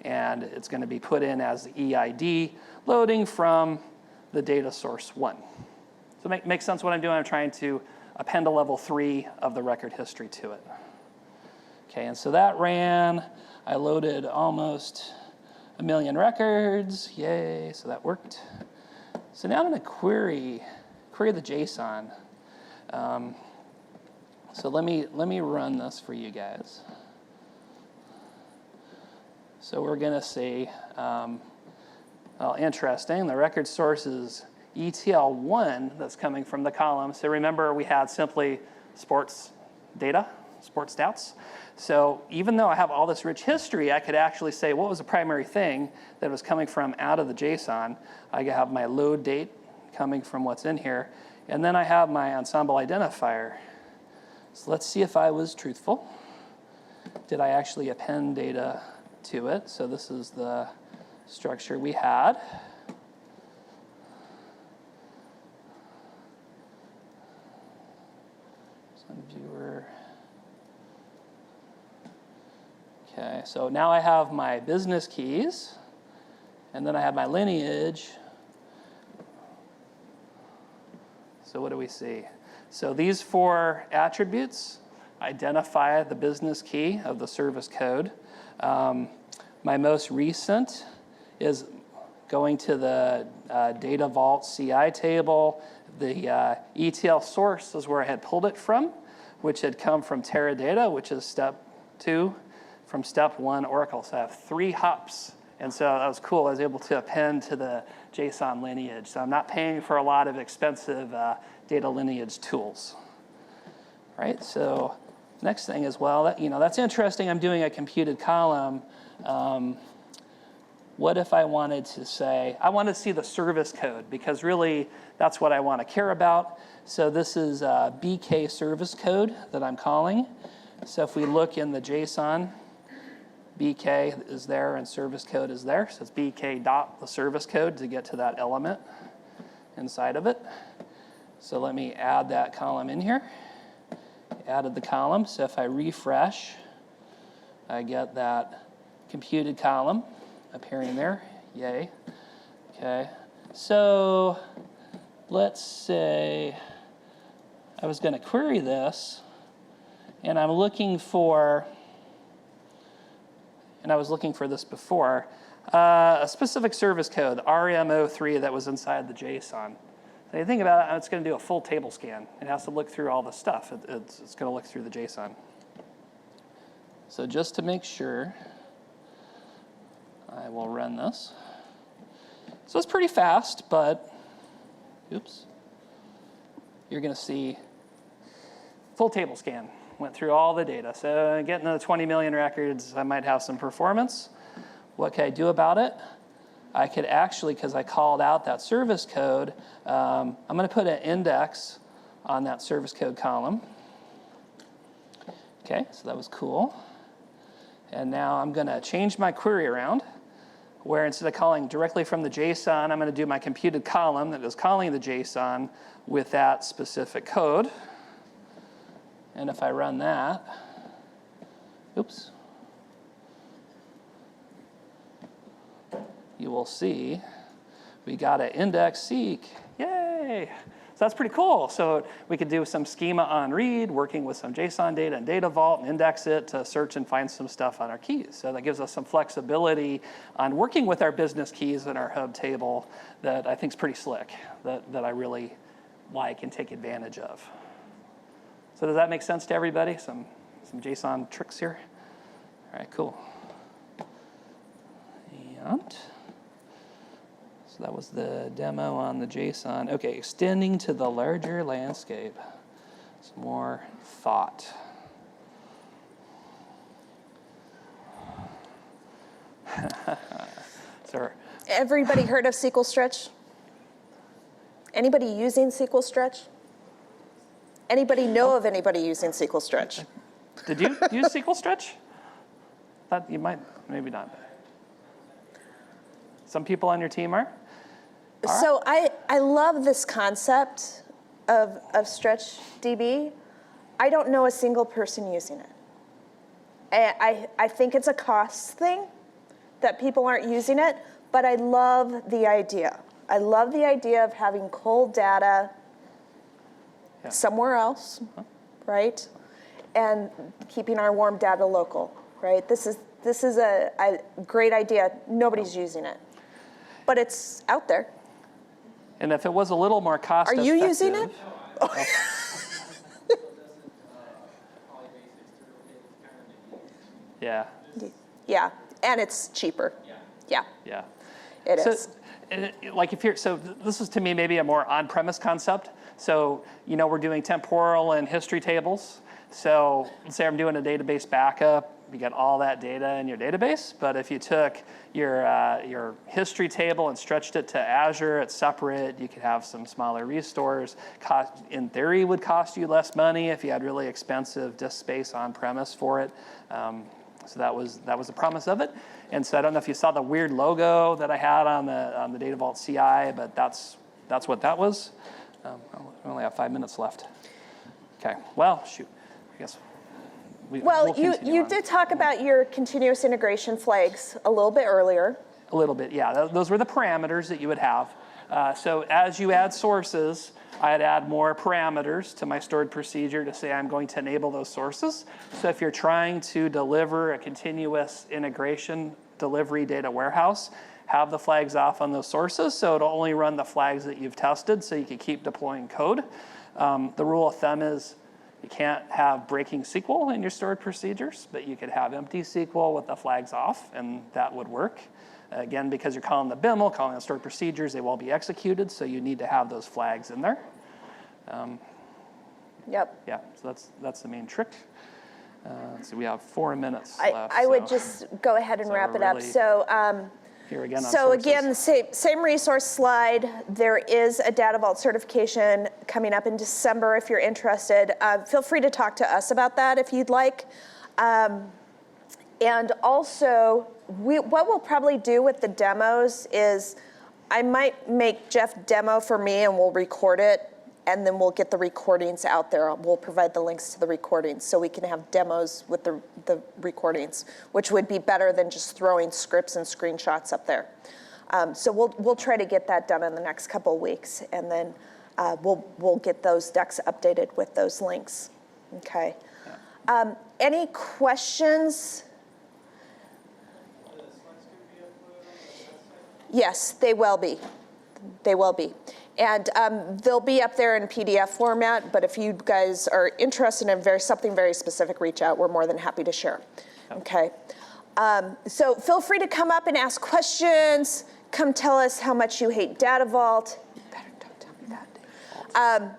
And it's going to be put in as the EID, loading from the data source 1. So makes sense what I'm doing? I'm trying to append a level 3 of the record history to it. Okay, and so that ran. I loaded almost 1 million records. Yay, so that worked. So now I'm going to query the JSON. So let me run this for you guys. So we're going to see, well, interesting, the record source is ETL1 that's coming from the column. So remember we had simply sports data, sports stats. So even though I have all this rich history, I could actually say what was the primary thing that was coming from out of the JSON. I have my load date coming from what's in here. And then I have my ensemble identifier. So let's see if I was truthful. Did I actually append data to it? So this is the structure we had. Some viewer. Okay, so now I have my business keys, and then I have my lineage. So what do we see? So these 4 attributes identify the business key of the service code. My most recent is going to the Data Vault CI table. The ETL source is where I had pulled it from, which had come from Teradata, which is step 2 from step 1 Oracle. So I have 3 hops. And so that was cool. I was able to append to the JSON lineage. So I'm not paying for a lot of expensive data lineage tools. Right? So next thing is, well, that's interesting. I'm doing a computed column. What if I wanted to say, I want to see the service code, because really that's what I want to care about. So this is BK service code that I'm calling. So if we look in the JSON, BK is there and service code is there. So it's BK dot the service code to get to that element inside of it. So let me add that column in here. Added the column. So if I refresh, I get that computed column appearing there. Yay. Okay. So let's say I was going to query this, and I'm looking for, and I was looking for this before, a specific service code, RMO3, that was inside the JSON. So you think about it, it's going to do a full table scan. It has to look through all the stuff. It's going to look through the JSON. So just to make sure, I will run this. So it's pretty fast, but, oops, you're going to see full table scan. Went through all the data. So getting to the 20 million records, I might have some performance. What can I do about it? I could actually, because I called out that service code, I'm going to put an index on that service code column. Okay, so that was cool. And now I'm going to change my query around, where instead of calling directly from the JSON, I'm going to do my computed column that is calling the JSON with that specific code. And if I run that, oops, you will see we got an index seek. Yay! So that's pretty cool. So we could do some schema on read, working with some JSON data and Data Vault, and index it to search and find some stuff on our keys. So that gives us some flexibility on working with our business keys in our hub table that I think is pretty slick, that I really like and take advantage of. So does that make sense to everybody? Some JSON tricks here? All right, cool. And so that was the demo on the JSON. Okay, extending to the larger landscape. Some more thought. So, Everybody heard of SQL Stretch? Anybody using SQL Stretch? Anybody know of anybody using SQL Stretch? did you use SQL Stretch? Thought you might, maybe not. Some people on your team are? So I love this concept of Stretch DB. I don't know a single person using it. I think it's a cost thing that people aren't using it, but I love the idea. I love the idea of having cold data somewhere else, right? And keeping our warm data local, right? This is a great idea. Nobody's using it, but it's out there. And if it was a little more cost effective. Are you using it? Yeah. Yeah, and it's cheaper. Yeah. Yeah. It is. So this is to me maybe a more on-premise concept. So, we're doing temporal and history tables. So let's say I'm doing a database backup. You get all that data in your database. But if you took your history table and stretched it to Azure, it's separate. You could have some smaller restores. In theory, would cost you less money if you had really expensive disk space on-premise for it. So that was the promise of it. And so I don't know if you saw the weird logo that I had on the Data Vault CI, but that's what that was. We only have 5 minutes left. Okay. Well, shoot. I guess. Well, you did talk about your continuous integration flags a little bit earlier. A little bit, yeah. Those were the parameters that you would have. So as you add sources, I'd add more parameters to my stored procedure to say I'm going to enable those sources. So if you're trying to deliver a continuous integration delivery data warehouse, have the flags off on those sources so it'll only run the flags that you've tested so you can keep deploying code. The rule of thumb is you can't have breaking SQL in your stored procedures, but you could have empty SQL with the flags off, and that would work. Again, because you're calling the BIML, calling the stored procedures, they won't be executed, so you need to have those flags in there. Yep. Yeah, so that's the main trick. So we have 4 minutes left. I would just go ahead and wrap it up. So, here again on the same resource slide. There is a Data Vault certification coming up in December if you're interested. Feel free to talk to us about that if you'd like. And also, what we'll probably do with the demos is I might make Jeff demo for me and we'll record it, and then we'll get the recordings out there. We'll provide the links to the recordings so we can have demos with the recordings, which would be better than just throwing scripts and screenshots up there. So we'll try to get that done in the next couple of weeks, and then we'll get those decks updated with those links. Okay. Any questions? Yes, they will be. They will be. And they'll be up there in PDF format, but if you guys are interested in something very specific, reach out. We're more than happy to share. Okay. So feel free to come up and ask questions. Come tell us how much you hate Data Vault. You better don't tell me that.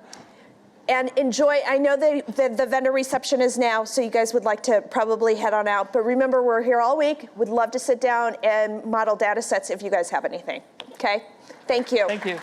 And enjoy. I know the vendor reception is now, so you guys would like to probably head on out. But remember, we're here all week. Would love to sit down and model data sets if you guys have anything. Okay? Thank you. Thank you.